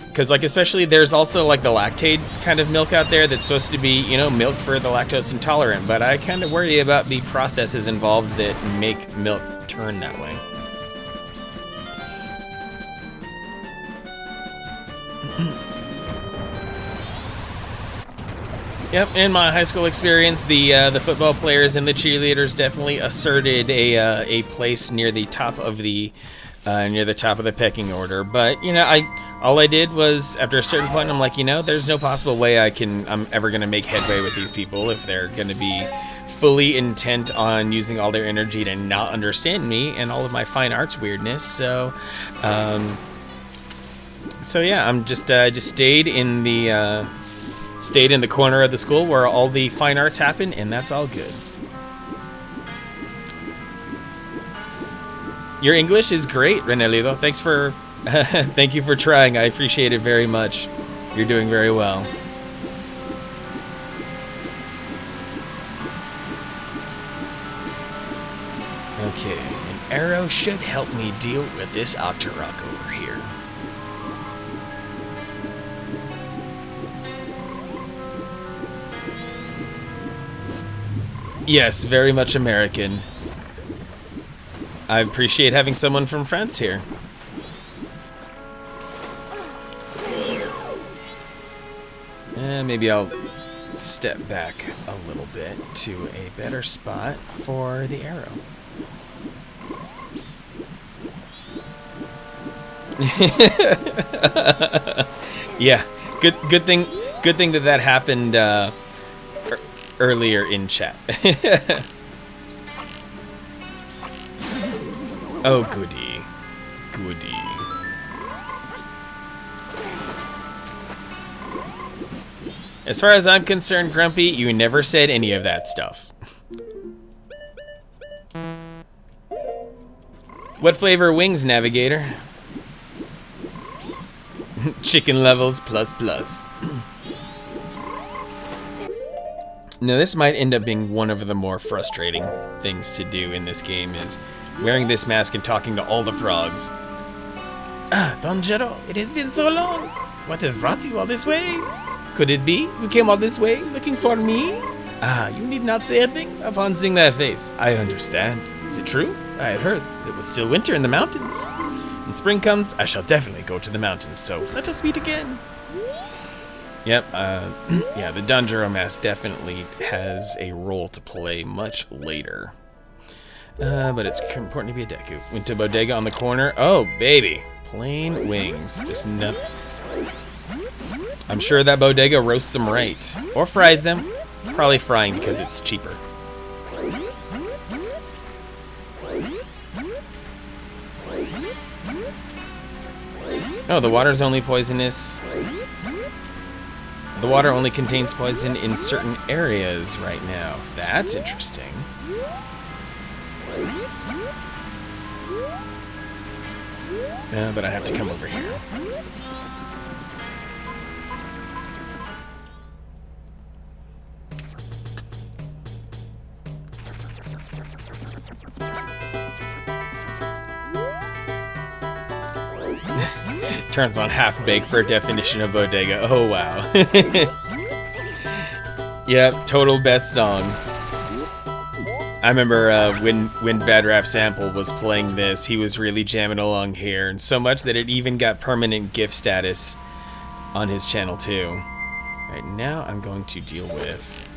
Because like especially there's also like the lactate kind of milk out there that's supposed to be, you know, milk for the lactose intolerant, but I kind of worry about the processes involved that make milk turn that way. Yep, in my high school experience, the football players and the cheerleaders definitely asserted a place near the top of the pecking order. But you know, all I did was, after a certain point, I'm like, you know, there's no possible way I'm ever gonna make headway with these people if they're gonna be fully intent on using all their energy to not understand me and all of my fine arts weirdness. So yeah, I'm just stayed in the corner of the school where all the fine arts happen, and that's all good. Your English is great, Renelido. Thanks for thank you for trying. I appreciate it very much. You're doing very well. Okay, an arrow should help me deal with this Octorok over here. Yes, very much American. I appreciate having someone from France here. Maybe I'll step back a little bit to a better spot for the arrow. Yeah, good thing that happened earlier in chat. Oh, goody. Goody. As far as I'm concerned, Grumpy, you never said any of that stuff. What flavor wings, Navigator? Chicken levels plus plus. Now, this might end up being one of the more frustrating things to do in this game, is wearing this mask and talking to all the frogs. Ah, Don Jero, it has been so long. What has brought you all this way? Could it be you came all this way looking for me? Ah, you need not say a thing upon seeing that face. I understand. Is it true? I had heard it was still winter in the mountains. When spring comes, I shall definitely go to the mountains, so let us meet again. Yep, yeah, the Danjuro mask definitely has a role to play much later. But it's important to be a Deku. Went to Bodega on the corner. Oh, baby. Plain wings. Just nothing. I'm sure that Bodega roasts them right. Or fries them. Probably frying because it's cheaper. Oh, the water's only poisonous. The water only contains poison in certain areas right now. That's interesting. But I have to come over here. Turns on half-baked for a definition of bodega. Oh, wow. Yep, total best song. I remember when Bad Rap Sample was playing this, he was really jamming along here, and so much that it even got permanent GIF status on his channel, too. Right now, I'm going to deal with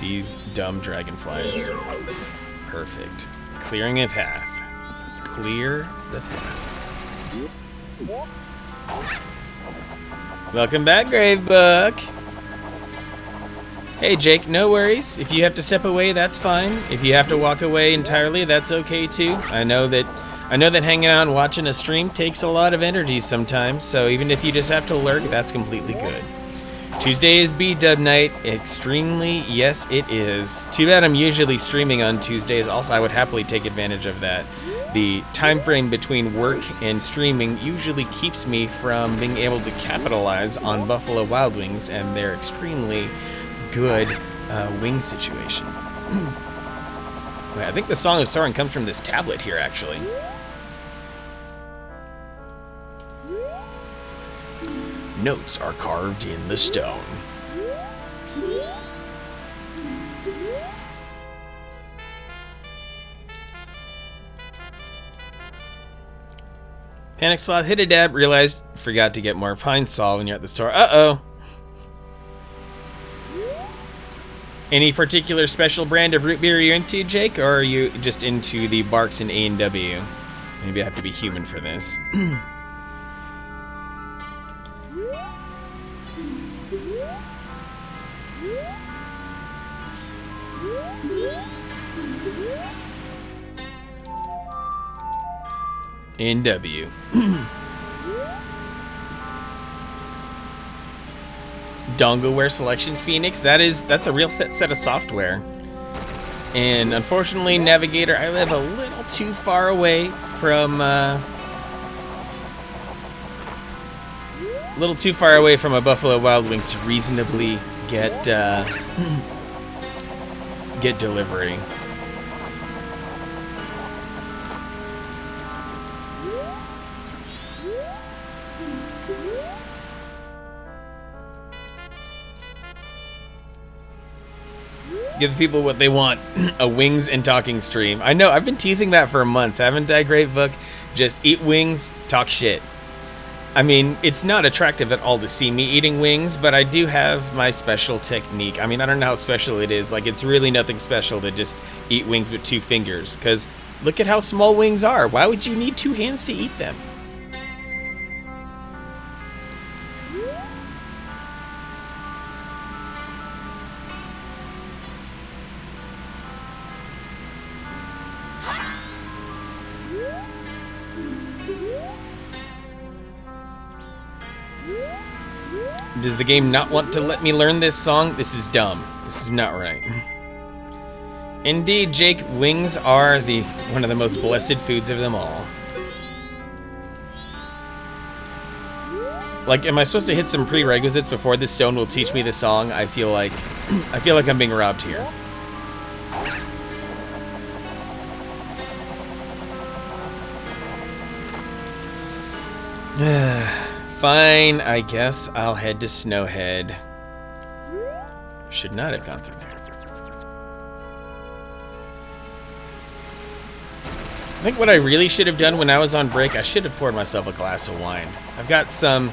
these dumb dragonflies. Perfect. Clearing a path. Clear the path. Welcome back, Gravebook. Hey, Jake, no worries. If you have to step away, that's fine. If you have to walk away entirely, that's okay too. I know that hanging out and watching a stream takes a lot of energy sometimes, so even if you just have to lurk, that's completely good. Tuesday is B-Dub night. Extremely, yes, it is. Too bad I'm usually streaming on Tuesdays. Also, I would happily take advantage of that. The time frame between work and streaming usually keeps me from being able to capitalize on Buffalo Wild Wings and their extremely good wing situation. Wait, I think the Song of Soaring comes from this tablet here, actually. Notes are carved in the stone. Panic Sloth hit a dab, realized, forgot to get more pine sol when you're at the store. Uh-oh. Any particular special brand of root beer you're into, Jake, or are you just into the Barks and A&W? Maybe I have to be human for this. A&W. Dongleware Selections Phoenix. That's a real set of software. And unfortunately, Navigator, I live a little too far away from a Buffalo Wild Wings to reasonably get delivery. Give the people what they want. A wings and talking stream. I know, I've been teasing that for months, haven't I, Gravebook? Just eat wings, talk shit. I mean, it's not attractive at all to see me eating wings, but I do have my special technique. I mean, I don't know how special it is. Like, it's really nothing special to just eat wings with 2 fingers. Because look at how small wings are. Why would you need 2 hands to eat them? Does the game not want to let me learn this song? This is dumb. This is not right. Indeed, Jake, wings are one of the most blessed foods of them all. Like, am I supposed to hit some prerequisites before this stone will teach me the song? I feel like I'm being robbed here. Fine, I guess I'll head to Snowhead. Should not have gone through there. I think what I really should have done when I was on break, I should have poured myself a glass of wine. I've got some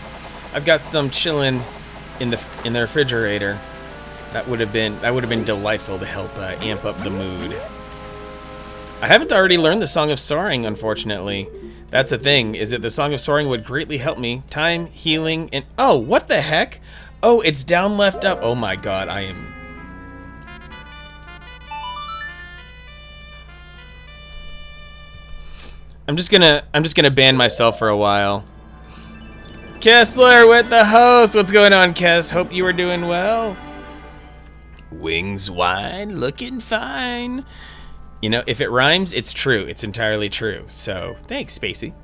chilling in the refrigerator. That would have been delightful to help amp up the mood. I haven't already learned the Song of Soaring, unfortunately. That's the thing, is that the Song of Soaring would greatly help me. Time, healing, and... Oh, what the heck? Oh, it's down, left, up. Oh my god, I am I'm just gonna ban myself for a while. Kessler with the host. What's going on, Kess? Hope you are doing well. Wings wide, looking fine. You know, if it rhymes, it's true. It's entirely true. So, thanks, Spacey.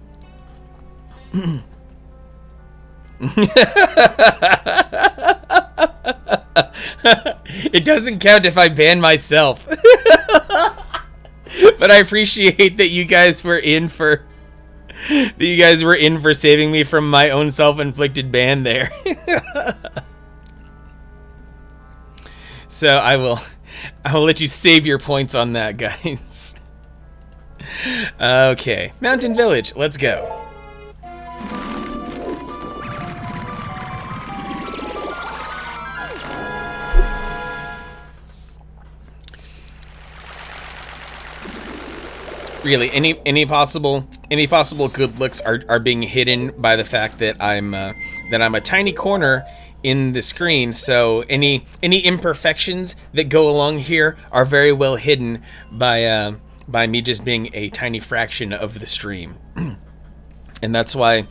It doesn't count if I ban myself. But I appreciate that you guys were in for saving me from my own self-inflicted ban there. So I will let you save your points on that, guys. Okay, Mountain Village, let's go. Really, any possible good looks are being hidden by the fact that I'm a tiny corner in the screen. So any imperfections that go along here are very well hidden by me just being a tiny fraction of the stream. and that's why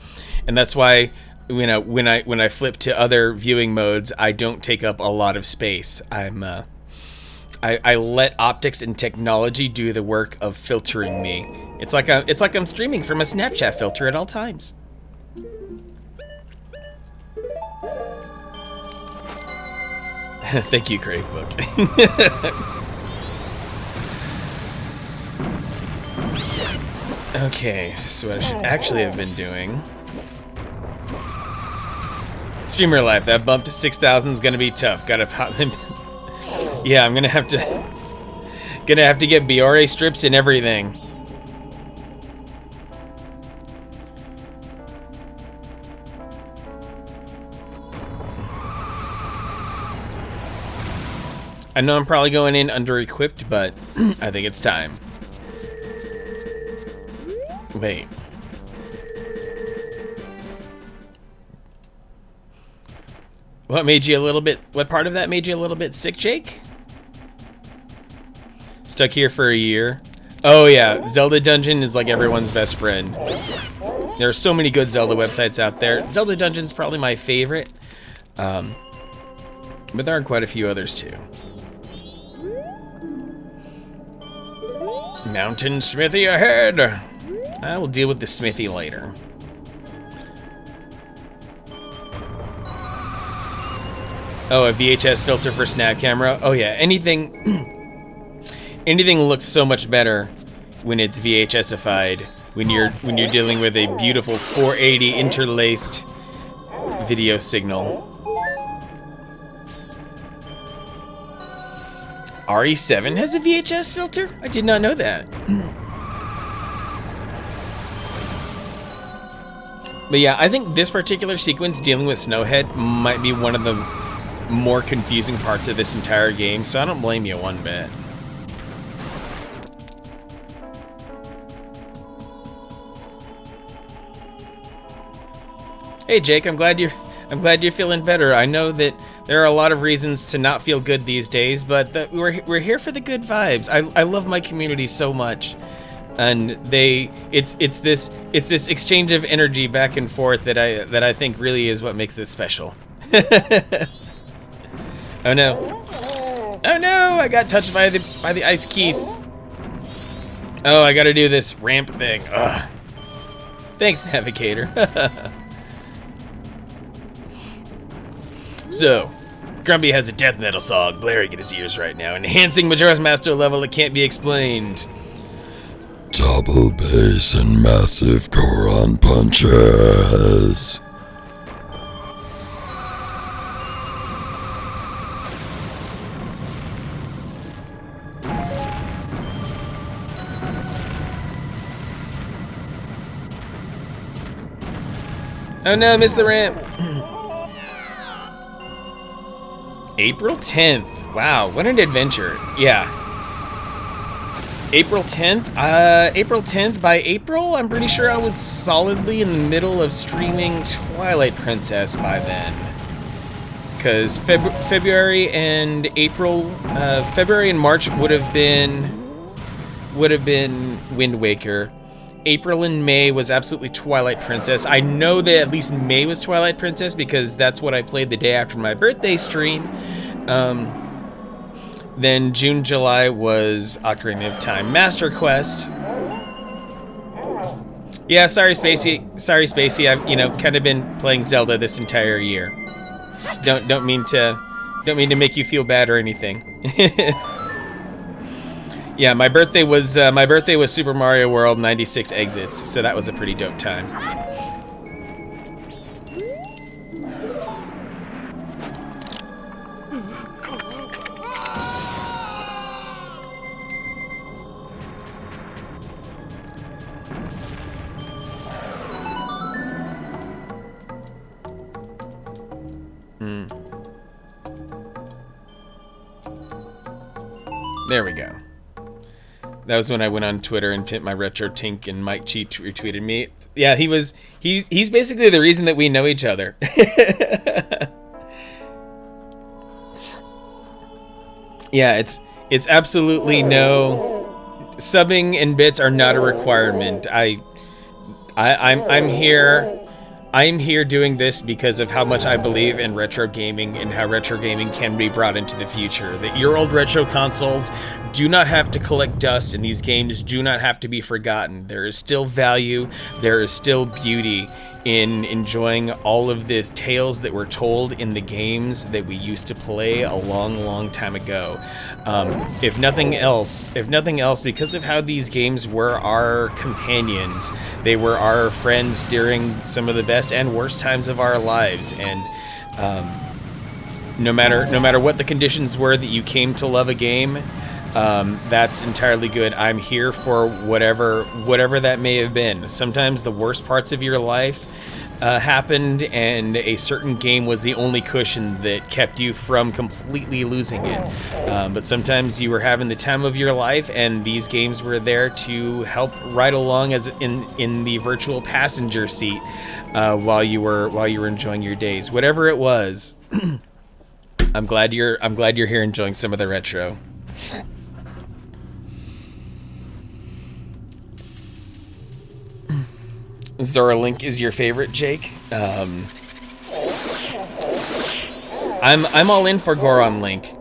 you know, when I flip to other viewing modes, I don't take up a lot of space. I let optics and technology do the work of filtering me. It's like I'm streaming from a Snapchat filter at all times. Thank you, Gravebook. Okay, so what I should actually have been doing. Streamer life, that bump to 6,000 is gonna be tough. Gotta pop them. Yeah, I'm gonna have to get Biore strips and everything. I know I'm probably going in under-equipped, but I think it's time. Wait. What part of that made you a little bit sick, Jake? Stuck here for a year. Oh yeah, Zelda Dungeon is like everyone's best friend. There are so many good Zelda websites out there. Zelda Dungeon's probably my favorite. But there are quite a few others too. Mountain Smithy ahead! I will deal with the Smithy later. Oh, a VHS filter for snap camera. Oh yeah, anything looks so much better when it's VHSified. When you're dealing with a beautiful 480 interlaced video signal. RE7 has a VHS filter? I did not know that. But yeah, I think this particular sequence dealing with Snowhead might be one of the more confusing parts of this entire game, so I don't blame you one bit. Hey Jake, I'm glad you're feeling better. I know that there are a lot of reasons to not feel good these days, but we're here for the good vibes. I love my community so much, and it's this exchange of energy back and forth that I think really is what makes this special. Oh no! Oh no! I got touched by the ice keys. Oh, I gotta do this ramp thing. Ugh. Thanks, Navigator. So, Grumpy has a death metal song blaring in his ears right now, enhancing Majora's Master level that can't be explained. Double bass and massive Goron punches. Oh no, I missed the ramp. April 10th. Wow, what an adventure. Yeah. April 10th? April 10th. By April, I'm pretty sure I was solidly in the middle of streaming Twilight Princess by then. Because February and March would have been Wind Waker. April and May was absolutely Twilight Princess. I know that at least May was Twilight Princess because that's what I played the day after my birthday stream. Then June, July was Ocarina of Time Master Quest. Yeah, sorry, Spacey. Sorry, Spacey. I've kind of been playing Zelda this entire year. Don't mean to make you feel bad or anything. Yeah, my birthday was Super Mario World 96 Exits, so that was a pretty dope time. There we go. That was when I went on Twitter and pimped my retro tink and Mike Chi retweeted me. Yeah, he's basically the reason that we know each other. Yeah, it's absolutely no subbing and bits are not a requirement. I'm here doing this because of how much I believe in retro gaming and how retro gaming can be brought into the future. That your old retro consoles do not have to collect dust and these games do not have to be forgotten. There is still value, there is still beauty in enjoying all of the tales that were told in the games that we used to play a long time ago. If nothing else, because of how these games were our companions, they were our friends during some of the best and worst times of our lives, and no matter what the conditions were that you came to love a game, that's entirely good. I'm here for whatever that may have been. Sometimes the worst parts of your life happened, and a certain game was the only cushion that kept you from completely losing it. But sometimes you were having the time of your life, and these games were there to help ride along as in the virtual passenger seat while you were enjoying your days. Whatever it was, I'm glad you're here enjoying some of the retro. Zora Link is your favorite, Jake? I'm all in for Goron Link.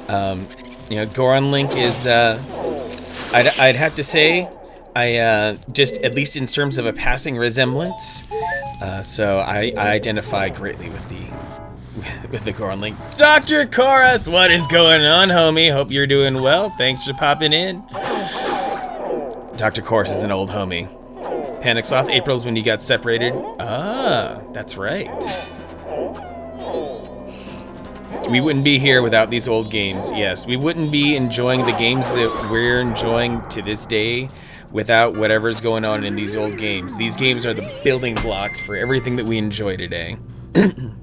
Goron Link is I'd have to say I just at least in terms of a passing resemblance. So I identify greatly with the Goron Link. Dr. Chorus, what is going on, homie? Hope you're doing well. Thanks for popping in. Dr. Chorus is an old homie. Panic Sloth, April's when you got separated. Ah, that's right. We wouldn't be here without these old games. Yes, we wouldn't be enjoying the games that we're enjoying to this day without whatever's going on in these old games. These games are the building blocks for everything that we enjoy today. And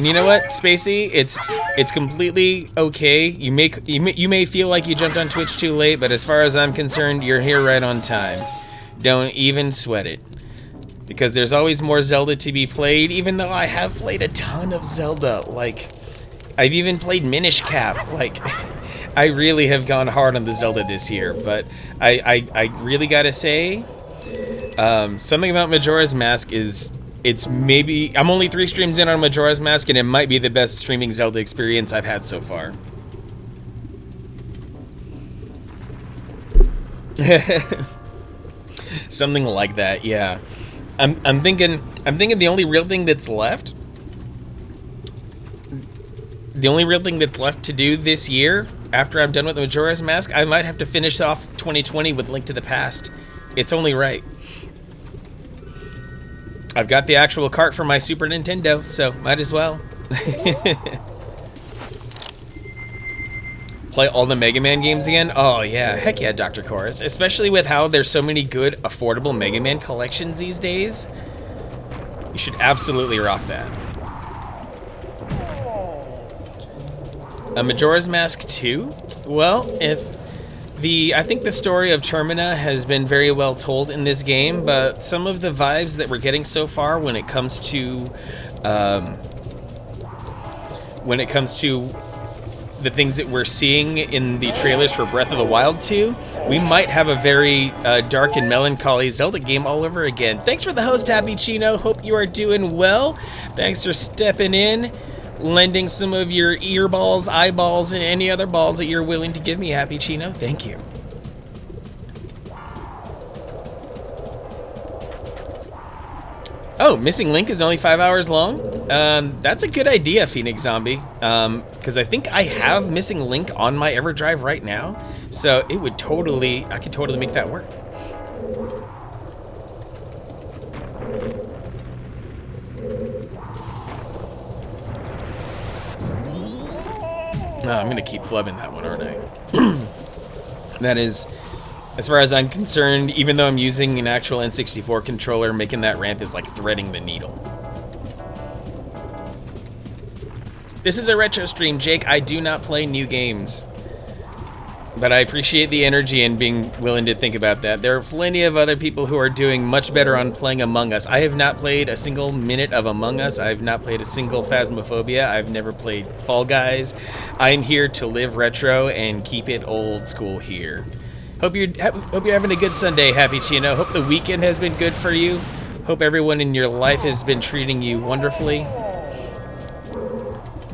you know what, Spacey? It's completely okay. You may feel like you jumped on Twitch too late, but as far as I'm concerned, you're here right on time. Don't even sweat it. Because there's always more Zelda to be played, even though I have played a ton of Zelda. Like, I've even played Minish Cap. Like, I really have gone hard on the Zelda this year. But I really gotta say, something about Majora's Mask is, it's maybe, I'm only 3 streams in on Majora's Mask, and it might be the best streaming Zelda experience I've had so far. Something like that, yeah. I'm thinking the only real thing that's left to do this year, after I'm done with the Majora's Mask, I might have to finish off 2020 with Link to the Past. It's only right. I've got the actual cart for my Super Nintendo, so might as well. Play all the Mega Man games again? Oh yeah, heck yeah, Dr. Chorus. Especially with how there's so many good, affordable Mega Man collections these days. You should absolutely rock that. A Majora's Mask 2? Well, I think the story of Termina has been very well told in this game, but some of the vibes that we're getting so far when it comes to the things that we're seeing in the trailers for Breath of the Wild 2, we might have a very dark and melancholy Zelda game all over again. Thanks for the host, Happy Chino. Hope you are doing well. Thanks for stepping in, lending some of your earballs, eyeballs, and any other balls that you're willing to give me, Happy Chino. Thank you. Oh, Missing Link is only 5 hours long? That's a good idea, Phoenix Zombie. Because I think I have Missing Link on my EverDrive right now. So it would totally, I could totally make that work. I'm going to keep flubbing that one, aren't I? That is... As far as I'm concerned, even though I'm using an actual N64 controller, making that ramp is like threading the needle. This is a retro stream, Jake. I do not play new games. But I appreciate the energy and being willing to think about that. There are plenty of other people who are doing much better on playing Among Us. I have not played a single minute of Among Us. I have not played a single Phasmophobia. I've never played Fall Guys. I'm here to live retro and keep it old school here. Hope you're having a good Sunday, Happy Chino. Hope the weekend has been good for you. Hope everyone in your life has been treating you wonderfully.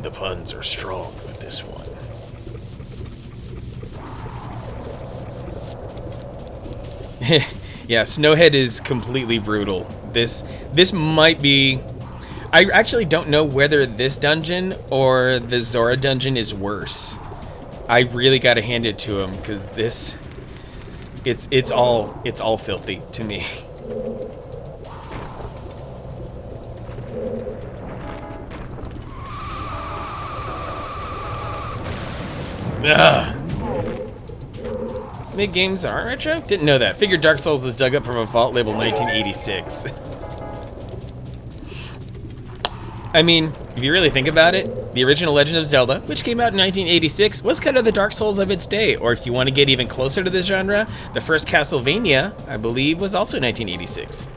The puns are strong with this one. Yeah, Snowhead is completely brutal. This might be... I actually don't know whether this dungeon or the Zora dungeon is worse. I really gotta hand it to him, because this... It's all filthy to me. Ugh. Mid games aren't retro? Didn't know that. Figured Dark Souls is dug up from a vault labeled 1986. I mean, if you really think about it, the original Legend of Zelda, which came out in 1986, was kind of the Dark Souls of its day. Or if you want to get even closer to this genre, the first Castlevania, I believe, was also 1986.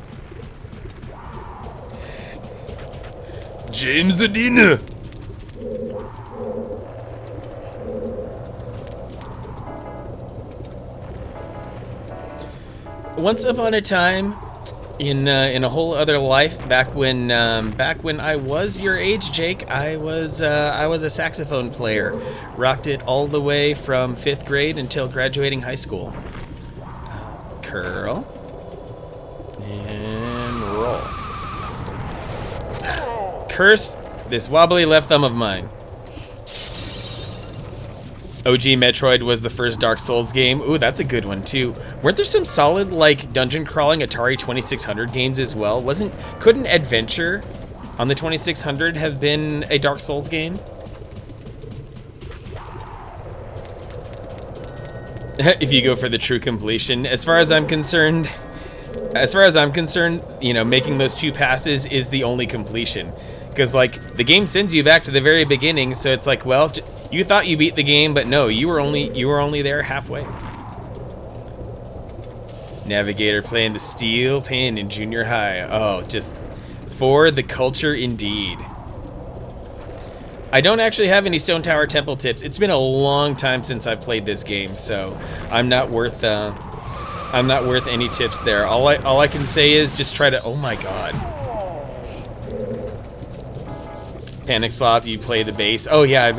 James Adina! Once upon a time, in a whole other life, back when I was your age, Jake, I was a saxophone player. Rocked it all the way from 5th grade until graduating high school. Curl and roll. Curse this wobbly left thumb of mine. OG Metroid was the first Dark Souls game. Ooh, that's a good one too. Weren't there some solid like dungeon crawling Atari 2600 games as well? Couldn't Adventure on the 2600 have been a Dark Souls game? If you go for the true completion, as far as I'm concerned, you know, making those 2 passes is the only completion. Because like the game sends you back to the very beginning, so it's like, well, you thought you beat the game, but no, you were only there halfway. Navigator playing the steel pin in junior high. Oh, just for the culture indeed. I don't actually have any Stone Tower Temple tips. It's been a long time since I've played this game, so I'm not worth any tips there. All I can say is just try to. Oh my god. Panic Sloth, you play the bass. Oh yeah, I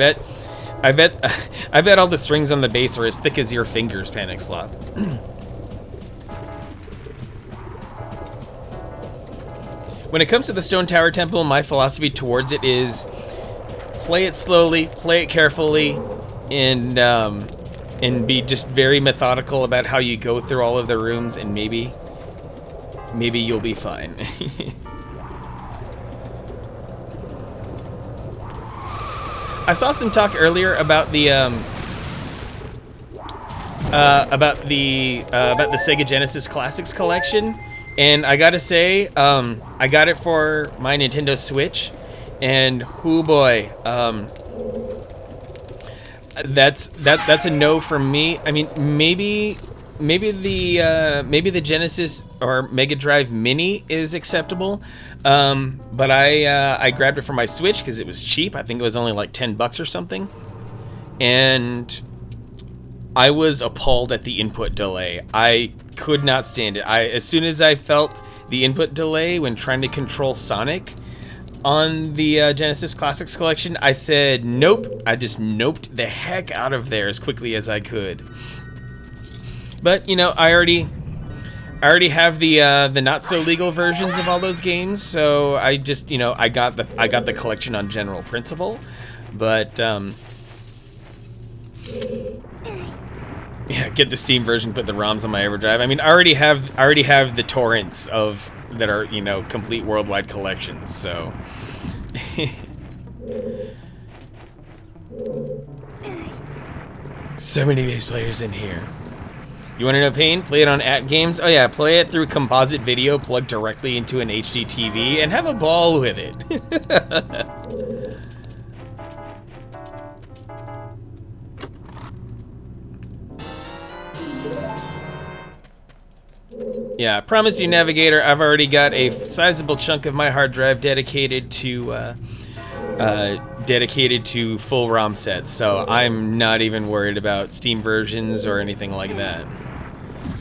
bet all the strings on the bass are as thick as your fingers, Panic Sloth. When it comes to the Stone Tower Temple, my philosophy towards it is play it slowly, play it carefully, and be just very methodical about how you go through all of the rooms, and maybe you'll be fine. I saw some talk earlier about the Sega Genesis Classics collection, and I gotta say, I got it for my Nintendo Switch, and hoo boy, that's a no from me. I mean, maybe the Genesis or Mega Drive Mini is acceptable. But I grabbed it for my Switch because it was cheap. I think it was only like $10 or something. and I was appalled at the input delay. I could not stand it. As soon as I felt the input delay when trying to control Sonic on the Genesis Classics Collection, I said nope. I just noped the heck out of there as quickly as I could. But you know, I already have the not so legal versions of all those games, so I just, you know, I got the collection on general principle. But yeah, get the Steam version, put the ROMs on my EverDrive. I mean, I already have the torrents of that are, you know, complete worldwide collections. So so many base players in here. You want to know pain? Play it on @games. Oh yeah, play it through composite video plugged directly into an HD TV and have a ball with it. Yeah, I promise you, Navigator, I've already got a sizable chunk of my hard drive dedicated to full ROM sets, so I'm not even worried about Steam versions or anything like that.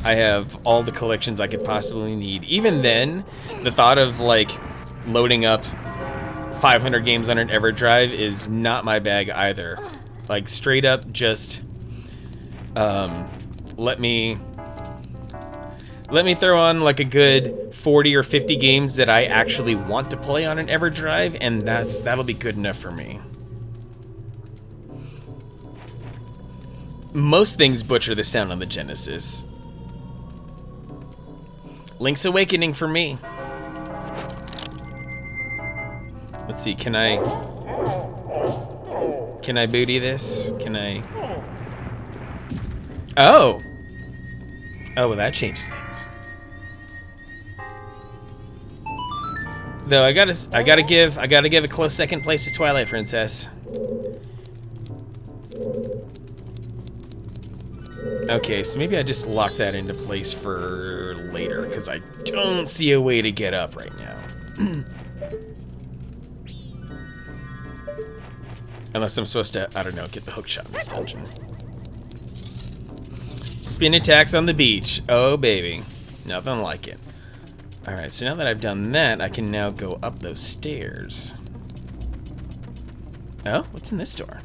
I have all the collections I could possibly need. Even then, the thought of like loading up 500 games on an EverDrive is not my bag either. Like straight up, just let me throw on like a good 40 or 50 games that I actually want to play on an EverDrive, and that'll be good enough for me. Most things butcher the sound on the Genesis. Link's Awakening for me. Let's see, can I booty this? Can I? Oh, well, that changes things. Though I gotta give a close second place to Twilight Princess. Okay, so maybe I just lock that into place for later, because I don't see a way to get up right now. Unless I'm supposed to, I don't know, get the hookshot in this dungeon. Spin attacks on the beach. Oh, baby. Nothing like it. Alright, so now that I've done that, I can now go up those stairs. Oh, what's in this door?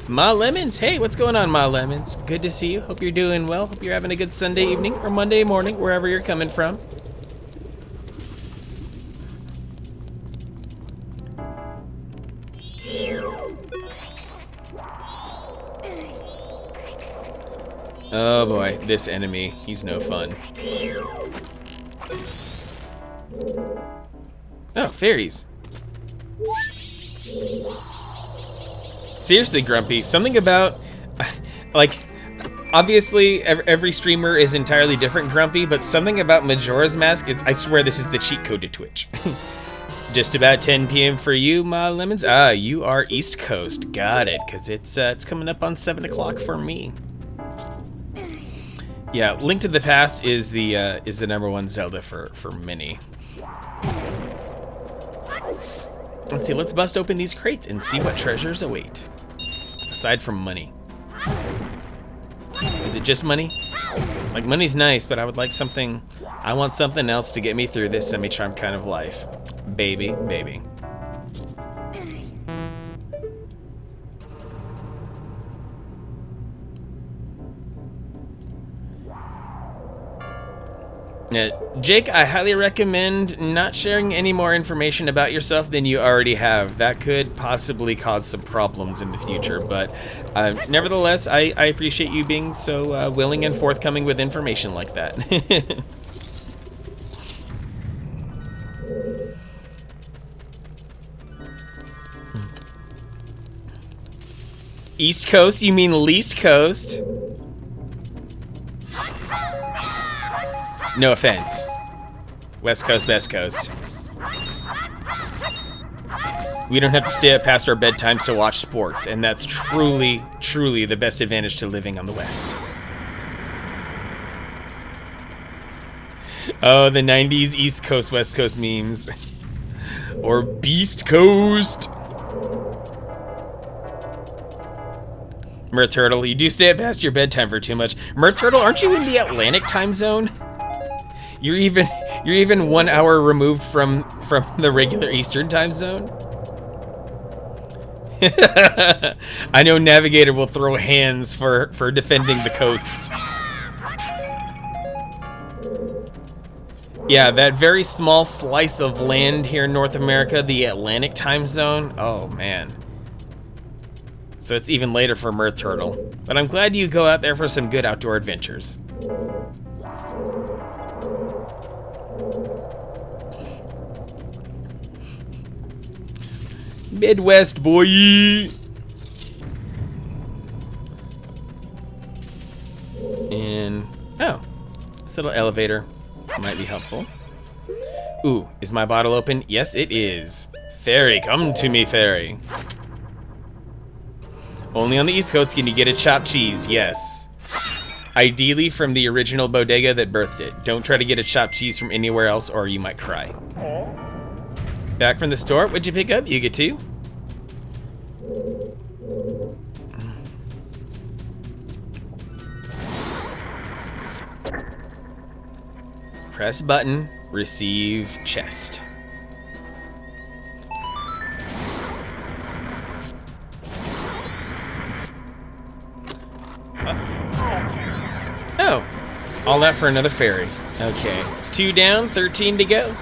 Ma Lemons! Hey, what's going on, Ma Lemons? Good to see you. Hope you're doing well. Hope you're having a good Sunday evening or Monday morning, wherever you're coming from. Oh boy, this enemy. He's no fun. Oh, fairies. Seriously, Grumpy, something about, like, obviously every streamer is entirely different, Grumpy, but something about Majora's Mask, I swear this is the cheat code to Twitch. Just about 10 p.m. for you, Ma Lemons. Ah, you are East Coast. Got it, because it's coming up on 7 o'clock for me. Yeah, Link to the Past is the #1 Zelda for many. Let's see, let's bust open these crates and see what treasures await. Aside from money. Is it just money? Like, money's nice, but I would like something... I want something else to get me through this semi-charmed kind of life. Baby, baby. Jake, I highly recommend not sharing any more information about yourself than you already have. That could possibly cause some problems in the future, but nevertheless, I appreciate you being so willing and forthcoming with information like that. East Coast? You mean least coast? No offense. West Coast, Best Coast. We don't have to stay up past our bedtimes to watch sports, and that's truly, truly the best advantage to living on the West. Oh, the 90s East Coast, West Coast memes. Or Beast Coast. Mirth Turtle, you do stay up past your bedtime for too much. Mirth Turtle, aren't you in the Atlantic time zone? You're even 1 hour removed from the regular Eastern time zone. I know Navigator will throw hands for defending the coasts. Yeah, that very small slice of land here in North America, the Atlantic time zone. Oh man. So it's even later for Mirth Turtle. But I'm glad you go out there for some good outdoor adventures. Midwest boy. And oh, this little elevator might be helpful. Ooh, is my bottle open? Yes, it is. Fairy, come to me, fairy. Only on the East Coast can you get a chopped cheese, yes. Ideally from the original bodega that birthed it. Don't try to get a chopped cheese from anywhere else or you might cry. Back from the store, what'd you pick up? You get two? Press button, receive chest. Oh, all that for another fairy. Okay, 2 down, 13 to go.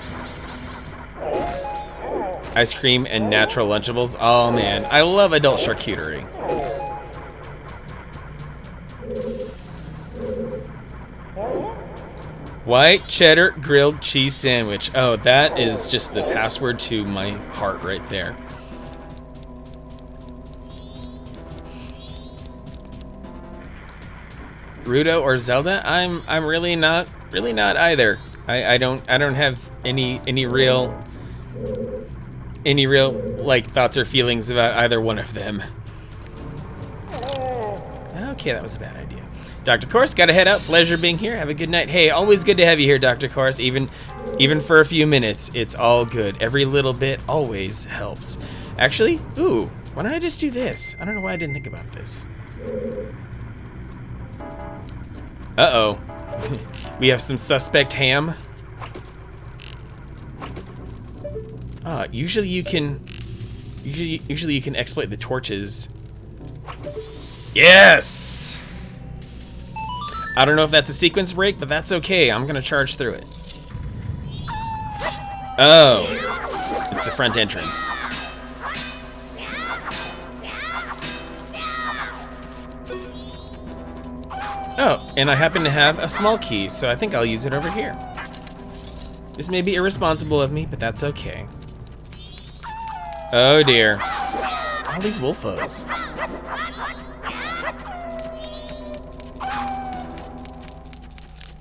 Ice cream and natural Lunchables. Oh man, I love adult charcuterie. White cheddar grilled cheese sandwich. Oh, that is just the password to my heart right there. Rudo or Zelda? I'm really not either. I don't have any real like thoughts or feelings about either one of them. Okay, that was a bad idea. Dr. Course, gotta head out. Pleasure being here. Have a good night. Hey, always good to have you here, Dr. Course. Even for a few minutes, it's all good. Every little bit always helps. Actually, ooh, why don't I just do this? I don't know why I didn't think about this. Uh-oh. We have some suspect ham. Usually you can exploit the torches. Yes! I don't know if that's a sequence break, but that's okay. I'm gonna charge through it. Oh, it's the front entrance. Oh, and I happen to have a small key, so I think I'll use it over here. This may be irresponsible of me, but that's okay. Oh dear. All these wolfos.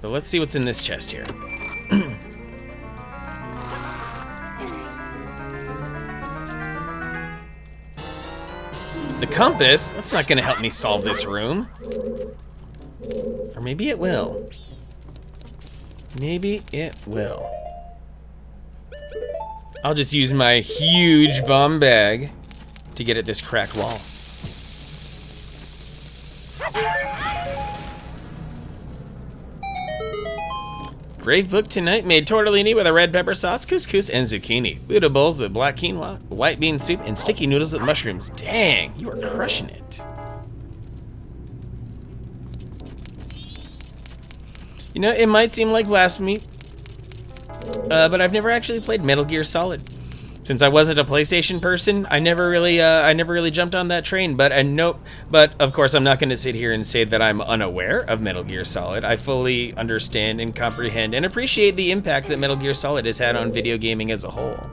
So let's see what's in this chest here. The compass? That's not gonna help me solve this room. Or maybe it will. Maybe it will. I'll just use my huge bomb bag to get at this cracked wall. Grave book tonight made tortellini with a red pepper sauce, couscous, and zucchini. Buddha bowls with black quinoa, white bean soup, and sticky noodles with mushrooms. Dang, you are crushing it. You know, it might seem like blasphemy, but I've never actually played Metal Gear Solid. Since I wasn't a PlayStation person, I never really jumped on that train. But of course, I'm not going to sit here and say that I'm unaware of Metal Gear Solid. I fully understand and comprehend and appreciate the impact that Metal Gear Solid has had on video gaming as a whole.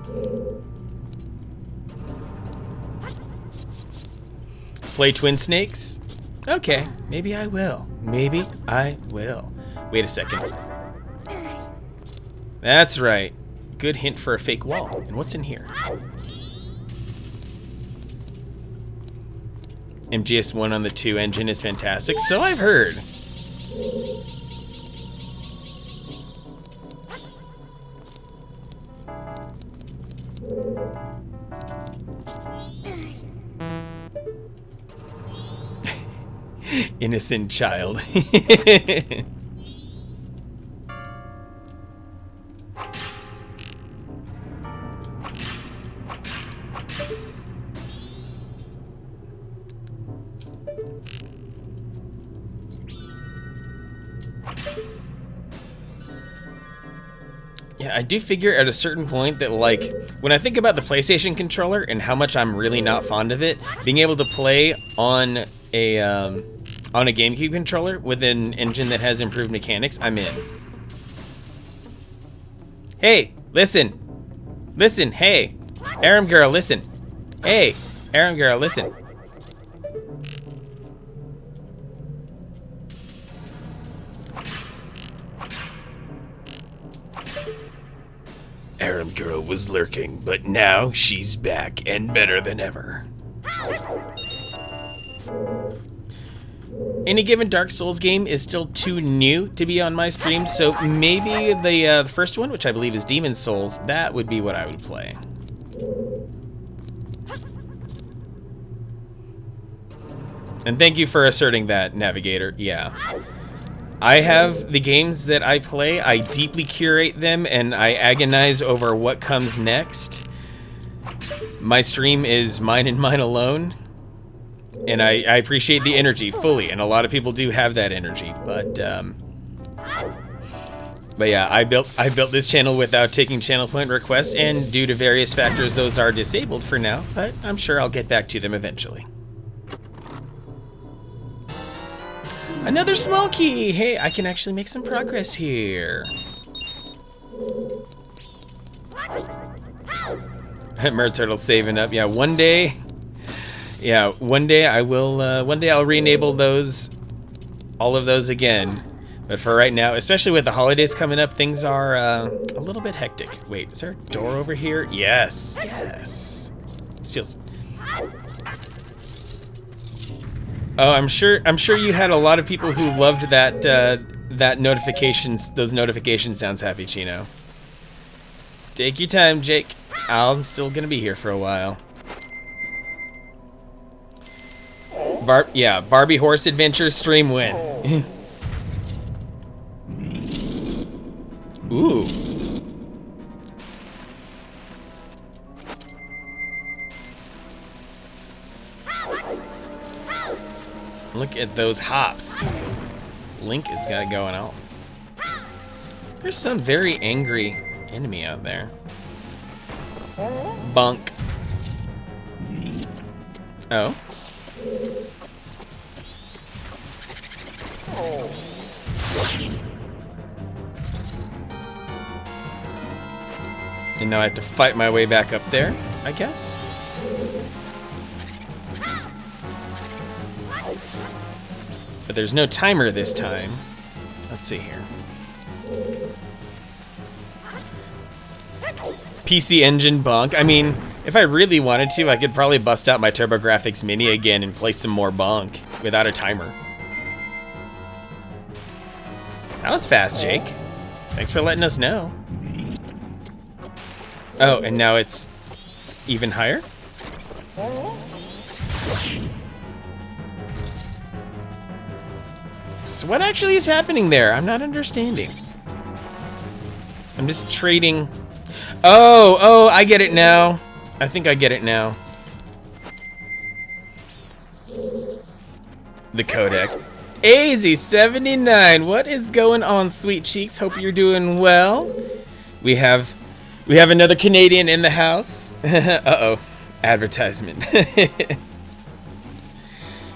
Play Twin Snakes? Okay, maybe I will. Maybe I will. Wait a second. That's right. Good hint for a fake wall. And what's in here? MGS1 on the 2 engine is fantastic. So I've heard. Innocent child. Yeah, I do figure at a certain point that, like, when I think about the PlayStation controller and how much I'm really not fond of it, being able to play on a GameCube controller with an engine that has improved mechanics, I'm in. Hey, listen. Listen, hey. Aram girl, listen. Hey, Aram girl, listen. Aram girl was lurking, but now she's back and better than ever. Any given Dark Souls game is still too new to be on my stream, so maybe the first one, which I believe is Demon's Souls, that would be what I would play. And thank you for asserting that, Navigator. Yeah. I have the games that I play, I deeply curate them, and I agonize over what comes next. My stream is mine and mine alone. And I appreciate the energy fully, and a lot of people do have that energy, but yeah, I built this channel without taking channel point requests, and due to various factors, those are disabled for now, but I'm sure I'll get back to them eventually. Another small key! Hey, I can actually make some progress here. Turtle's saving up. Yeah, one day I will. One day I'll re-enable those, all of those again. But for right now, especially with the holidays coming up, things are a little bit hectic. Wait, is there a door over here? Yes, yes. This feels. Oh, I'm sure you had a lot of people who loved that notifications. Those notification sounds, Happy Chino. Take your time, Jake. I'm still gonna be here for a while. Barbie Horse Adventure stream win. Ooh. Look at those hops. Link has got it going on. There's some very angry enemy out there. Bunk. Oh. And now I have to fight my way back up there, I guess. But there's no timer this time. Let's see here. PC Engine bonk. I mean, if I really wanted to, I could probably bust out my TurboGrafx Mini again and play some more bonk without a timer. That was fast, Jake. Thanks for letting us know. Oh, and now it's even higher? So what actually is happening there? I'm not understanding. I'm just trading. Oh, I get it now. I think I get it now. The codec. AZ79, what is going on, sweet cheeks? Hope you're doing well. We have another Canadian in the house. Uh-oh, advertisement.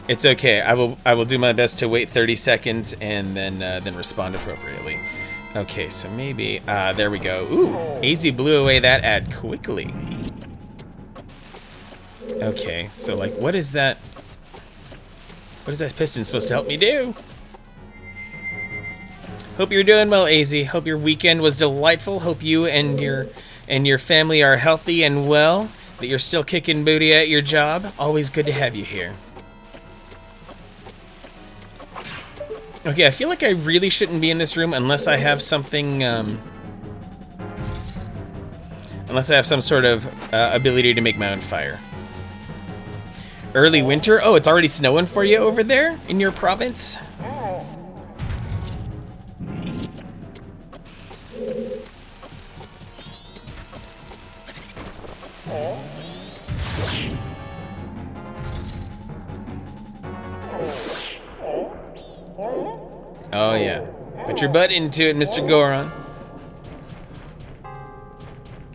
It's okay. I will do my best to wait 30 seconds and then respond appropriately. Okay, so maybe there we go. Ooh, AZ blew away that ad quickly. Okay, so like, what is that? What is that piston supposed to help me do? Hope you're doing well, AZ. Hope your weekend was delightful. Hope you and your family are healthy and well. That you're still kicking booty at your job. Always good to have you here. Okay, I feel like I really shouldn't be in this room unless I have something, unless I have some sort of ability to make my own fire. Early winter? Oh, it's already snowing for you over there in your province? Oh yeah. Put your butt into it, Mr. Goron.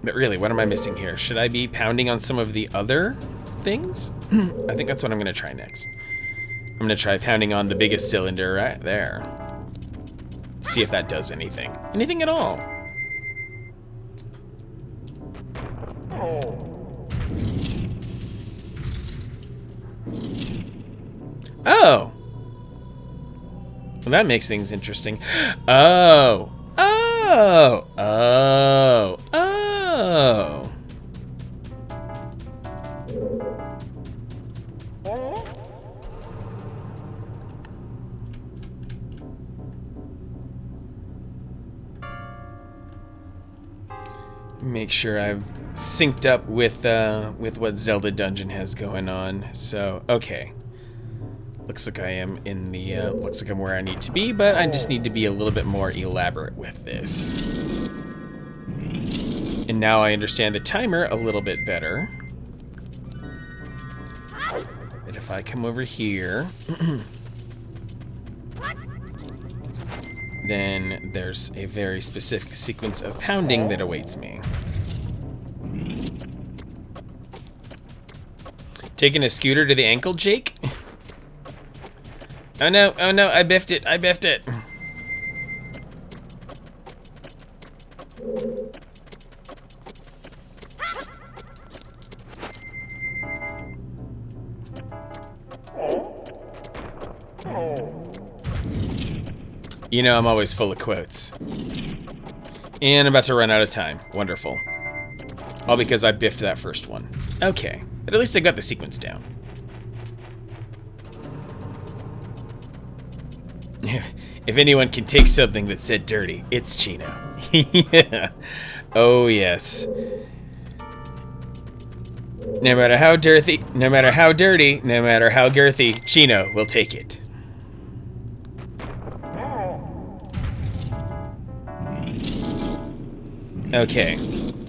But really, what am I missing here? Should I be pounding on some of the other things? I think that's what I'm gonna try next. I'm gonna try pounding on the biggest cylinder right there. See if that does anything. Anything at all. Oh! Well, that makes things interesting. Oh! Oh! Oh! Oh! Make sure I've synced up with what Zelda Dungeon has going on. So, okay. Looks like I am in the, looks like I'm where I need to be, but I just need to be a little bit more elaborate with this. And now I understand the timer a little bit better. And if I come over here, then there's a very specific sequence of pounding that awaits me. Taking a scooter to the ankle, Jake? Oh no, I biffed it, I biffed it. You know, I'm always full of quotes. And I'm about to run out of time. Wonderful. All because I biffed that first one. Okay, but at least I got the sequence down. If anyone can take something that said dirty, it's Chino. Yeah. Oh yes. No matter how dirty, no matter how girthy, Chino will take it. Okay,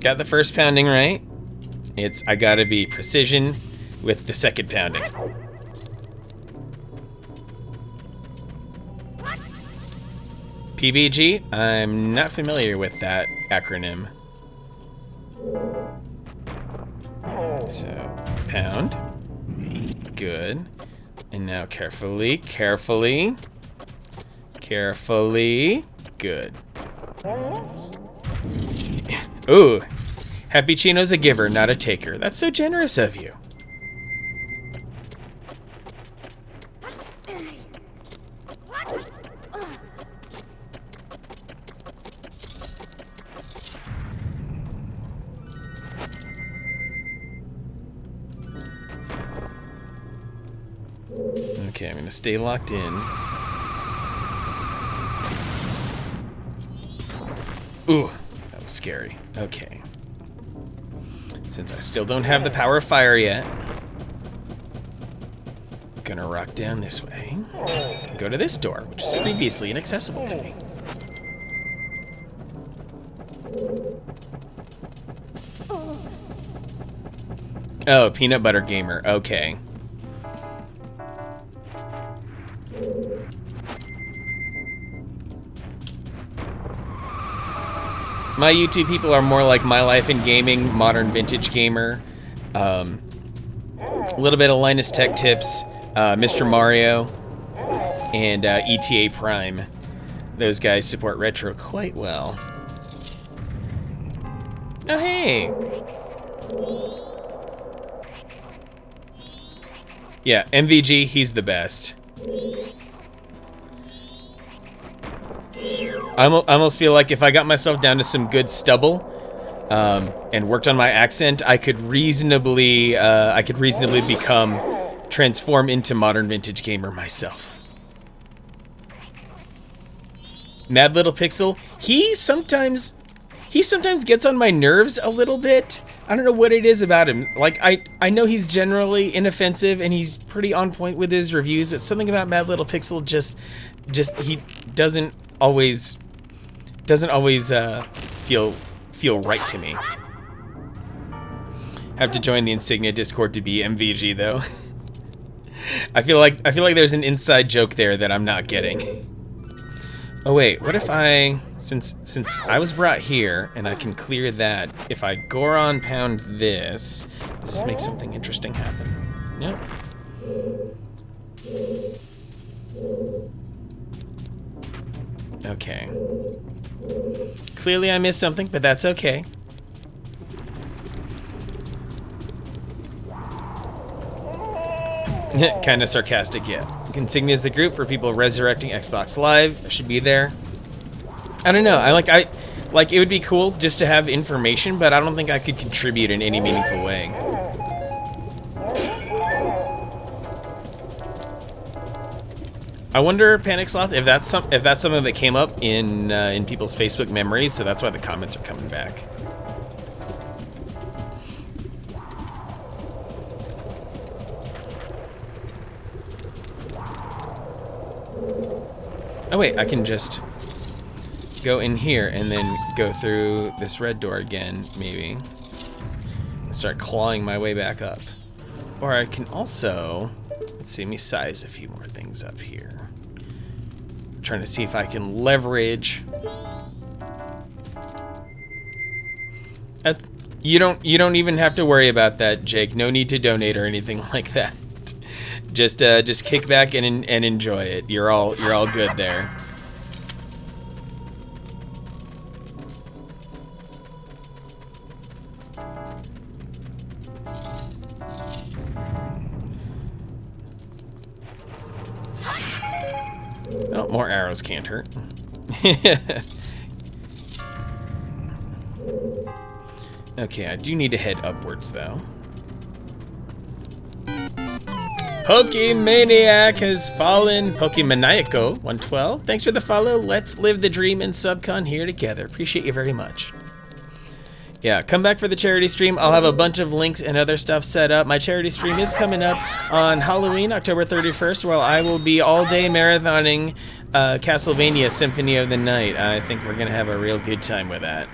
got the first pounding right. I gotta be precision with the second pounding. PBG? I'm not familiar with that acronym. So, pound. Good. And now carefully. Good. Ooh. Happy Chino's a giver, not a taker. That's so generous of you. Okay, I'm gonna stay locked in. Ooh, that was scary. Okay. Since I still don't have the power of fire yet, I'm gonna rock down this way. And go to this door, which is previously inaccessible to me. Oh, Peanut Butter Gamer. Okay. My YouTube people are more like My Life in Gaming, Modern Vintage Gamer, a little bit of Linus Tech Tips, Mr. Mario, and ETA Prime. Those guys support retro quite well. Oh, hey! Yeah, MVG, he's the best. I almost feel like if I got myself down to some good stubble and worked on my accent, I could reasonably transform into Modern Vintage Gamer myself. Mad Little Pixel, he sometimes gets on my nerves a little bit, I don't know what it is about him. Like, I know he's generally inoffensive and he's pretty on point with his reviews, but something about Mad Little Pixel just he doesn't always feel right to me. Have to join the Insignia Discord to be MVG though. I feel like there's an inside joke there that I'm not getting. Oh wait, what if I, since I was brought here and I can clear that, if I Goron pound this, does this make something interesting happen? Nope. Okay. Clearly I missed something, but that's okay. Kind of sarcastic, yeah. Insignia is the group for people resurrecting Xbox Live. I should be there. I don't know. I like it would be cool just to have information, but I don't think I could contribute in any meaningful way. I wonder, Panic Sloth, if that's something that came up in people's Facebook memories, so that's why the comments are coming back. Oh wait, I can just go in here and then go through this red door again, maybe, and start clawing my way back up. Or I can also, let's see, let me size a few more things up here. I'm trying to see if I can leverage. You don't even have to worry about that, Jake. No need to donate or anything like that. Just kick back and enjoy it. You're all good there. Oh, more arrows can't hurt. Okay, I do need to head upwards though. Pokemaniac has fallen. Pokemaniaco 112. Thanks for the follow. Let's live the dream in Subcon here together. Appreciate you very much. Yeah, come back for the charity stream. I'll have a bunch of links and other stuff set up. My charity stream is coming up on Halloween, October 31st, where I will be all day marathoning Castlevania Symphony of the Night. I think we're going to have a real good time with that.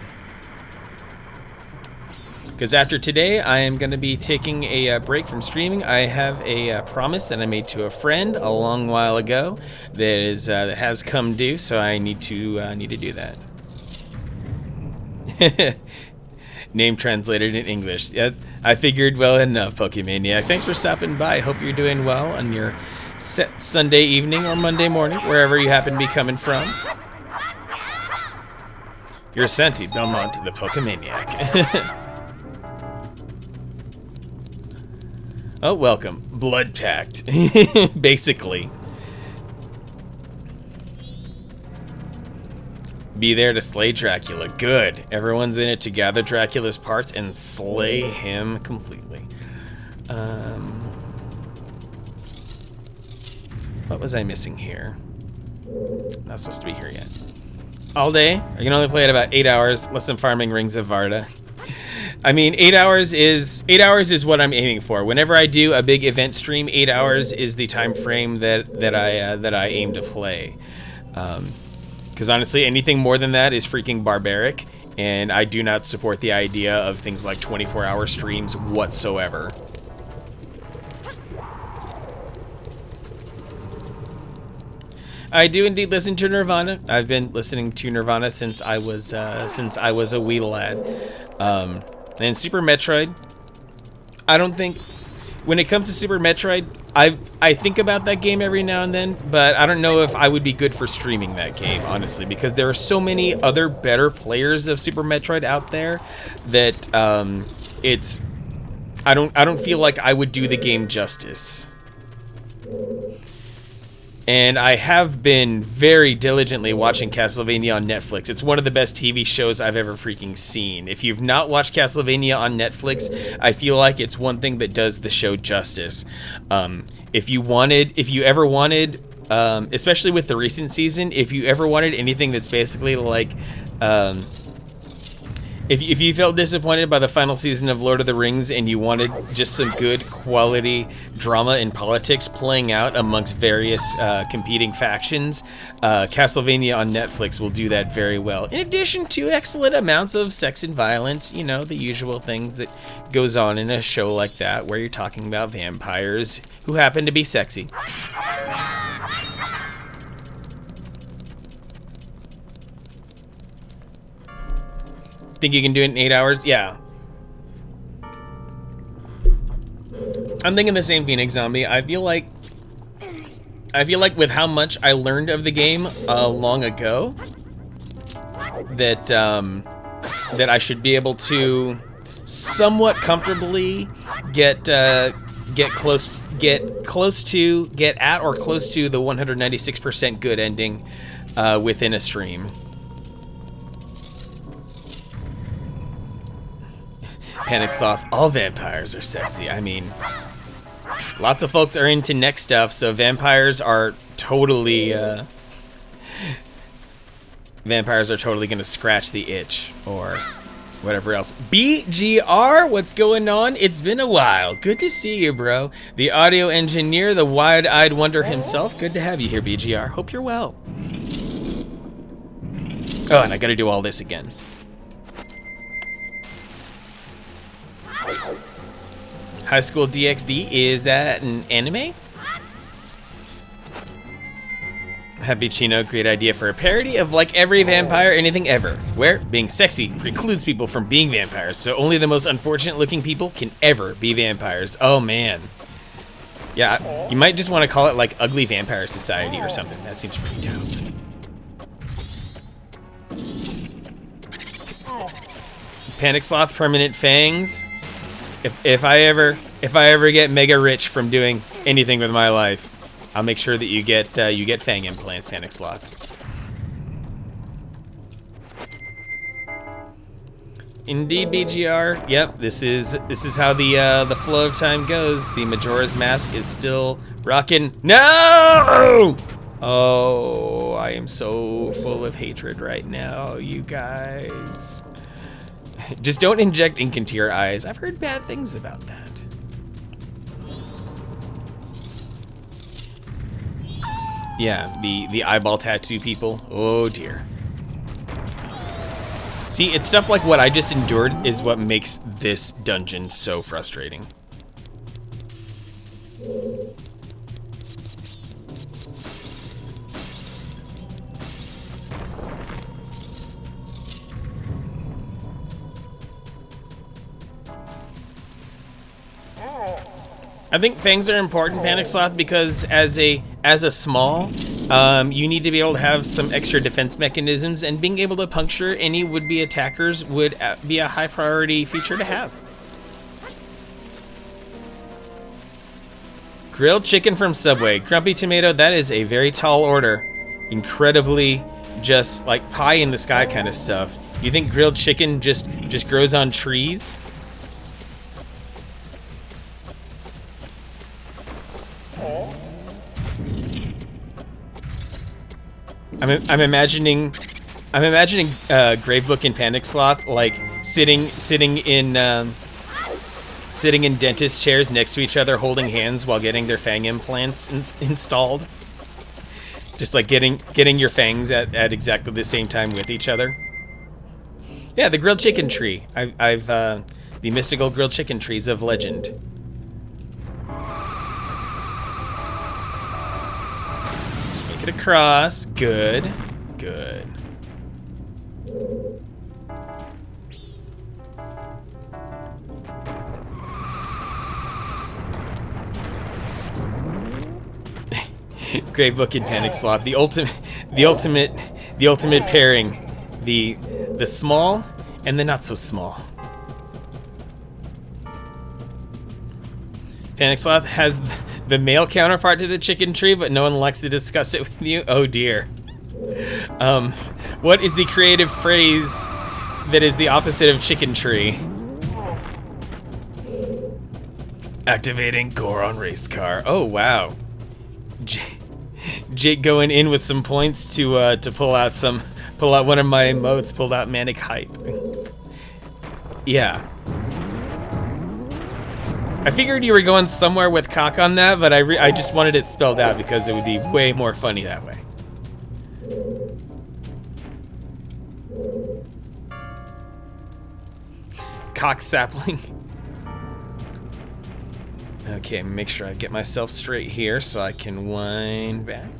Because after today, I am going to be taking a break from streaming. I have a promise that I made to a friend a long while ago that has come due, so I need to do that. Name translated in English. Yeah, I figured well enough, Pokemaniac. Thanks for stopping by. Hope you're doing well on your Sunday evening or Monday morning, wherever you happen to be coming from. You're Santi Belmont, the Pokemaniac. Oh, welcome. Blood pact. Basically. Be there to slay Dracula. Good. Everyone's in it to gather Dracula's parts and slay him completely. What was I missing here? Not supposed to be here yet. All day? I can only play it about 8 hours, less than farming Rings of Varda. I mean, 8 hours is what I'm aiming for. Whenever I do a big event stream, 8 hours is the time frame that I aim to play. Because honestly, anything more than that is freaking barbaric, and I do not support the idea of things like 24-hour streams whatsoever. I do indeed listen to Nirvana. I've been listening to Nirvana since I was a wee lad. And Super Metroid, I don't think, when it comes to Super Metroid, I think about that game every now and then, but I don't know if I would be good for streaming that game, honestly, because there are so many other better players of Super Metroid out there that I don't feel like I would do the game justice. And I have been very diligently watching Castlevania on Netflix. It's one of the best TV shows I've ever freaking seen. If you've not watched Castlevania on Netflix, I feel like it's one thing that does the show justice. If you ever wanted, especially with the recent season, if you ever wanted anything that's basically like If you felt disappointed by the final season of Lord of the Rings and you wanted just some good quality drama and politics playing out amongst various competing factions, Castlevania on Netflix will do that very well. In addition to excellent amounts of sex and violence, you know, the usual things that goes on in a show like that where you're talking about vampires who happen to be sexy. Think you can do it in 8 hours? Yeah. I'm thinking the same, Phoenix Zombie. I feel like with how much I learned of the game long ago, that that I should be able to somewhat comfortably get at or close to the 196% good ending within a stream. Panic Sloth, all vampires are sexy. I mean, lots of folks are into neck stuff, so vampires are totally gonna scratch the itch or whatever else. BGR, what's going on? It's been a while. Good to see you, bro. The audio engineer, the wide-eyed wonder himself. Good to have you here, BGR. Hope you're well. Oh, and I gotta do all this again. High School DxD, is that an anime? Happy Chino, great idea for a parody of like every vampire, anything ever, where being sexy precludes people from being vampires, so only the most unfortunate looking people can ever be vampires. Oh man. Yeah, you might just want to call it like Ugly Vampire Society or something. That seems pretty dope. Panic Sloth, permanent fangs. If I ever get mega rich from doing anything with my life, I'll make sure that you get fang implants, Panic Sloth. Indeed, BGR. Yep, this is how the flow of time goes. The Majora's Mask is still rocking. No! Oh, I am so full of hatred right now, you guys. Just don't inject ink into your eyes. I've heard bad things about that. Yeah, the eyeball tattoo people. Oh dear. See, it's stuff like what I just endured is what makes this dungeon so frustrating. I think fangs are important, Panic Sloth, because as a small, you need to be able to have some extra defense mechanisms, and being able to puncture any would-be attackers would be a high priority feature to have. Grilled chicken from Subway. Grumpy Tomato, that is a very tall order. Incredibly just like pie in the sky kind of stuff. You think grilled chicken just grows on trees? I'm imagining Gravebook and Panic Sloth like sitting in dentist chairs next to each other, holding hands while getting their fang implants installed. Just like getting your fangs at exactly the same time with each other. Yeah, the grilled chicken tree. I've the mystical grilled chicken trees of legend. It across. Good. Gravebook and Panic Sloth. The ultimate pairing. The small and the not so small. Panic Sloth has the male counterpart to the chicken tree, but no one likes to discuss it with you. Oh dear. What is the creative phrase that is the opposite of chicken tree? Activating Goron race car. Oh wow. Jake going in with some points to pull out one of my emotes. Pulled out manic hype. Yeah. I figured you were going somewhere with cock on that, but I just wanted it spelled out because it would be way more funny that way. Cock sapling. Okay, make sure I get myself straight here so I can wind back.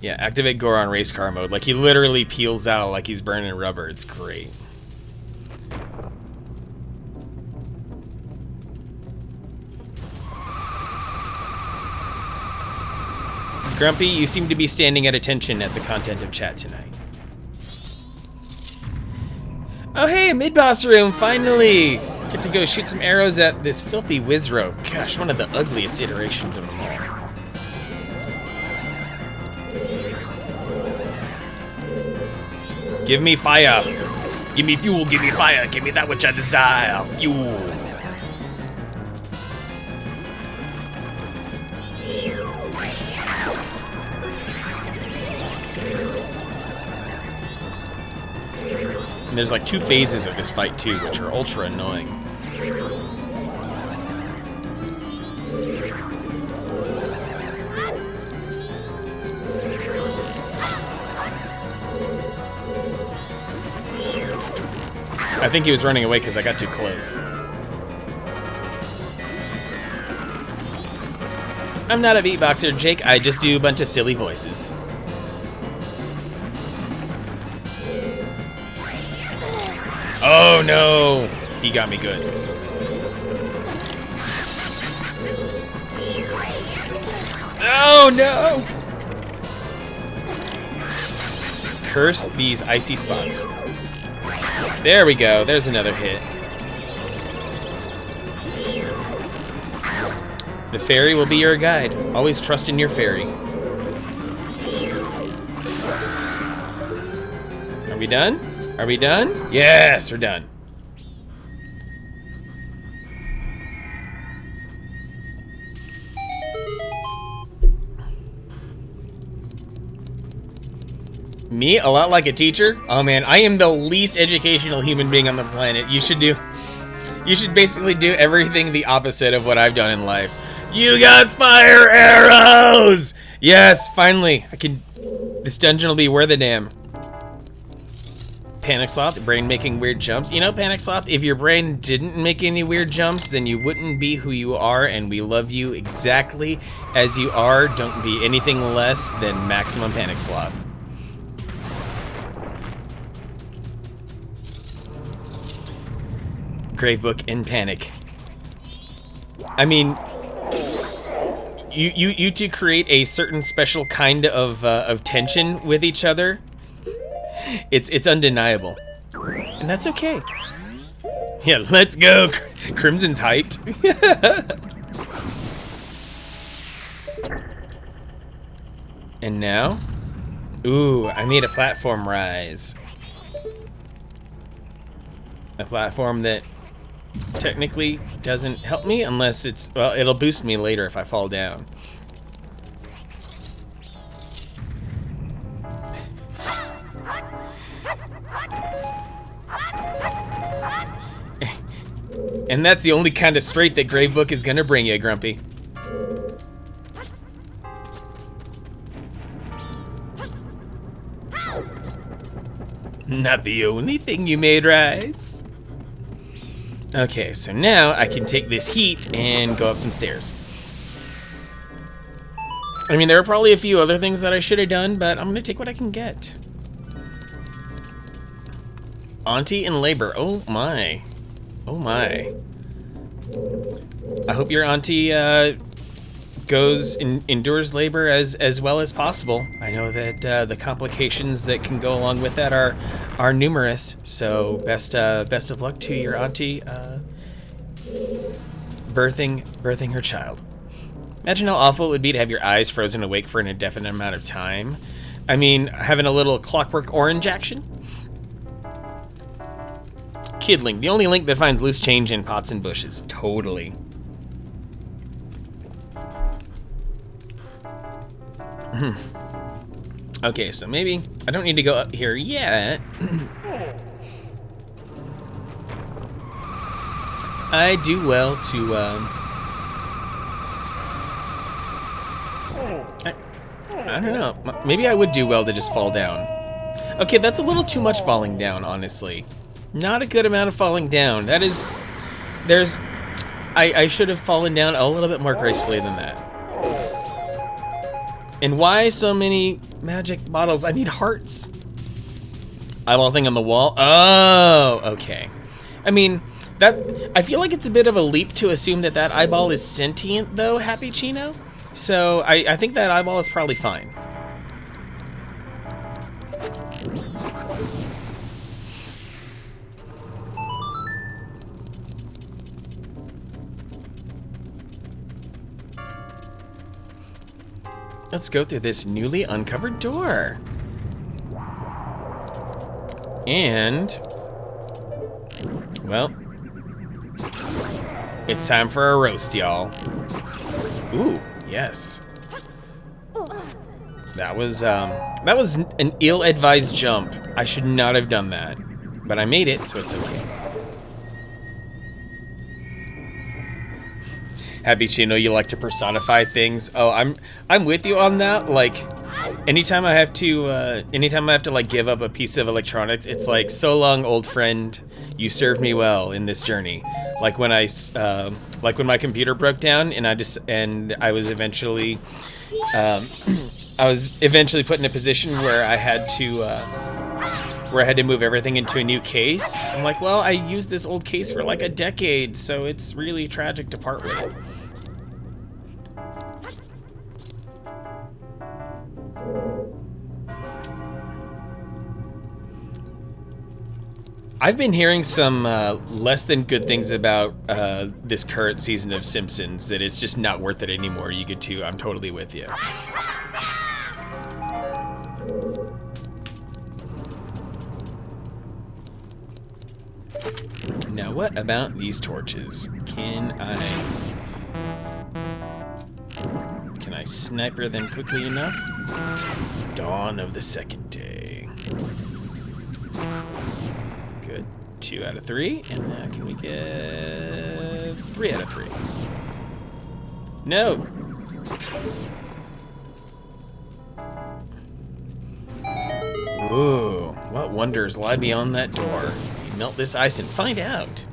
Yeah, activate Goron race car mode. Like, he literally peels out like he's burning rubber. It's great. Grumpy, you seem to be standing at attention at the content of chat tonight. Oh hey, mid-boss room, finally! Get to go shoot some arrows at this filthy Wizro. Gosh, one of the ugliest iterations of them all. Give me fire. Give me fuel, give me fire, give me that which I desire. Fuel. And there's like 2 phases of this fight too, which are ultra annoying. I think he was running away because I got too close. I'm not a beatboxer, Jake. I just do a bunch of silly voices. Oh no! He got me good. Oh no! Curse these icy spots. There we go. There's another hit. The fairy will be your guide. Always trust in your fairy. Are we done? Are we done? Yes, we're done. Me? A lot like a teacher? Oh man, I am the least educational human being on the planet. You should basically do everything the opposite of what I've done in life. You got fire arrows! Yes, finally. This dungeon will be worth a damn. Panic Sloth, brain making weird jumps. You know, Panic Sloth, if your brain didn't make any weird jumps, then you wouldn't be who you are, and we love you exactly as you are. Don't be anything less than maximum Panic Sloth. Gravebook in panic. I mean, you two create a certain special kind of tension with each other. It's undeniable, and that's okay. Yeah, let's go. Crimson's hyped. And now, ooh, I made a platform rise. A platform that technically doesn't help me unless it's, well, it'll boost me later if I fall down. And that's the only kind of straight that Gravebook is gonna bring you, Grumpy. Not the only thing you made rise. Okay, so now I can take this heat and go up some stairs. I mean, there are probably a few other things that I should have done, but I'm gonna take what I can get. Auntie in labor. Oh my. Oh my. I hope your auntie endures labor as well as possible. I know that the complications that can go along with that are numerous. So best of luck to your auntie birthing her child. Imagine how awful it would be to have your eyes frozen awake for an indefinite amount of time. I mean, having a little Clockwork Orange action. Kid Link, the only Link that finds loose change in pots and bushes. Totally. Okay, so maybe I don't need to go up here yet. I do well to, I don't know. Maybe I would do well to just fall down. Okay, that's a little too much falling down, honestly. Not a good amount of falling down. That is, I should have fallen down a little bit more gracefully than that. And why so many magic bottles? I need hearts. Eyeball thing on the wall. Oh, okay. I mean, I feel like it's a bit of a leap to assume that that eyeball is sentient, though, Happy Chino. So I think that eyeball is probably fine. Let's go through this newly uncovered door. And, well, it's time for a roast, y'all. Ooh, yes. That was an ill-advised jump. I should not have done that, but I made it, so it's okay. Happy Chino, you like to personify things. Oh, I'm with you on that. Like, anytime I have to like give up a piece of electronics, it's like, so long, old friend. You served me well in this journey. Like when like when my computer broke down, and I was eventually put in a position where I had to move everything into a new case. I'm like, well, I used this old case for like a decade, so it's really tragic to part with it. I've been hearing some less than good things about this current season of Simpsons, that it's just not worth it anymore. You get to, I'm totally with you. Now, what about these torches? Can I sniper them quickly enough? Dawn of the second day. Good. 2 out of 3. And now can we get 3 out of 3? No. Ooh, what wonders lie beyond that door? Melt this ice and find out.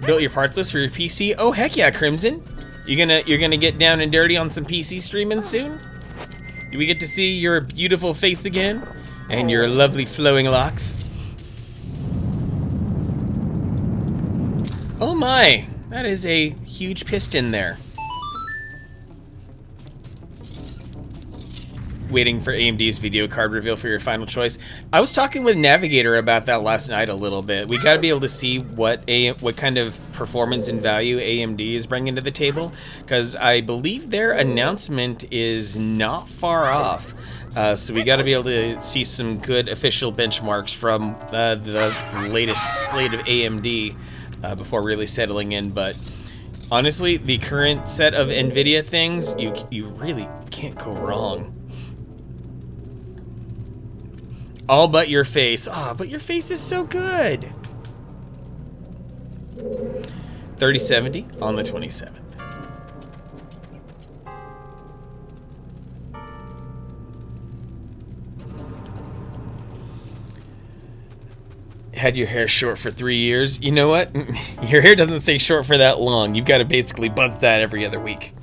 Built your parts list for your PC? Oh heck yeah, Crimson! You're gonna get down and dirty on some PC streaming soon? Do we get to see your beautiful face again? And your lovely flowing locks? Oh my! That is a huge piston there. Waiting for AMD's video card reveal for your final choice. I was talking with Navigator about that last night a little bit. We got to be able to see what kind of performance and value AMD is bringing to the table, because I believe their announcement is not far off. So we got to be able to see some good official benchmarks from the latest slate of AMD before really settling in. But honestly, the current set of NVIDIA things, you really can't go wrong. All but your face. Ah, but your face is so good. 3070 on the 27th. Had your hair short for 3 years. You know what? Your hair doesn't stay short for that long. You've got to basically buzz that every other week.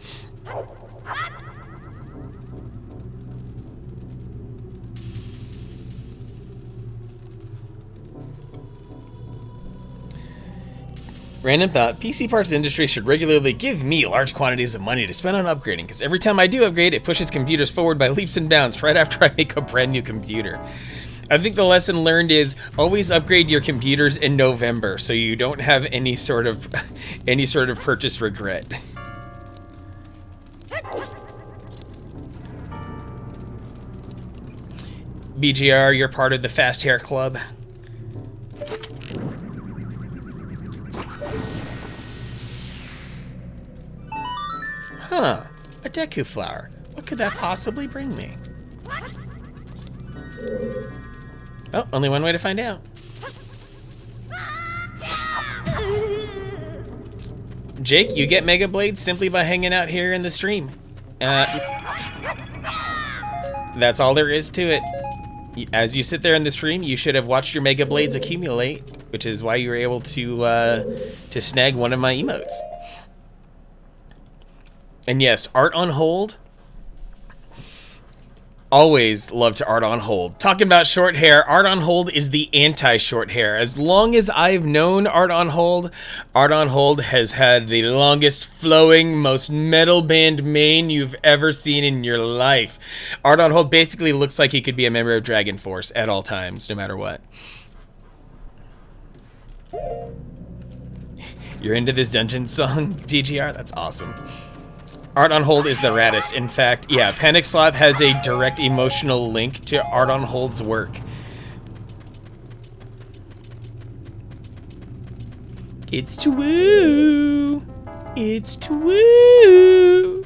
Random thought, PC parts industry should regularly give me large quantities of money to spend on upgrading, because every time I do upgrade, it pushes computers forward by leaps and bounds right after I make a brand new computer. I think the lesson learned is always upgrade your computers in November so you don't have any sort of purchase regret. BGR, you're part of the Fast Hair Club. Huh, a Deku flower. What could that possibly bring me? Oh, only one way to find out. Jake, you get Mega Blades simply by hanging out here in the stream. That's all there is to it. As you sit there in the stream, you should have watched your Mega Blades accumulate, which is why you were able to snag one of my emotes. And yes, art on hold. Always love to art on hold. Talking about short hair, art on hold is the anti-short hair. As long as I've known art on hold has had the longest flowing, most metal band mane you've ever seen in your life. Art on hold basically looks like he could be a member of Dragon Force at all times, no matter what. You're into this dungeon song, PGR? That's awesome. Art on Hold is the raddest. In fact, yeah, Panic Sloth has a direct emotional link to Art on Hold's work. It's to woo. It's to woo.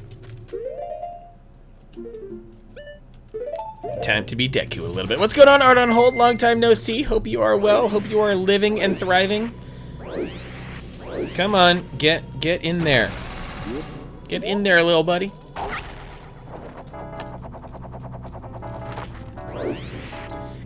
Time to be Deku a little bit. What's going on, Art on Hold? Long time no see. Hope you are well. Hope you are living and thriving. Come on, get in there. Get in there, little buddy.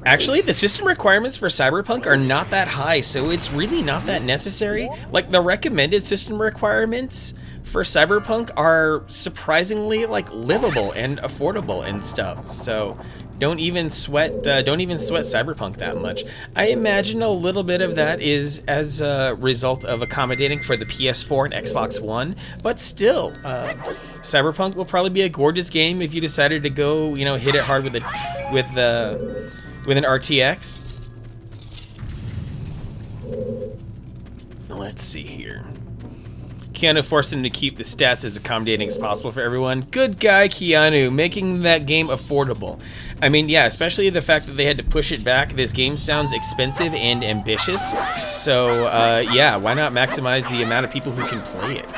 Actually, the system requirements for Cyberpunk are not that high, so it's really not that necessary. Like, the recommended system requirements for Cyberpunk are surprisingly, like, livable and affordable and stuff. So don't even sweat Cyberpunk that much. I imagine a little bit of that is as a result of accommodating for the PS4 and Xbox One, but still, Cyberpunk will probably be a gorgeous game if you decided to go, you know, hit it hard with an RTX. Let's see here. Keanu forced him to keep the stats as accommodating as possible for everyone. Good guy, Keanu, making that game affordable. I mean, yeah, especially the fact that they had to push it back. This game sounds expensive and ambitious. So, yeah, why not maximize the amount of people who can play it?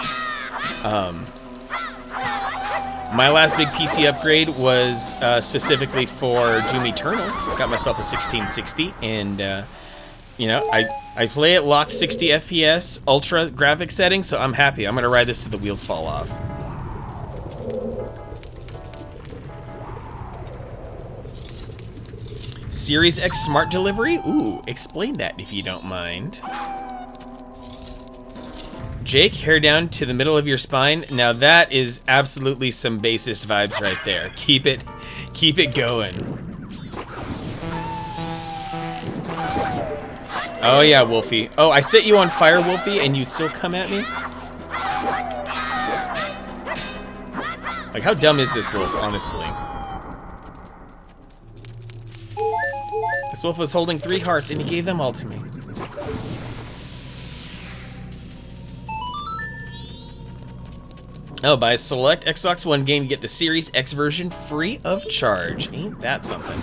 My last big PC upgrade was specifically for Doom Eternal. Got myself a 1660, and you know, I play it locked 60 FPS, ultra graphics setting, so I'm happy. I'm gonna ride this till the wheels fall off. Series X Smart Delivery? Ooh, explain that if you don't mind. Jake, hair down to the middle of your spine. Now that is absolutely some bassist vibes right there. Keep it going. Oh yeah, Wolfie. Oh, I set you on fire, Wolfie, and you still come at me? Like, how dumb is this wolf, honestly? This wolf was holding 3 hearts, and he gave them all to me. Oh, buy a select Xbox One game, you get the Series X version free of charge. Ain't that something?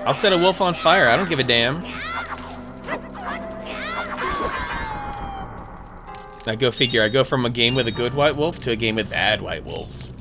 I'll set a wolf on fire. I don't give a damn. I go figure. I go from a game with a good white wolf to a game with bad white wolves.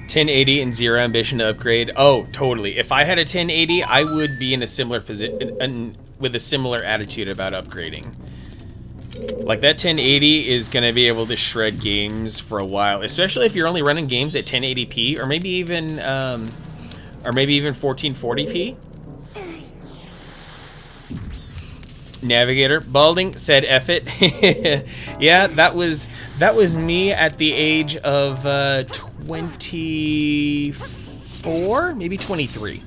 $1080 and zero ambition to upgrade. Oh, totally. If I had a 1080, I would be in a similar position, with a similar attitude about upgrading. Like, that 1080 is gonna be able to shred games for a while, especially if you're only running games at 1080p, or maybe even 1440p. Navigator Balding said F it. Yeah, that was me at the age of 24, maybe 23.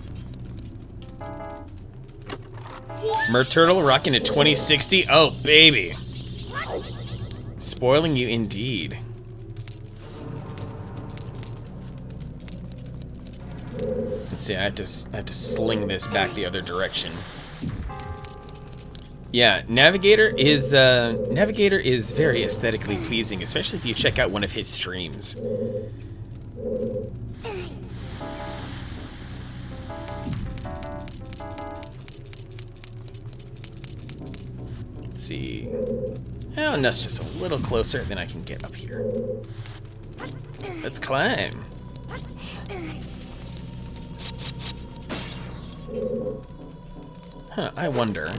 Turtle rocking a 2060. Oh baby. Spoiling you indeed. Let's see, I have to sling this back the other direction. Yeah, Navigator is very aesthetically pleasing, especially if you check out one of his streams. Let's see. Oh, and that's just a little closer, then I can get up here. Let's climb. Huh, I wonder.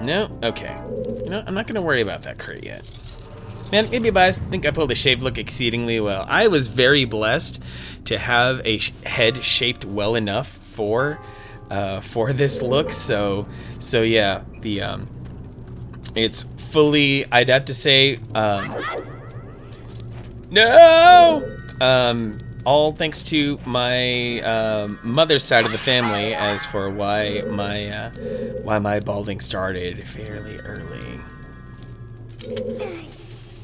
No? Okay. You know, I'm not gonna worry about that crate yet. Man, maybe I think I pulled the shaped look exceedingly well. I was very blessed to have a head shaped well enough for this look. So yeah, the it's fully. I'd have to say, no. All thanks to my mother's side of the family, as for why my balding started fairly early.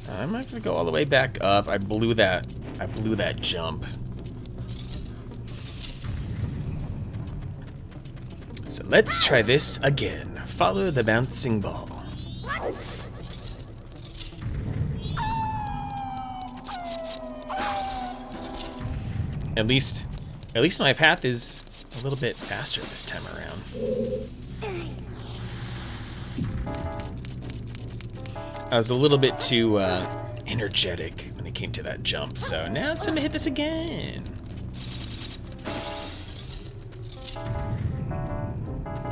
I'm not gonna go all the way back up. I blew that jump. So let's try this again. Follow the bouncing ball. At least my path is a little bit faster this time around. I was a little bit too energetic when it came to that jump, so now it's time to hit this again.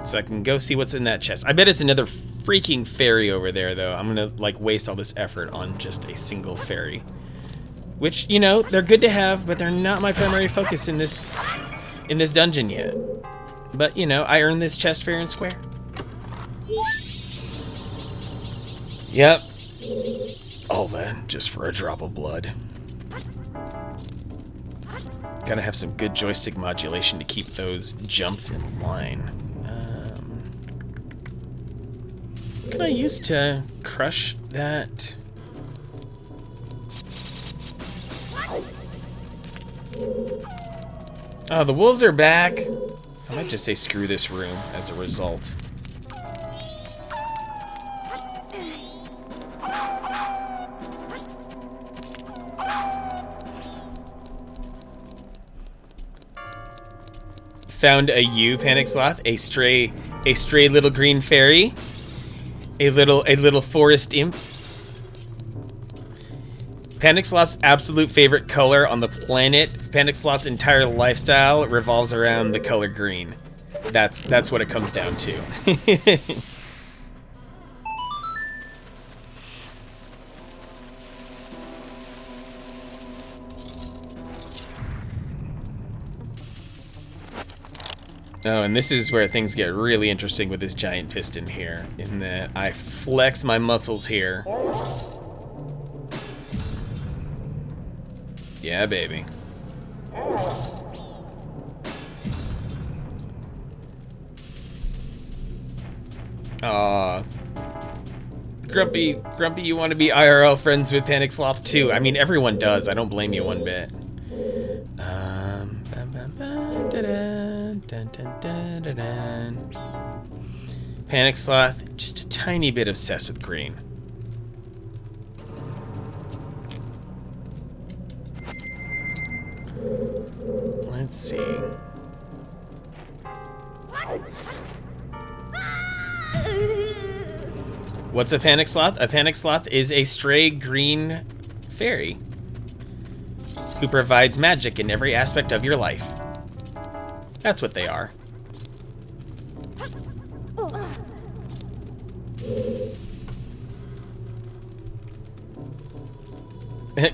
So I can go see what's in that chest. I bet it's another freaking fairy over there, though. I'm gonna like waste all this effort on just a single fairy. Which, you know, they're good to have, but they're not my primary focus in this dungeon yet. But, you know, I earned this chest fair and square. Yep. All that just for a drop of blood. Gotta have some good joystick modulation to keep those jumps in line. What can I use to crush that? Oh, the wolves are back. I might just say screw this room as a result. Found a Panic Sloth, a stray little green fairy, a little forest imp. Panic Sloth's absolute favorite color on the planet. Panic Sloth's entire lifestyle revolves around the color green. That's what it comes down to. Oh, and this is where things get really interesting with this giant piston here, in that I flex my muscles here. Yeah, baby. Aw. Grumpy, you want to be IRL friends with Panic Sloth too? I mean, everyone does. I don't blame you one bit. Panic Sloth, just a tiny bit obsessed with green. Let's see. What's a Panic Sloth? A Panic Sloth is a stray green fairy who provides magic in every aspect of your life. That's what they are.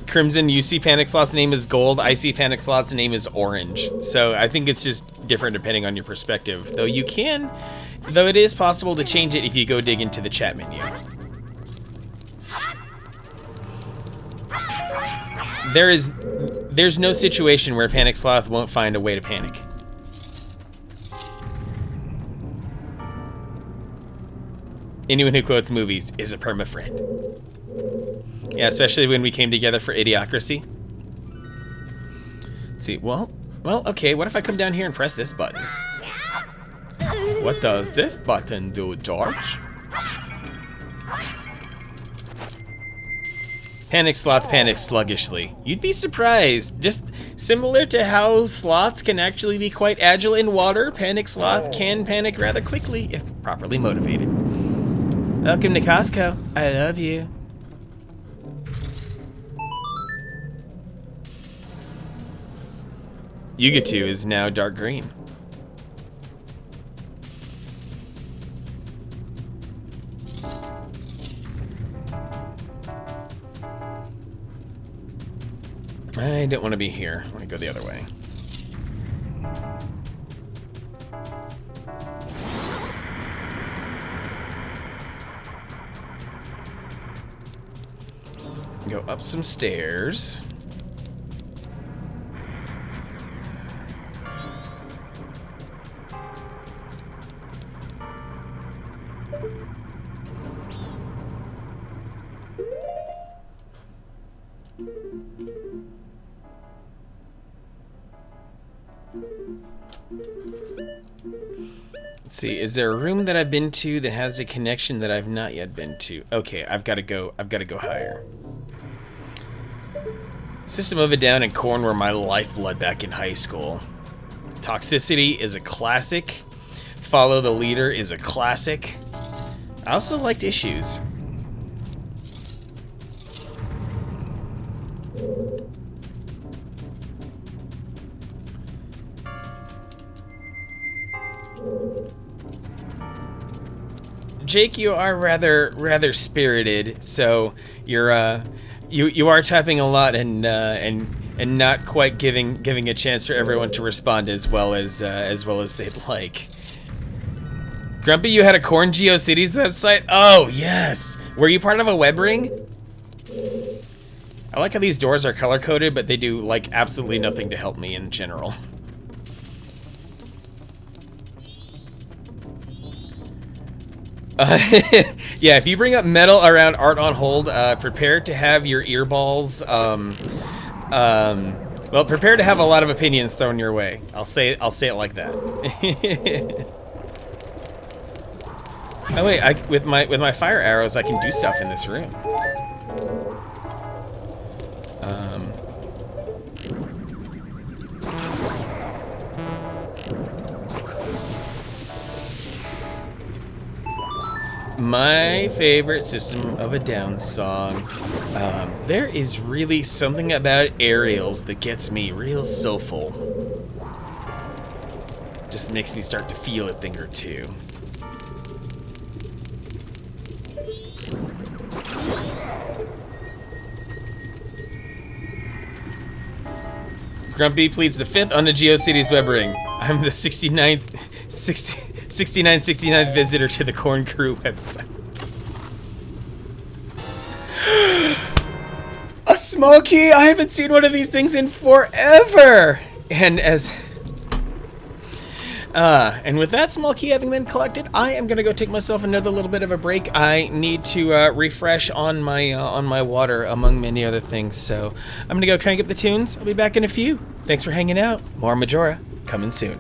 Crimson, you see Panic Sloth's name is gold. I see Panic Sloth's name is orange. So I think it's just different depending on your perspective. Though it is possible to change it if you go dig into the chat menu. There's no situation where Panic Sloth won't find a way to panic. Anyone who quotes movies is a perma friend. Yeah, especially when we came together for Idiocracy. Let's see, well, okay, what if I come down here and press this button? What does this button do, George? Panic Sloth panics sluggishly. You'd be surprised. Just similar to how sloths can actually be quite agile in water, Panic Sloth can panic rather quickly if properly motivated. Welcome to Costco. I love you. Yugatu is now dark green. I don't want to be here. I want to go the other way. Go up some stairs. Let's see, is there a room that I've been to that has a connection that I've not yet been to? Okay, I've got to go higher. System of a Down and Corn were my lifeblood back in high school. Toxicity is a classic. Follow the Leader is a classic. I also liked Issues. Jake, you are rather spirited, so you're you are typing a lot and not quite giving a chance for everyone to respond as well as they'd like. Grumpy, you had a Corn GeoCities website? Oh yes. Were you part of a web ring? I like how these doors are color coded, but they do like absolutely nothing to help me in general. Yeah, if you bring up metal around Art on Hold, prepare to have your earballs, well, prepare to have a lot of opinions thrown your way. I'll say it like that. Oh wait, with my fire arrows, I can do stuff in this room. My favorite System of a Down song. There is really something about aerials that gets me real soulful. Just makes me start to feel a thing or two. Grumpy pleads the 5th on the GeoCities web ring. I'm the 6969th visitor to the Corn Crew website. A small key! I haven't seen one of these things in forever! And with that small key having been collected, I am gonna go take myself another little bit of a break. I need to refresh on my water, among many other things. So I'm gonna go crank up the tunes. I'll be back in a few. Thanks for hanging out. More Majora coming soon.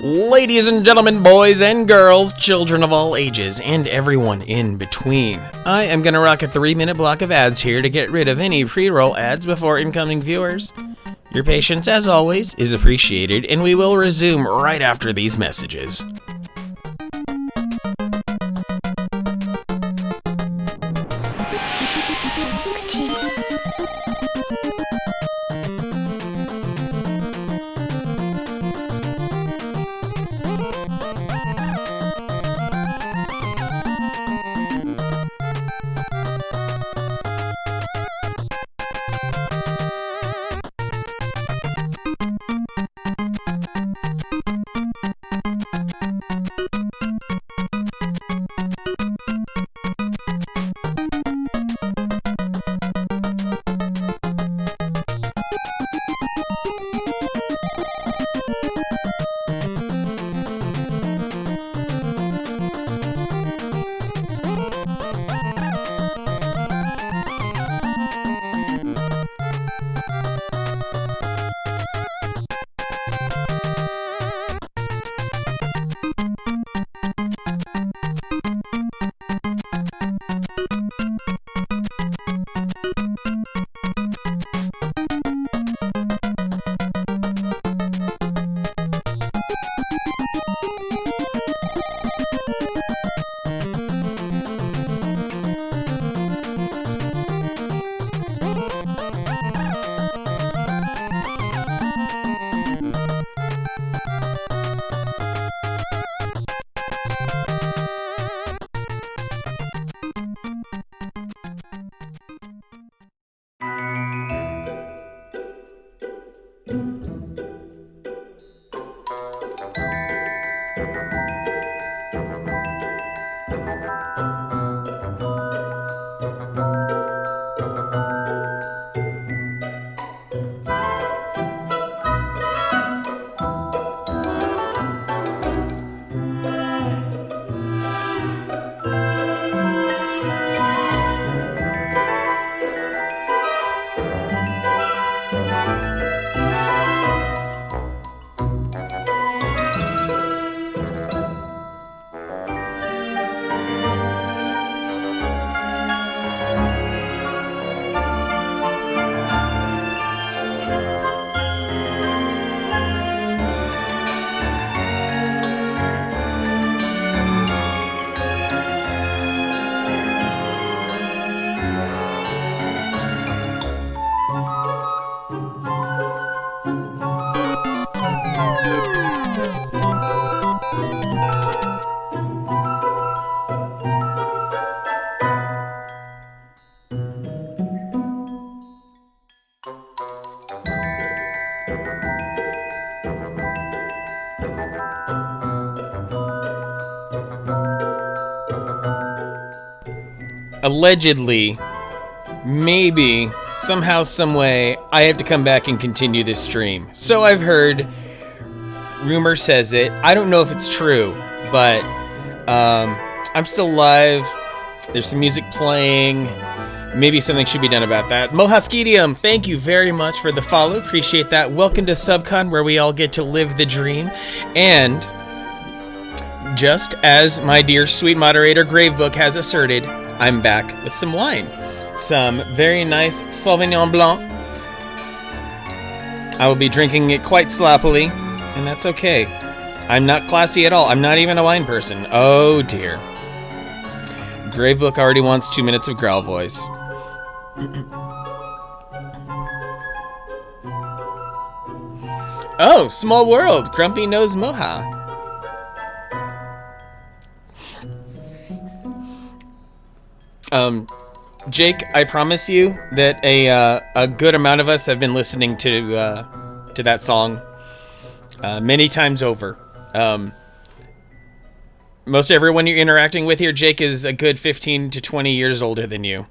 Ladies and gentlemen, boys and girls, children of all ages, and everyone in between, I am gonna rock a 3-minute block of ads here to get rid of any pre-roll ads before incoming viewers. Your patience, as always, is appreciated, and we will resume right after these messages. Allegedly, maybe, somehow, someway, I have to come back and continue this stream. So I've heard. Rumor says it. I don't know if it's true, but I'm still live. There's some music playing. Maybe something should be done about that. Mohaskedium, thank you very much for the follow. Appreciate that. Welcome to Subcon, where we all get to live the dream. And just as my dear sweet moderator Gravebook has asserted, I'm back with some wine. Some very nice Sauvignon Blanc. I will be drinking it quite sloppily, and that's okay. I'm not classy at all. I'm not even a wine person. Oh dear. Gravebook already wants 2 minutes of growl voice. Oh, small world. Grumpy knows Moha. Jake, I promise you that a good amount of us have been listening to that song many times over. Most everyone you're interacting with here, Jake, is a good 15 to 20 years older than you.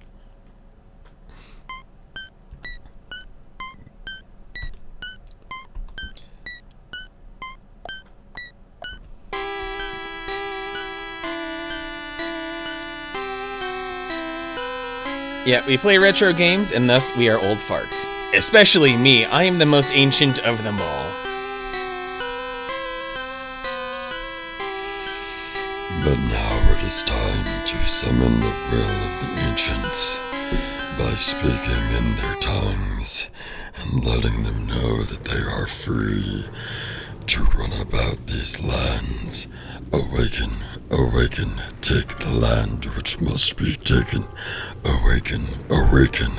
Yeah, we play retro games, and thus we are old farts. Especially me. I am the most ancient of them all. But now it is time to summon the will of the ancients by speaking in their tongues and letting them know that they are free to run about these lands. Awaken, awaken, take the land which must be taken. Awaken, awaken,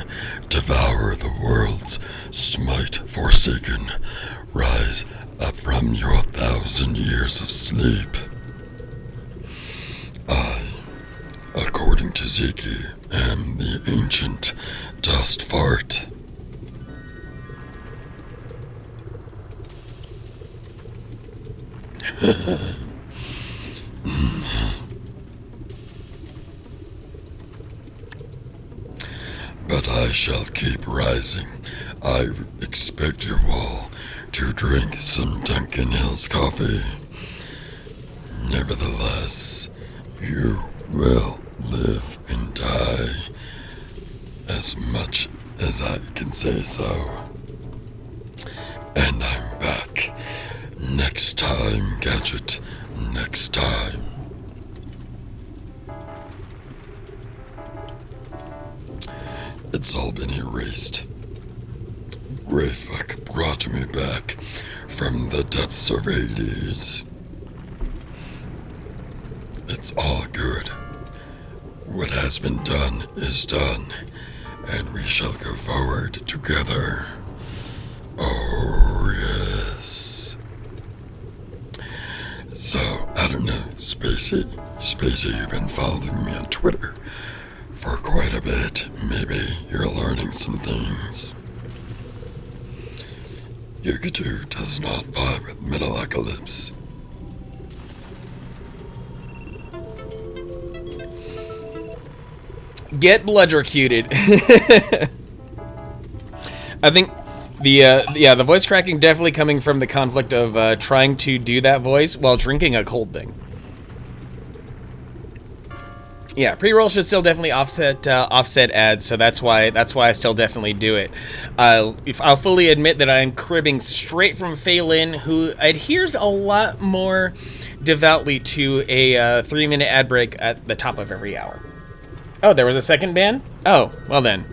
devour the world's smite forsaken. Rise up from your 1,000 years of sleep. I, according to Ziki, am the ancient dust fart. But I shall keep rising. I expect you all to drink some Duncan Hill's coffee. Nevertheless, you will live and die, as much as I can say so. And I'm back. Next time, Gadget. Next time. It's all been erased. Greyfuck brought me back from the depths of Hades. It's all good. What has been done is done, and we shall go forward together. Oh, yes. So, I don't know, Spacey, you've been following me on Twitter for quite a bit. Maybe you're learning some things. Yukitu does not vibe with Metalocalypse. Get bludgercuted. I think the voice cracking definitely coming from the conflict of trying to do that voice while drinking a cold thing. Yeah, pre-roll should still definitely offset ads, so that's why I still definitely do it. I'll fully admit that I'm cribbing straight from Phelan, who adheres a lot more devoutly to a 3-minute ad break at the top of every hour. Oh, there was a second ban? Oh, well then.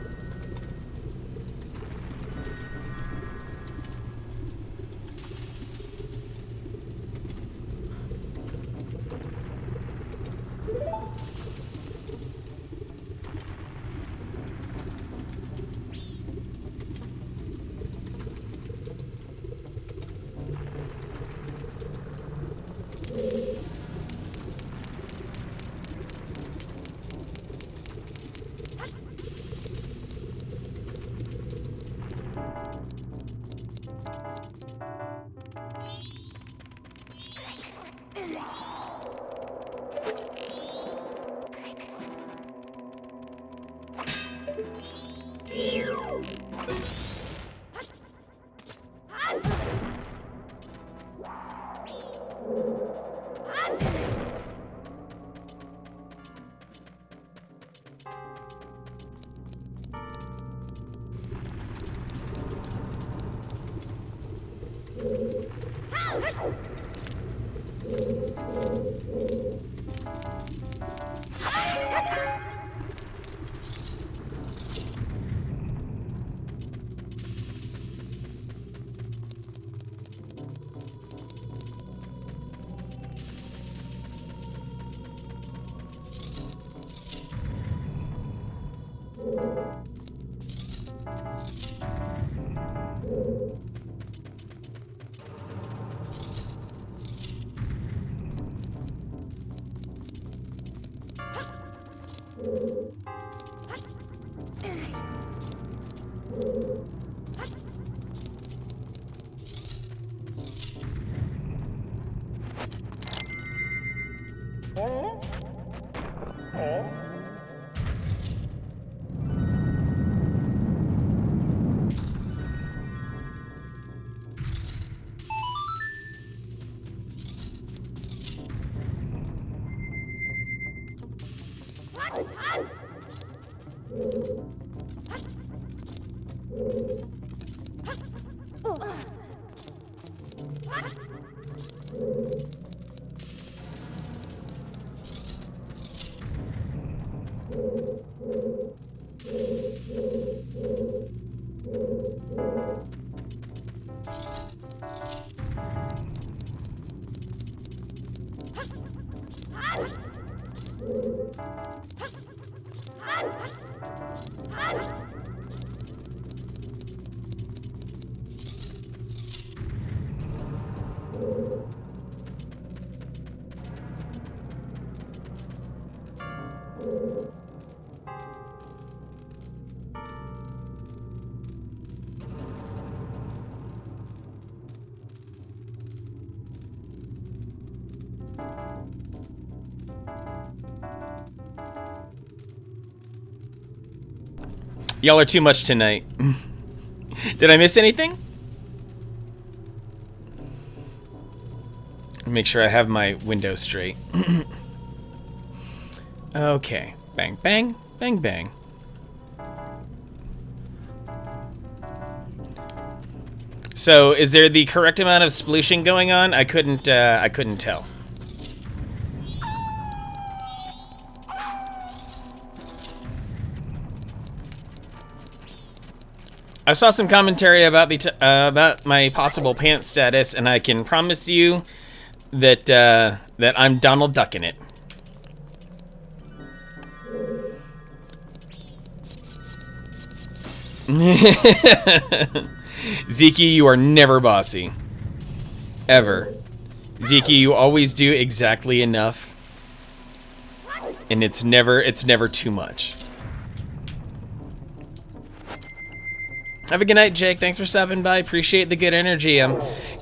Y'all are too much tonight. Did I miss anything? Make sure I have my window straight. Okay. Bang, bang, bang, bang. So, is there the correct amount of splooshing going on? I couldn't tell. I saw some commentary about about my possible pants status, and I can promise you that that I'm Donald Duck in it. Zeke, you are never bossy. Ever. Zeke, you always do exactly enough. And it's never too much. Have a good night, Jake. Thanks for stopping by. Appreciate the good energy. I'm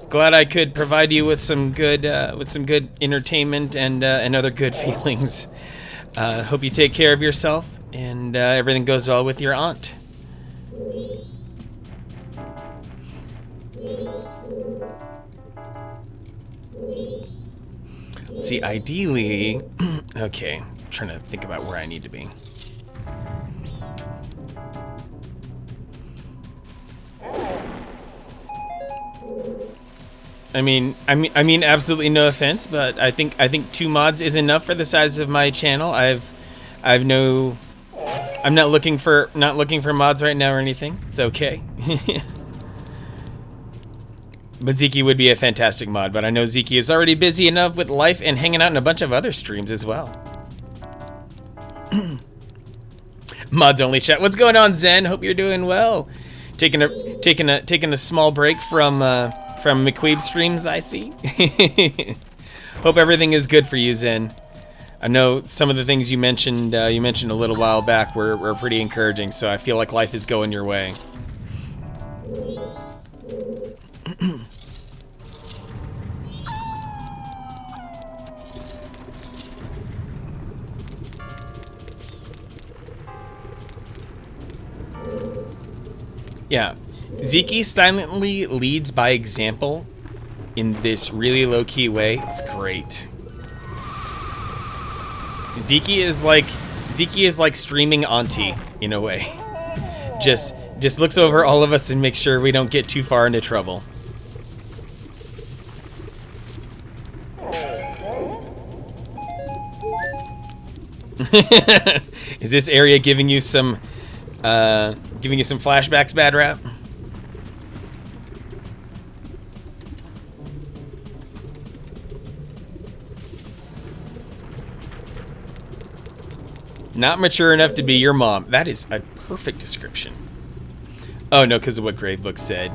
glad I could provide you with some good entertainment and other good feelings. Hope you take care of yourself and everything goes well with your aunt. Let's see, ideally, okay, I'm trying to think about where I need to be. I mean, absolutely no offense, but I think 2 mods is enough for the size of my channel. I'm not looking for mods right now or anything. It's okay. But Zeke would be a fantastic mod, but I know Zeke is already busy enough with life and hanging out in a bunch of other streams as well. Mods only chat. What's going on, Zen? Hope you're doing well. Taking a small break from McQueeb streams, I see. Hope everything is good for you, Zen. I know some of the things you mentioned a little while back were pretty encouraging, so I feel like life is going your way. Yeah, Zeke silently leads by example in this really low-key way. It's great. Zeke is like streaming auntie in a way. Just looks over all of us and makes sure we don't get too far into trouble. Is this area giving you some flashbacks, Bad Rap? Not mature enough to be your mom. That is a perfect description. Oh no, because of what Gravebook said.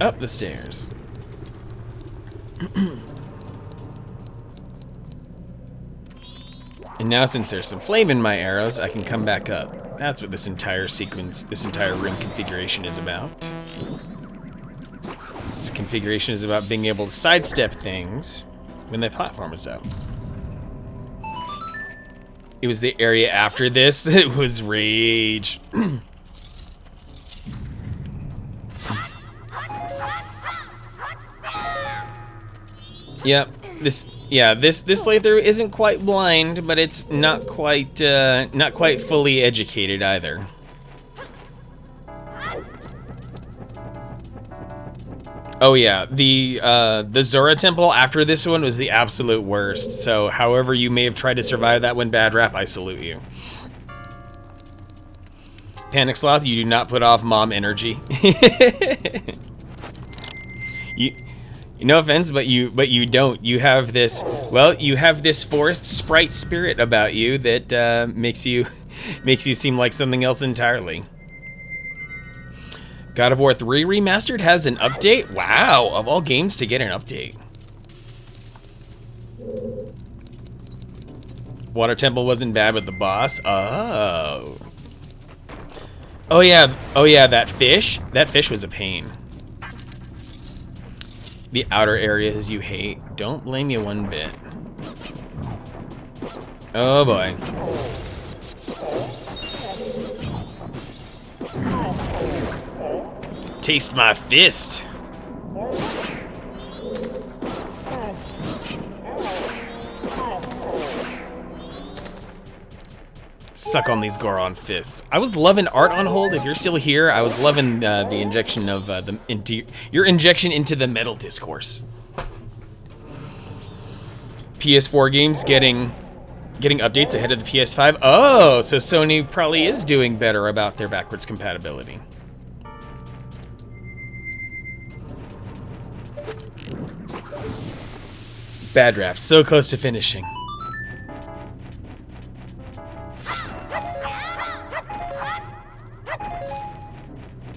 Up the stairs. And now since there's some flame in my arrows, I can come back up. That's what this entire sequence, this entire room configuration is about. This configuration is about being able to sidestep things when the platform is up. It was the area after this. It was rage. Yep. This playthrough isn't quite blind, but it's not quite fully educated either. Oh yeah, the Zora temple after this one was the absolute worst. So, however you may have tried to survive that one, Bad Rap, I salute you. Panic Sloth, you do not put off mom energy. No offense, but you don't. You have this, well, you have this forest sprite spirit about you that makes you seem like something else entirely. God of War 3 Remastered has an update? Wow, of all games to get an update. Water Temple wasn't bad with the boss. Oh. Oh yeah, that fish. That fish was a pain. The outer areas you hate. Don't blame you one bit. Oh boy. Taste my fist. Suck on these Goron fists. I was loving Art on Hold. If you're still here, I was loving the injection of your injection into the metal discourse. PS4 games getting updates ahead of the PS5. Oh, so Sony probably is doing better about their backwards compatibility. Bad rap, so close to finishing.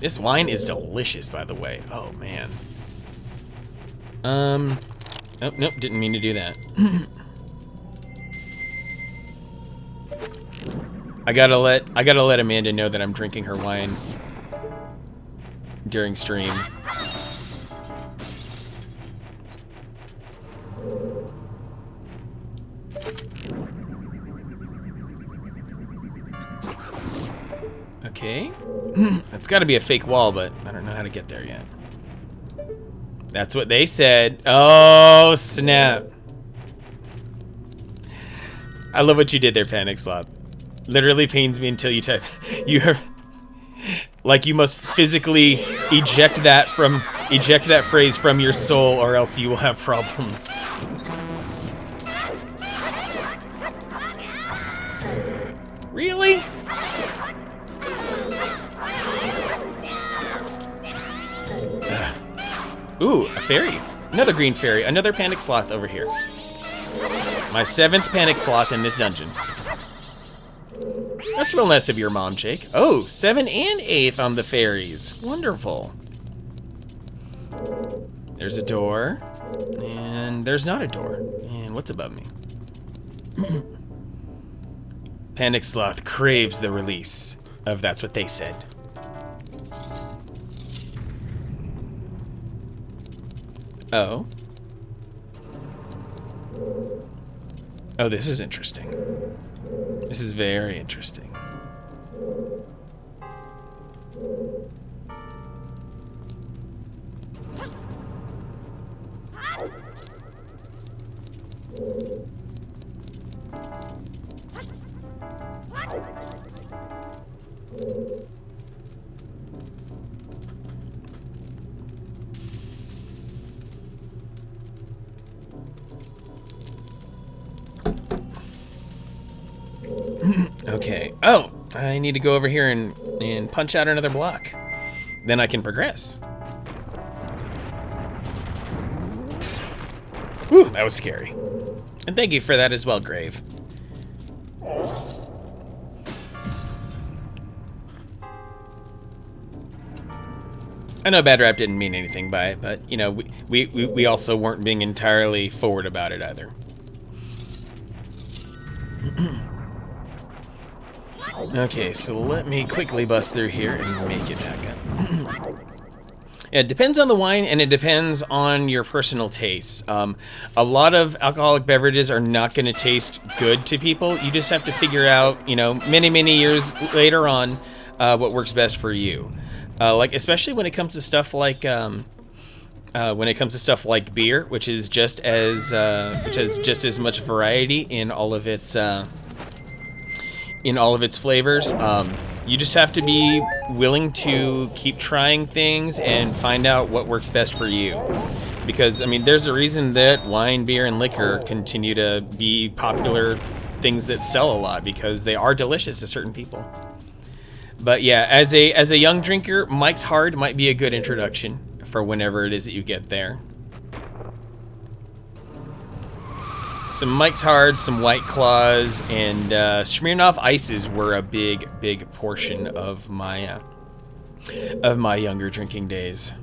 This wine is delicious, by the way. Oh, man. Oh, nope, didn't mean to do that. I gotta let Amanda know that I'm drinking her wine during stream. Okay. It's got to be a fake wall, but I don't know how to get there yet. That's what they said. Oh, snap. I love what you did there, Panic Sloth. Literally pains me until you type. You are like you must physically eject that phrase from your soul, or else you will have problems. Really? Ooh, a fairy. Another green fairy. Another Panic Sloth over here. My 7th Panic Sloth in this dungeon. That's real nice of your mom, Jake. Oh, 7 and 8th on the fairies. Wonderful. There's a door. And there's not a door. And what's above me? Panic Sloth craves the release of That's What They Said. Oh. Oh, this is interesting. This is very interesting. Okay. Oh, I need to go over here and punch out another block. Then I can progress. Whew, that was scary. And thank you for that as well, Grave. I know Bad Rap didn't mean anything by it, but, you know, we also weren't being entirely forward about it either. Okay, so let me quickly bust through here and make it back up. Yeah, it depends on the wine, and it depends on your personal tastes. A lot of alcoholic beverages are not going to taste good to people. You just have to figure out, you know, many years later on, what works best for you. Like, especially when it comes to stuff like beer, which is just as much variety in all of its flavors. You just have to be willing to keep trying things and find out what works best for you. Because, I mean, there's a reason that wine, beer, and liquor continue to be popular things that sell a lot, because they are delicious to certain people. But yeah, as a young drinker, Mike's Hard might be a good introduction for whenever it is that you get there. Some Mike's Hard, some White Claws, and Smirnoff Ices were a big portion of my younger drinking days.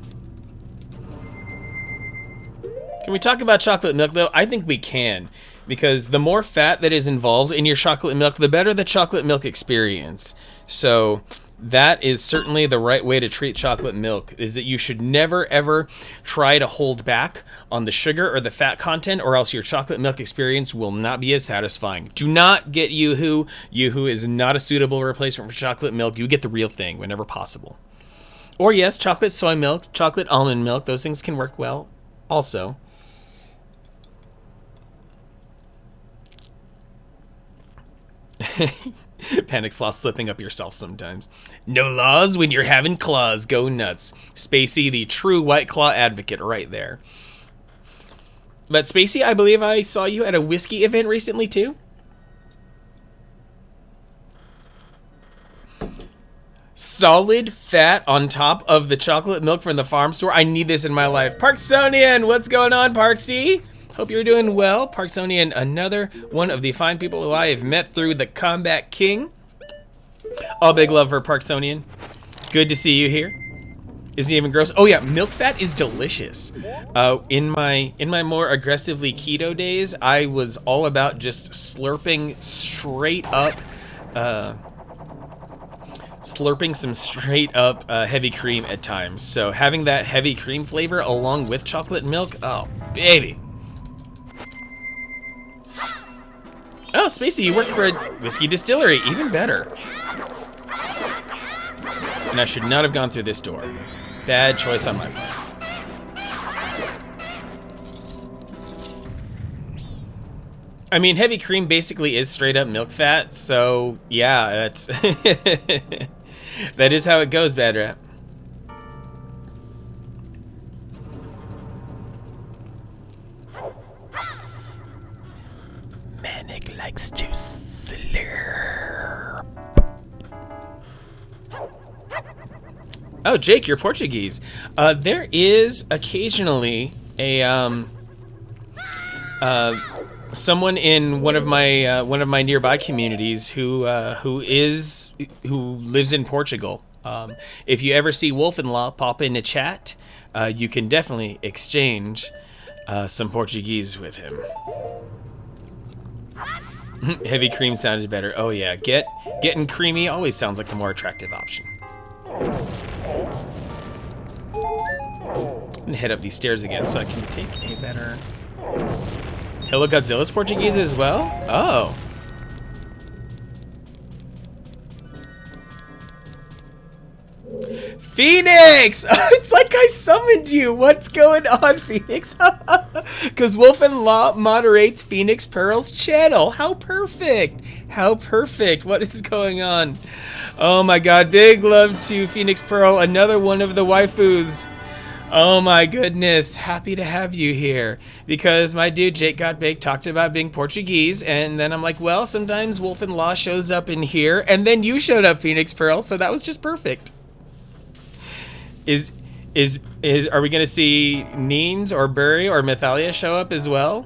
Can we talk about chocolate milk, though? I think we can, because the more fat that is involved in your chocolate milk, the better the chocolate milk experience. So that is certainly the right way to treat chocolate milk, is that you should never ever try to hold back on the sugar or the fat content, or else your chocolate milk experience will not be as satisfying. Do not get Yoo-hoo. Yoo-hoo is not a suitable replacement for chocolate milk. You get the real thing whenever possible. Or yes, chocolate soy milk, chocolate almond milk, those things can work well also. Panic sloth slipping up yourself sometimes. No laws when you're having claws. Go nuts. Spacey, the true White Claw advocate right there. But Spacey, I believe I saw you at a whiskey event recently too. Solid fat on top of the chocolate milk from the farm store. I need this in my life. Parksonian, what's going on, Parksy? Hope you're doing well. Parksonian, another one of the fine people who I have met through the Combat King. All big love for Parksonian. Good to see you here. Isn't even gross. Oh yeah, milk fat is delicious. In my more aggressively keto days, I was all about just slurping some straight up heavy cream at times. So having that heavy cream flavor along with chocolate milk, oh baby. Oh, Spacey, you work for a whiskey distillery. Even better. And I should not have gone through this door. Bad choice on my part. I mean, heavy cream basically is straight up milk fat, so yeah, that's that is how it goes, Bad Rat. Manic likes to slurp. Oh, Jake, you're Portuguese. There is occasionally a someone in one of my nearby communities who lives in Portugal. If you ever see Wolf-in-Law pop in a chat, you can definitely exchange some Portuguese with him. Heavy cream sounded better. Oh yeah, getting creamy always sounds like the more attractive option. I'm gonna head up these stairs again so I can take a better... Hello Godzilla's Portuguese as well? Oh. Phoenix! It's like I summoned you! What's going on, Phoenix? Because Wolf-in-Law moderates Phoenix Pearl's channel. How perfect! How perfect! What is going on? Oh my god, big love to Phoenix Pearl, another one of the waifus. Oh my goodness, happy to have you here. Because my dude Jake Got Baked talked about being Portuguese, and then I'm like, well, sometimes Wolf-in-Law shows up in here, and then you showed up, Phoenix Pearl, so that was just perfect. Are we gonna see Neens or Burry or Mythalia show up as well?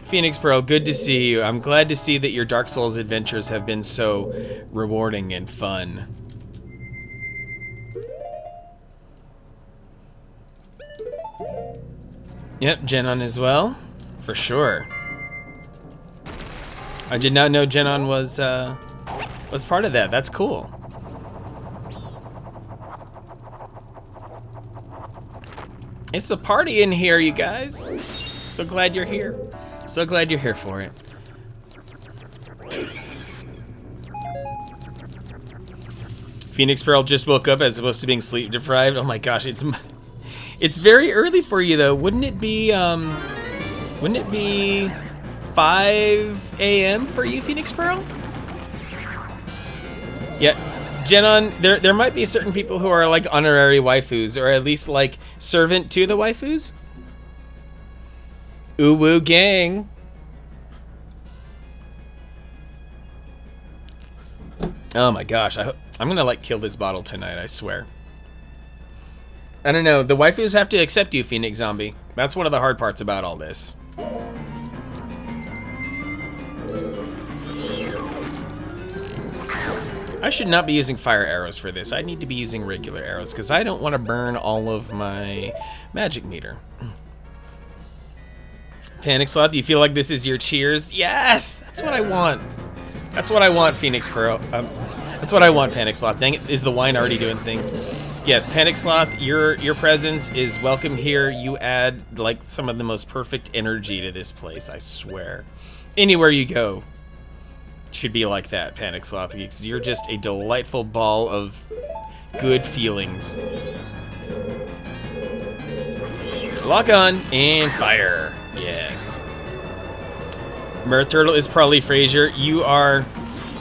Phoenix Pearl, good to see you. I'm glad to see that your Dark Souls adventures have been so rewarding and fun. Yep, Genon as well, for sure. I did not know Genon was part of that. That's cool. It's a party in here, you guys. So glad you're here. So glad you're here for it. Phoenix Pearl just woke up as opposed to being sleep deprived. Oh my gosh, it's very early for you though. Wouldn't it be 5 a.m. for you, Phoenix Pearl? Yeah, Genon, there might be certain people who are like honorary waifus, or at least like servant to the waifus. Uwu gang. Oh my gosh, I'm gonna like kill this bottle tonight, I swear. I don't know, the waifus have to accept you, Phoenix Zombie. That's one of the hard parts about all this. I should not be using fire arrows for this. I need to be using regular arrows because I don't want to burn all of my magic meter. Panic Sloth, do you feel like this is your cheers? Yes! That's what I want. That's what I want, Phoenix Pearl. That's what I want, Panic Sloth. Dang it, is the wine already doing things? Yes, Panic Sloth, your presence is welcome here. You add, like, some of the most perfect energy to this place, I swear. Anywhere you go should be like that, Panic Sloth, because you're just a delightful ball of good feelings. Lock on and fire. Yes. Mirth Turtle is probably Fraser. You are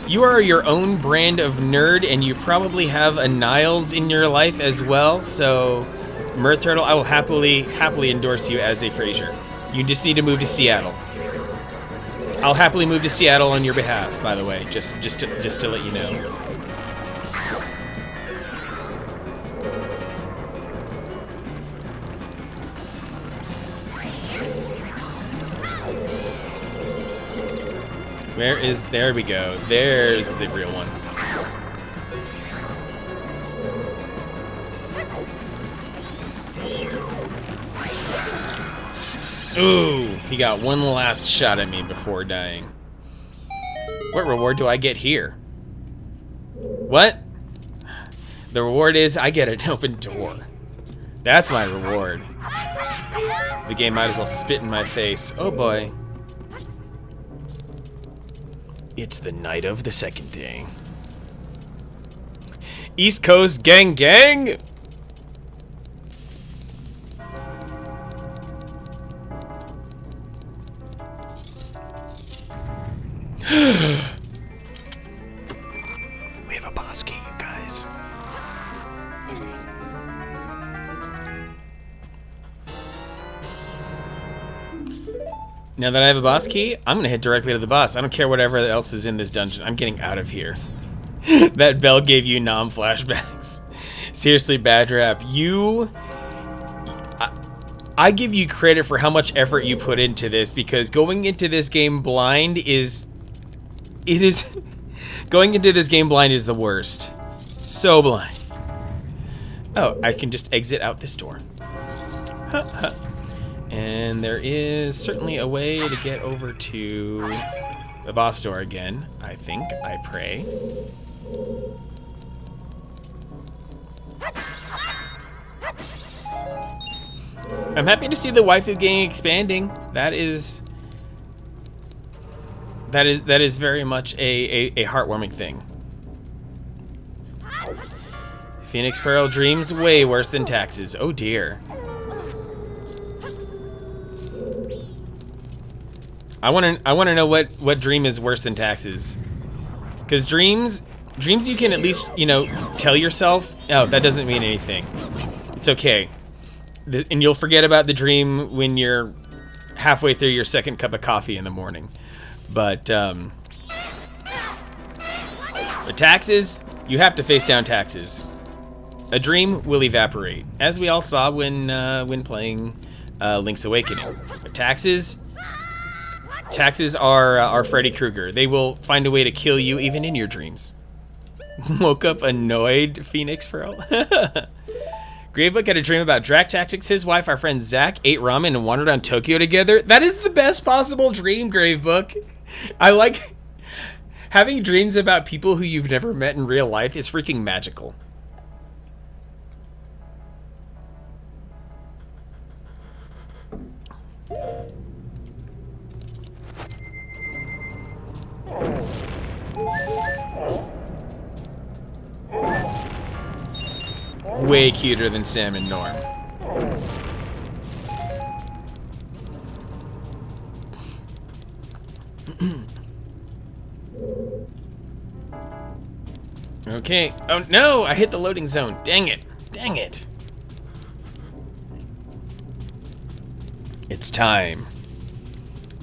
your own brand of nerd, and you probably have a Niles in your life as well. So, Mirth Turtle, I will happily endorse you as a Fraser. You just need to move to Seattle. I'll happily move to Seattle on your behalf, by the way, just to let you know. There we go. There's the real one. Ooh, he got one last shot at me before dying. What reward do I get here? What? The reward is I get an open door. That's my reward. The game might as well spit in my face. Oh boy. It's the night of the second day. East Coast gang gang! We have a boss key, you guys. Now that I have a boss key, I'm gonna head directly to the boss. I don't care whatever else is in this dungeon. I'm getting out of here. That bell gave you flashbacks. Seriously, bad rap. I give you credit for how much effort you put into this, because going into this game blind is going into this game blind is the worst. So blind. Oh, I can just exit out this door. And there is certainly a way to get over to the boss door again, I think, I pray. I'm happy to see the waifu gang expanding. That is very much a heartwarming thing. Phoenix Pearl dreams way worse than taxes. Oh dear. I want to know what dream is worse than taxes. Cuz dreams you can at least, tell yourself, oh, that doesn't mean anything. It's okay. And you'll forget about the dream when you're halfway through your second cup of coffee in the morning. But taxes, you have to face down taxes. A dream will evaporate, as we all saw when playing Link's Awakening. But taxes are Freddy Krueger. They will find a way to kill you even in your dreams. Woke up annoyed, Phoenix Pearl. Gravebook had a dream about Drac Tactics. His wife, our friend Zach, ate ramen and wandered around Tokyo together. That is the best possible dream, Gravebook. I like having dreams about people who you've never met in real life is freaking magical. Way cuter than Sam and Norm. Okay. Oh no, I hit the loading zone. Dang it. Dang it. It's time.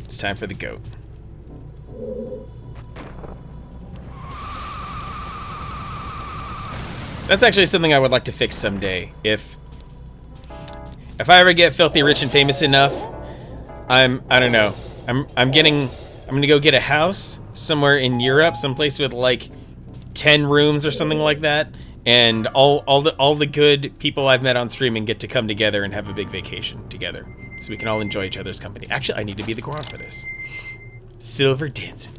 It's time for the goat. That's actually something I would like to fix someday. If I ever get filthy rich and famous enough, I don't know. I'm gonna go get a house somewhere in Europe, someplace with like 10 rooms or something like that, and all the good people I've met on streaming get to come together and have a big vacation together. so we can all enjoy each other's company. Actually, I need to be the Goron for this. Silver dancing.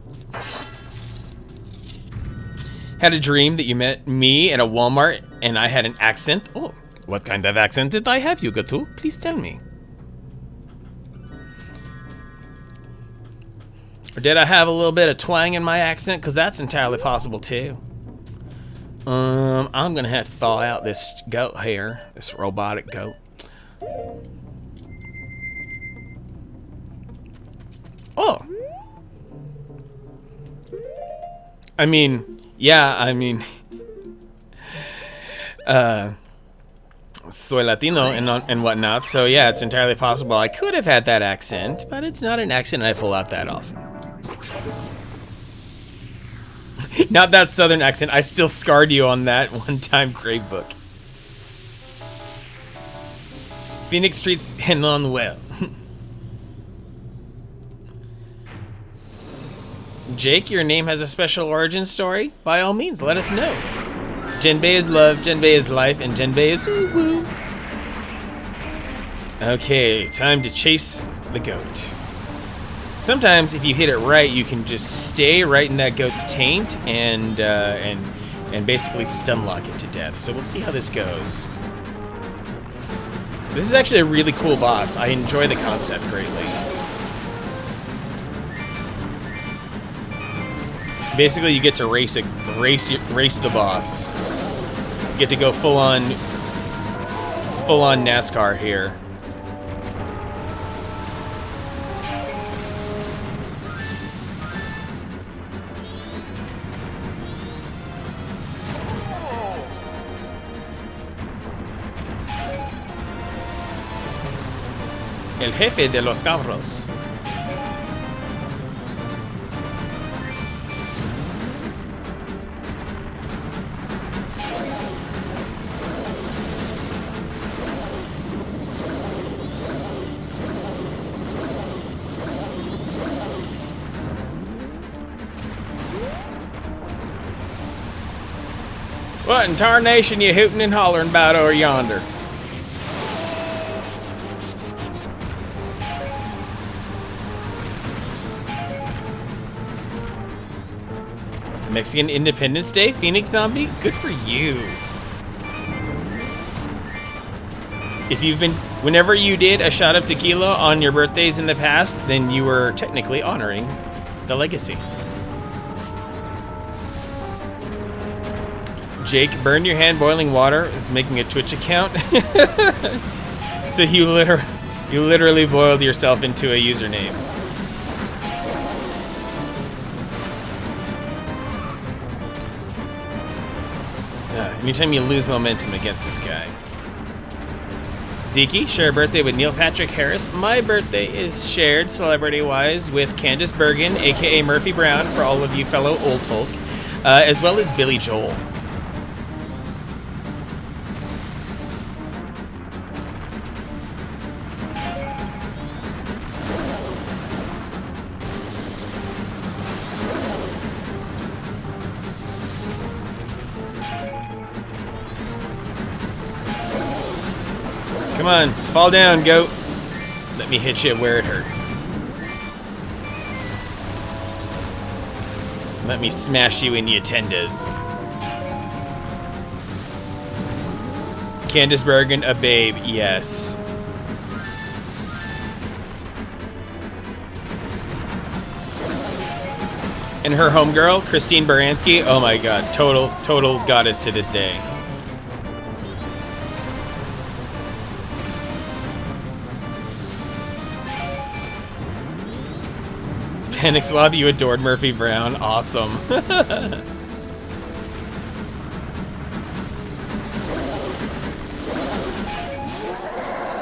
Had a dream that you met me at a Walmart and I had an accent. Oh, what kind of accent did I have, Yugatu? Please tell me. Or did I have a little bit of twang in my accent? Because that's entirely possible too. I'm gonna have to thaw out this goat here, this robotic goat. Oh. I mean, yeah, I mean, soy Latino and whatnot, so yeah, it's entirely possible I could have had that accent, but it's not an accent I pull out that often. Not that southern accent. I still scarred you on that one-time grave book. Phoenix treats Henon well. Jake, your name has a special origin story? By all means, let us know. Genbei is love, Genbei is life, and Genbei is woo-woo. Okay, time to chase the goat. Sometimes, if you hit it right, you can just stay right in that goat's taint and basically stun lock it to death. So we'll see how this goes. This is actually a really cool boss. I enjoy the concept greatly. Basically, you get to race the boss. You get to go full on NASCAR here. El jefe de los cabros. What in tarnation you hooting and hollering about over yonder? Mexican Independence Day, Phoenix Zombie? Good for you. If you've been, whenever you did a shot of tequila on your birthdays in the past, then you were technically honoring the legacy. Jake, burn your hand boiling water is making a Twitch account. So you literally boiled yourself into a username. Anytime you lose momentum against this guy. Zeke, share a birthday with Neil Patrick Harris. My birthday is shared celebrity-wise with Candace Bergen, aka Murphy Brown, for all of you fellow old folk, as well as Billy Joel. Come on, fall down, goat. Let me hit you where it hurts. Let me smash you in your tenders. Candace Bergen, a babe, yes. And her homegirl, Christine Baranski, oh my god, total goddess to this day. Panic Sloth, you adored Murphy Brown. Awesome.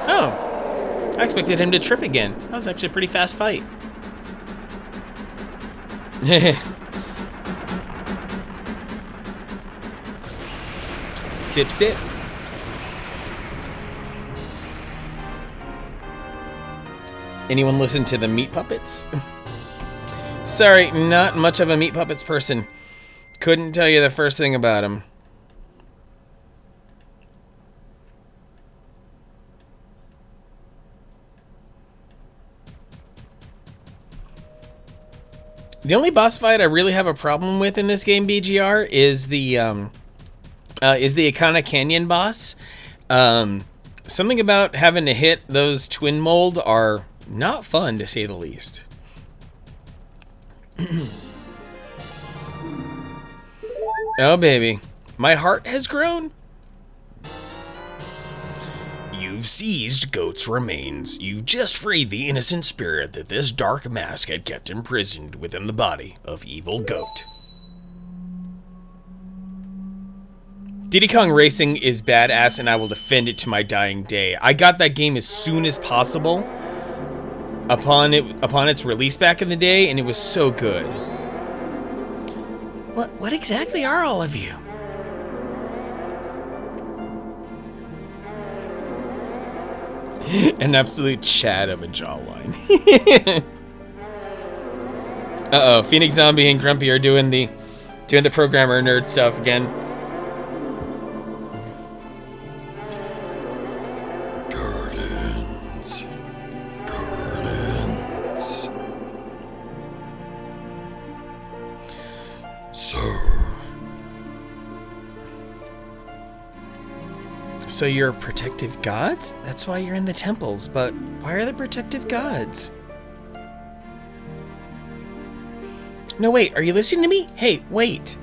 Oh. I expected him to trip again. That was actually a pretty fast fight. Sip, sip. Anyone listen to the Meat Puppets? Sorry, not much of a Meat Puppets person. Couldn't tell you the first thing about him. The only boss fight I really have a problem with in this game, BGR, is the Ikana Canyon boss. Something about having to hit those twin mold are not fun, to say the least. Oh, baby. My heart has grown. You've seized Goat's remains. You've just freed the innocent spirit that this dark mask had kept imprisoned within the body of evil Goat. Diddy Kong Racing is badass, and I will defend it to my dying day. I got that game as soon as possible upon its release back in the day, and it was so good. What exactly are all of you? An absolute Chad of a jawline. Uh-oh, Phoenix Zombie and Grumpy are doing the programmer nerd stuff again. Gardens. So you're protective gods? That's why you're in the temples, but why are the protective gods? No, wait, are you listening to me? Hey, wait.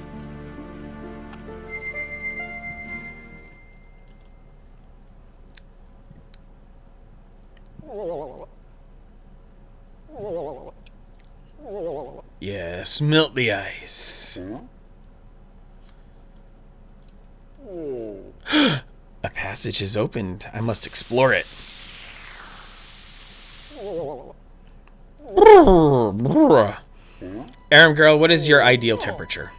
Yes, melt the ice. A passage is opened. I must explore it. Aram girl, what is your ideal temperature?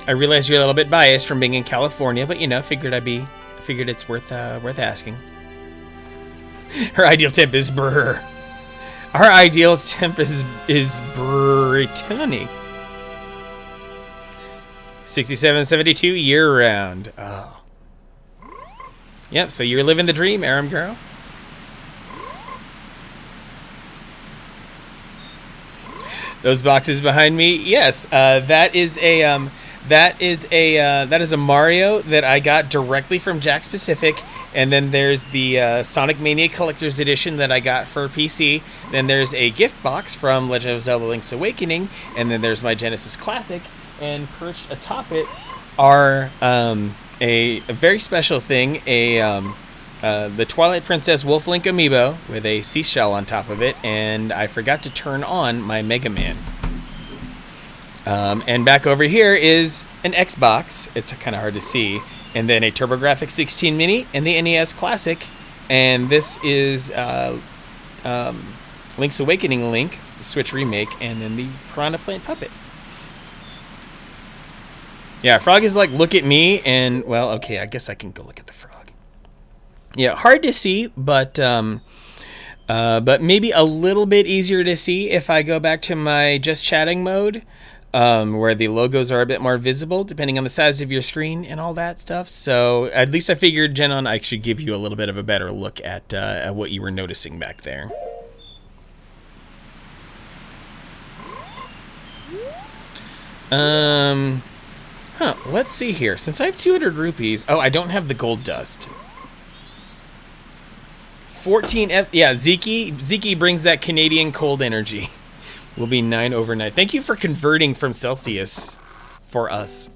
I realize you're a little bit biased from being in California, but you know, figured it's worth asking. Her ideal temp is brr. Our ideal temp is Brittany. 67-72 year round. Oh. Yep, so you're living the dream, Aram girl. Those boxes behind me, yes, that is a Mario that I got directly from Jack's Pacific, and then there's the Sonic Mania Collector's Edition that I got for PC. Then there's a gift box from Legend of Zelda: Link's Awakening, and then there's my Genesis Classic. And perched atop it are a very special thing, the Twilight Princess Wolf Link amiibo with a seashell on top of it, and I forgot to turn on my Mega Man. And back over here is an Xbox. It's kind of hard to see. And then a TurboGrafx 16 Mini and the NES Classic. And this is Link's Awakening Link, the Switch remake, and then the Piranha Plant Puppet. Yeah, Frog is like, look at me, and, well, okay, I guess I can go look at the frog. Yeah, hard to see, but maybe a little bit easier to see if I go back to my just chatting mode, where the logos are a bit more visible, depending on the size of your screen and all that stuff. So at least I figured, Jenon, I should give you a little bit of a better look at what you were noticing back there. Let's see here. Since I have 200 rupees... Oh, I don't have the gold dust. 14... Yeah, Zeke brings that Canadian cold energy. Will be 9 overnight. Thank you for converting from Celsius for us.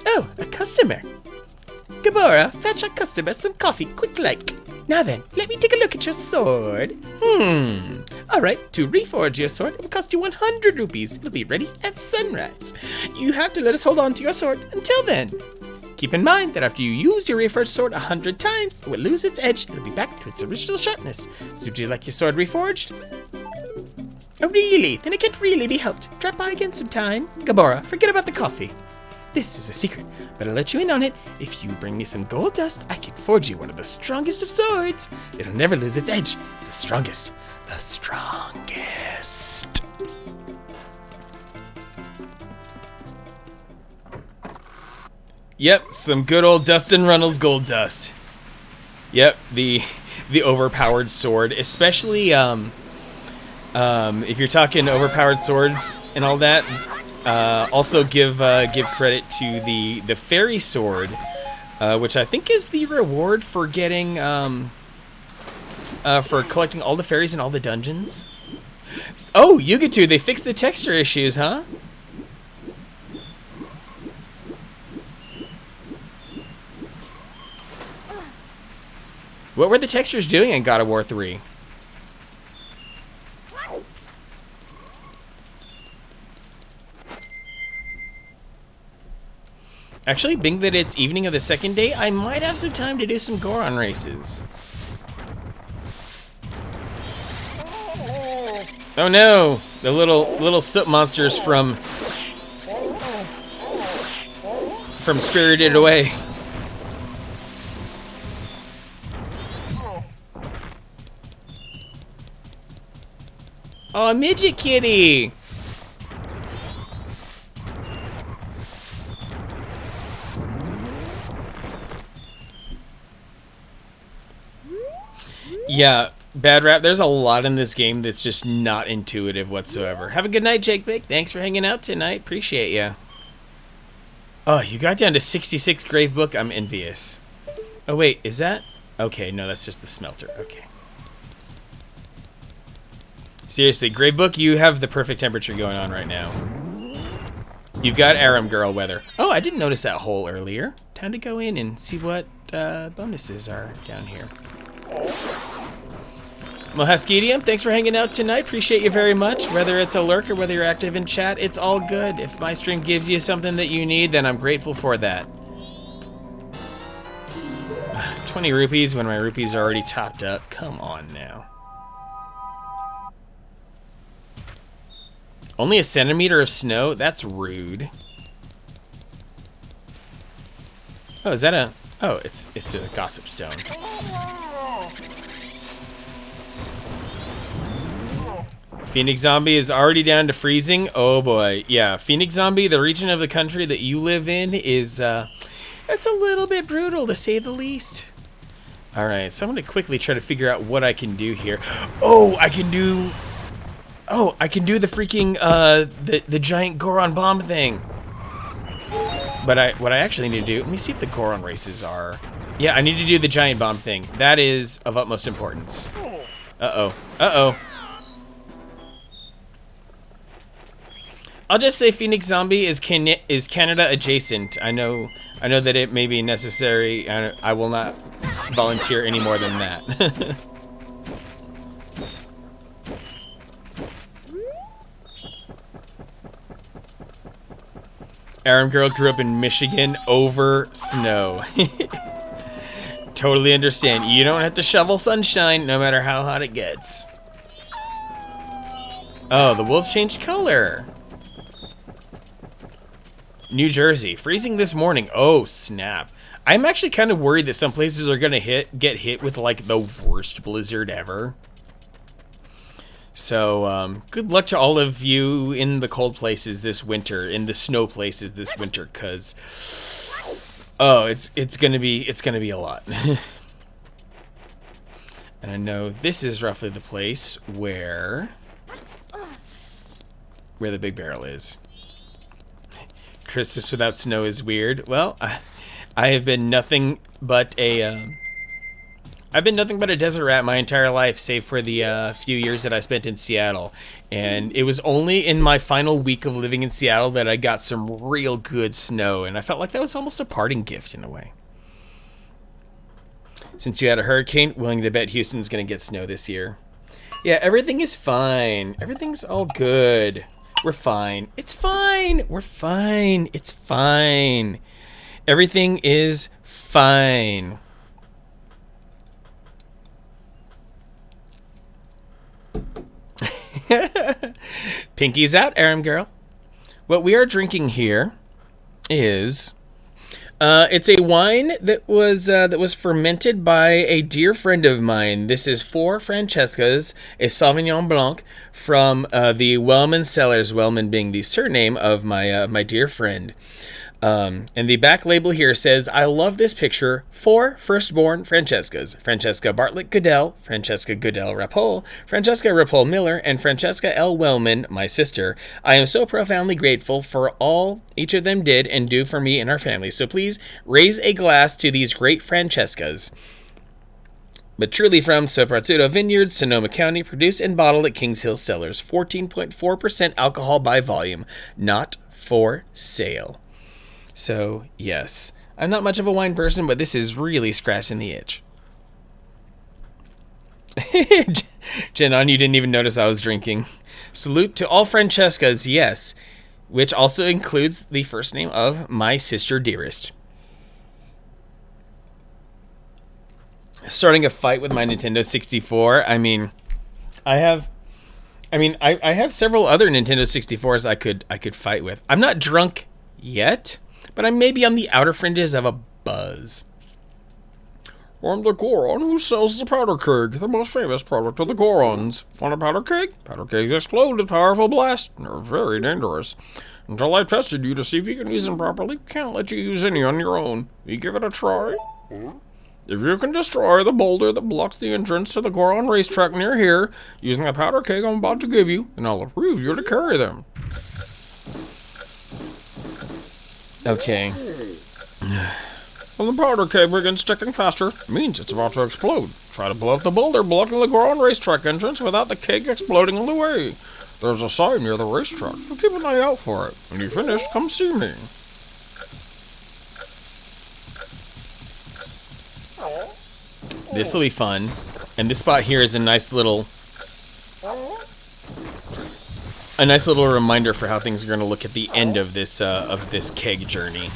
Oh, a customer. Gabora, fetch our customer some coffee, quick like. Now then, let me take a look at your sword. Alright, to reforge your sword, it will cost you 100 rupees. It'll be ready at sunrise. You have to let us hold on to your sword until then. Keep in mind that after you use your reforged sword 100 times, it will lose its edge and it'll be back to its original sharpness. So would you like your sword reforged? Oh really? Then it can't really be helped. Drop by again sometime. Gabora, forget about the coffee. This is a secret, but I'll let you in on it. If you bring me some gold dust, I can forge you one of the strongest of swords. It'll never lose its edge. It's the strongest. The strongest. Yep, some good old Dustin Runnels gold dust. Yep, the overpowered sword, especially if you're talking overpowered swords and all that. Also give credit to the fairy sword, which I think is the reward for getting for collecting all the fairies in all the dungeons. Oh, Yugatu, they fixed the texture issues, huh? What were the textures doing in God of War 3? Actually, being that it's evening of the second day, I might have some time to do some Goron races. Oh no! The little soot monsters from Spirited Away. Oh, a midget kitty! Yeah, bad rap. There's a lot in this game that's just not intuitive whatsoever. Have a good night, Jake Big. Thanks for hanging out tonight. Appreciate ya. Oh, you got down to 66 Grave Book. I'm envious. Oh, wait, is that? Okay, no, that's just the smelter. Okay. Seriously, Grave Book, you have the perfect temperature going on right now. You've got Aram Girl weather. Oh, I didn't notice that hole earlier. Time to go in and see what bonuses are down here. Mohaskedium, thanks for hanging out tonight. Appreciate you very much. Whether it's a lurk or whether you're active in chat, it's all good. If my stream gives you something that you need, then I'm grateful for that. 20 rupees when my rupees are already topped up. Come on now. Only a centimeter of snow? That's rude. Oh, is that a... Oh, it's a gossip stone. Phoenix Zombie is already down to freezing. Oh boy, yeah. Phoenix Zombie, the region of the country that you live in, is it's a little bit brutal to say the least. All right, so I'm gonna quickly try to figure out what I can do here. Oh, I can do the freaking the giant Goron bomb thing. But what I actually need to do, let me see if the Goron races are. Yeah, I need to do the giant bomb thing. That is of utmost importance. Uh-oh. Uh-oh. I'll just say Phoenix Zombie is Canada adjacent. I know that it may be necessary. I will not volunteer any more than that. Aram Girl grew up in Michigan over snow. Totally understand. You don't have to shovel sunshine no matter how hot it gets. Oh, the wolves changed color. New Jersey, freezing this morning. Oh, snap. I'm actually kind of worried that some places are going to get hit with, like, the worst blizzard ever. So, good luck to all of you in the cold places this winter, in the snow places this winter, because, oh, it's going to be a lot. And I know this is roughly the place where the big barrel is. Christmas without snow is weird. Well, I have been nothing but a desert rat my entire life, save for the few years that I spent in Seattle. And it was only in my final week of living in Seattle that I got some real good snow, and I felt like that was almost a parting gift in a way. Since you had a hurricane, willing to bet Houston's gonna get snow this year. Yeah, everything is fine. Everything's all good. We're fine. It's fine. We're fine. It's fine. Everything is fine. Pinky's out, Aram Girl. What we are drinking here is it's a wine that was fermented by a dear friend of mine. This is For Francesca's, a Sauvignon Blanc from the Wellman Cellars. Wellman being the surname of my dear friend. And the back label here says, I love this picture for firstborn Francescas. Francesca Bartlett Goodell, Francesca Goodell Rapol, Francesca Rapol Miller, and Francesca L. Wellman, my sister. I am so profoundly grateful for all each of them did and do for me and our family. So please raise a glass to these great Francescas. But truly from Soprazzurro Vineyards, Sonoma County, produced and bottled at Kings Hill Cellars. 14.4% alcohol by volume, not for sale. So, yes, I'm not much of a wine person, but this is really scratching the itch. Jenon, you didn't even notice I was drinking. Salute to all Francescas, yes, which also includes the first name of my sister dearest. Starting a fight with my Nintendo 64. I have several other Nintendo 64s I could fight with. I'm not drunk yet, but I'm maybe on the outer fringes of a buzz. I'm the Goron who sells the powder keg, the most famous product of the Gorons. Want a powder keg? Powder kegs explode with powerful blasts. They're very dangerous. Until I tested you to see if you can use them properly, can't let you use any on your own. You give it a try? If you can destroy the boulder that blocks the entrance to the Goron racetrack near here, using the powder keg I'm about to give you, then I'll approve you to carry them. Okay. When the powder keg begins sticking faster, it means it's about to explode. Try to blow up the boulder blocking the Goron racetrack entrance without the keg exploding in the way. There's a sign near the racetrack, so keep an eye out for it. When you finish, come see me. This will be fun. And this spot here is a nice little reminder for how things are going to look at the end of this keg journey.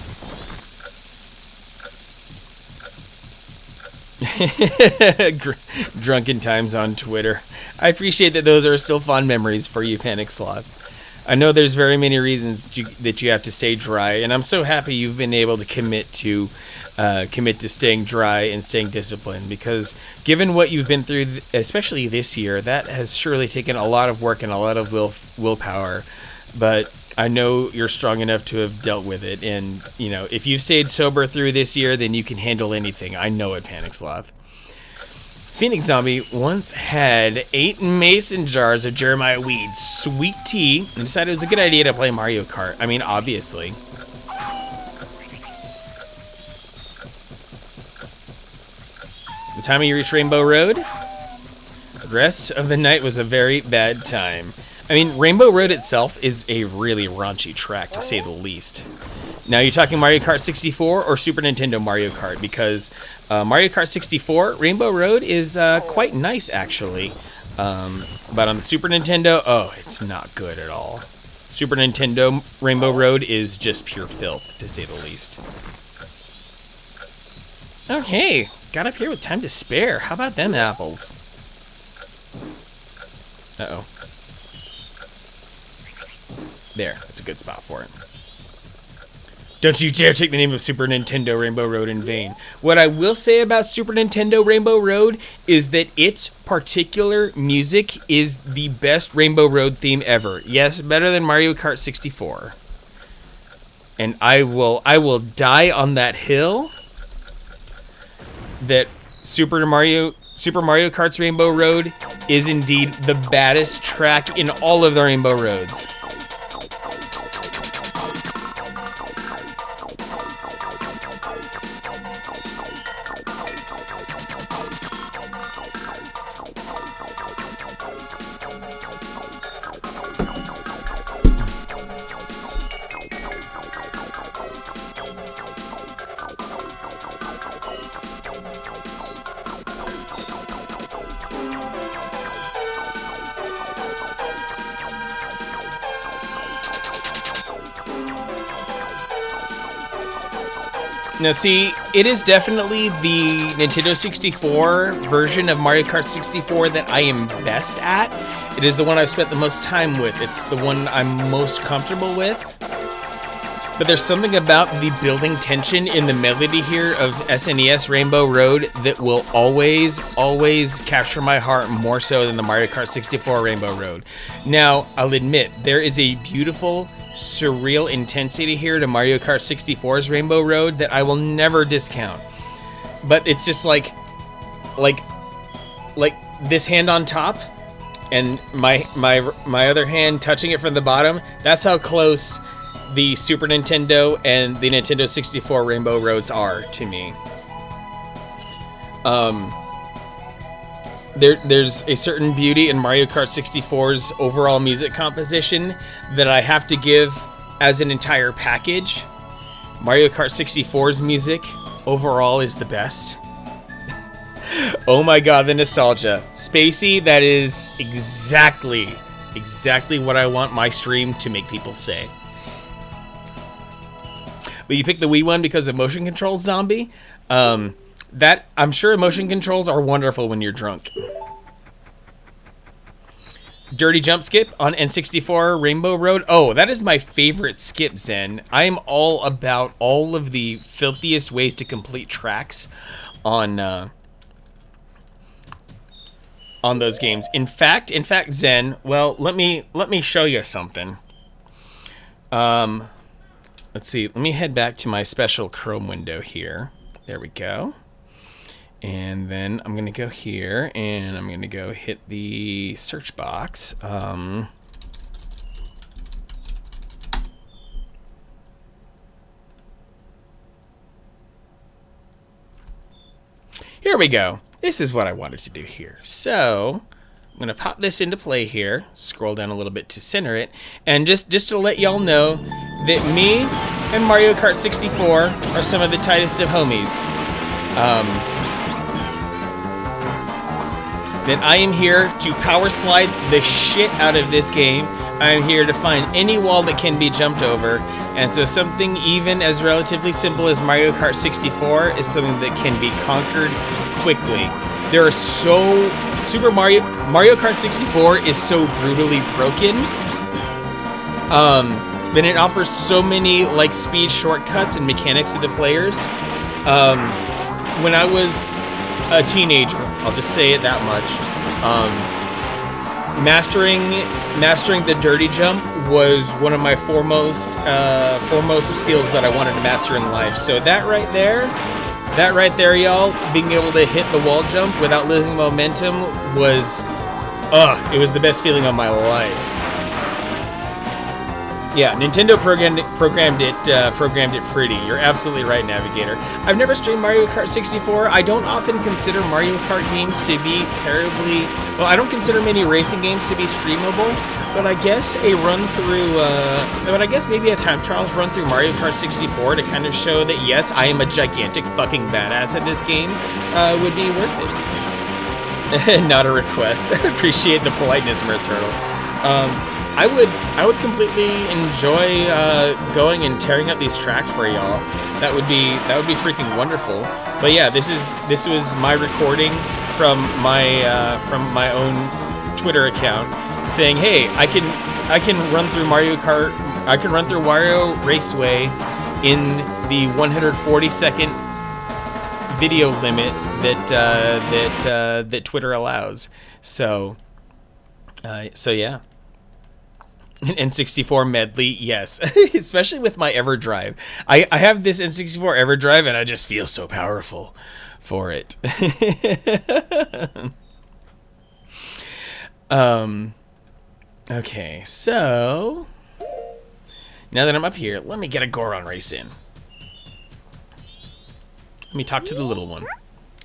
Drunken times on Twitter. I appreciate that those are still fond memories for you, Panic Sloth. I know there's very many reasons that you have to stay dry, and I'm so happy you've been able to commit to staying dry and staying disciplined, because given what you've been through, especially this year, that has surely taken a lot of work and a lot of willpower, but I know you're strong enough to have dealt with it, and if you've stayed sober through this year, then you can handle anything. I know it, Panic Sloth. Phoenix Zombie once had 8 mason jars of Jeremiah Weed's sweet tea and decided it was a good idea to play Mario Kart. I mean, obviously. The time you reach Rainbow Road, the rest of the night was a very bad time. I mean, Rainbow Road itself is a really raunchy track, to say the least. Now, you're talking Mario Kart 64 or Super Nintendo Mario Kart, because Mario Kart 64, Rainbow Road is quite nice, actually. But on the Super Nintendo, oh, it's not good at all. Super Nintendo Rainbow Road is just pure filth, to say the least. Okay, got up here with time to spare. How about them apples? Uh-oh. There, that's a good spot for it. Don't you dare take the name of Super Nintendo Rainbow Road in vain. What I will say about Super Nintendo Rainbow Road is that its particular music is the best Rainbow Road theme ever. Yes, better than Mario Kart 64. And I will die on that hill that Super Mario Kart's Rainbow Road is indeed the baddest track in all of the Rainbow Roads. Now see, it is definitely the Nintendo 64 version of Mario Kart 64 that I am best at. It is the one I've spent the most time with. It's the one I'm most comfortable with. But there's something about the building tension in the melody here of SNES Rainbow Road that will always, always capture my heart more so than the Mario Kart 64 Rainbow Road. Now, I'll admit, there is a beautiful surreal intensity here to Mario Kart 64's Rainbow Road that I will never discount. But it's just like this hand on top and my other hand touching it from the bottom. That's how close the Super Nintendo and the Nintendo 64 Rainbow Roads are to me. There's a certain beauty in Mario Kart 64's overall music composition that I have to give as an entire package. Mario Kart 64's music overall is the best. Oh my god, the nostalgia. Spacey, that is exactly what I want my stream to make people say. But you picked the Wii one because of motion controls, Zombie? That, I'm sure motion controls are wonderful when you're drunk. Dirty jump skip on N64 Rainbow Road. Oh, that is my favorite skip, Zen. I am all about all of the filthiest ways to complete tracks on those games. In fact, Zen. Well, let me show you something. Let's see. Let me head back to my special Chrome window here. There we go. And then I'm going to go here, and I'm going to go hit the search box. Here we go. This is what I wanted to do here. So I'm going to pop this into play here, scroll down a little bit to center it, and just to let y'all know that me and Mario Kart 64 are some of the tightest of homies. That I am here to power slide the shit out of this game. I am here to find any wall that can be jumped over. And so something even as relatively simple as Mario Kart 64 is something that can be conquered quickly. There are Mario Kart 64 is so brutally broken. That it offers so many like speed shortcuts and mechanics to the players. When I was a teenager, I'll just say it that much. Mastering the dirty jump was one of my foremost skills that I wanted to master in life. So that right there, y'all, being able to hit the wall jump without losing momentum was, it was the best feeling of my life. Yeah, Nintendo programmed it pretty. You're absolutely right, Navigator. I've never streamed Mario Kart 64. I don't often consider Mario Kart games to be terribly... Well, I don't consider many racing games to be streamable, but I guess a run-through... maybe a time trials run-through Mario Kart 64 to kind of show that, yes, I am a gigantic fucking badass at this game would be worth it. Not a request. I appreciate the politeness, Mirror Turtle. I would completely enjoy going and tearing up these tracks for y'all. That would be freaking wonderful. But yeah, this was my recording from my own Twitter account saying, hey, I can run through Mario Kart. I can run through Wario Raceway in the 140-second video limit that Twitter allows. So yeah. An N64 medley, yes. Especially with my EverDrive. I have this N64 EverDrive, and I just feel so powerful for it. Okay, so... Now that I'm up here, let me get a Goron race in. Let me talk to the little one.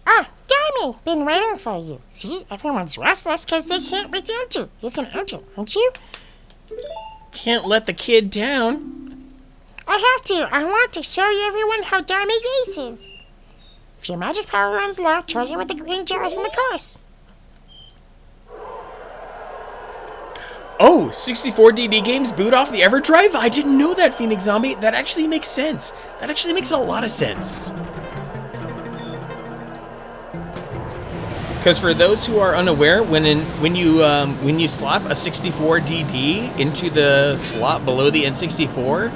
Ah, Jamie, been waiting for you. See, everyone's restless because they can't wait to enter. You can enter, aren't you? Can't let the kid down. I have to. I want to show you everyone how Darmy races. If your magic power runs low, charge it with the green jars in the course. Oh, 64DD games boot off the EverDrive? I didn't know that, Phoenix Zombie. That actually makes sense. That actually makes a lot of sense. Because for those who are unaware, when you slap a 64DD into the slot below the N64,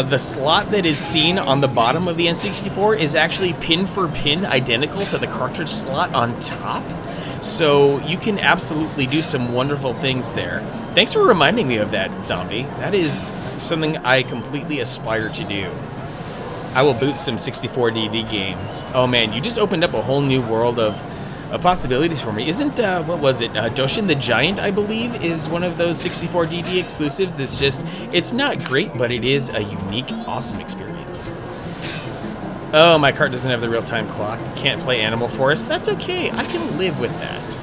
the slot that is seen on the bottom of the N64 is actually pin for pin identical to the cartridge slot on top. So you can absolutely do some wonderful things there. Thanks for reminding me of that, Zombie. That is something I completely aspire to do. I will boot some 64DD games. Oh man, you just opened up a whole new world of possibilities for me. Isn't, what was it? Doshin the Giant, I believe, is one of those 64DD exclusives that's just, it's not great, but it is a unique, awesome experience. Oh, my cart doesn't have the real-time clock. Can't play Animal Forest. That's okay. I can live with that.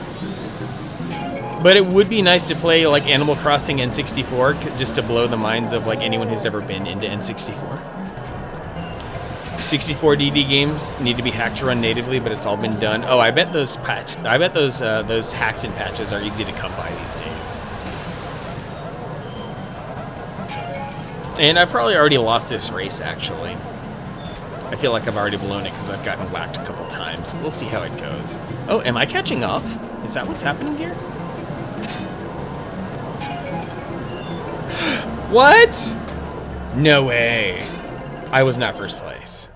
But it would be nice to play, like, Animal Crossing N64, just to blow the minds of, like, anyone who's ever been into N64. 64DD games need to be hacked to run natively, but it's all been done. Oh, I bet those hacks and patches are easy to come by these days. And I've probably already lost this race, actually. I feel like I've already blown it because I've gotten whacked a couple times. We'll see how it goes. Oh, am I catching up? Is that what's happening here? What? No way. I was not first place.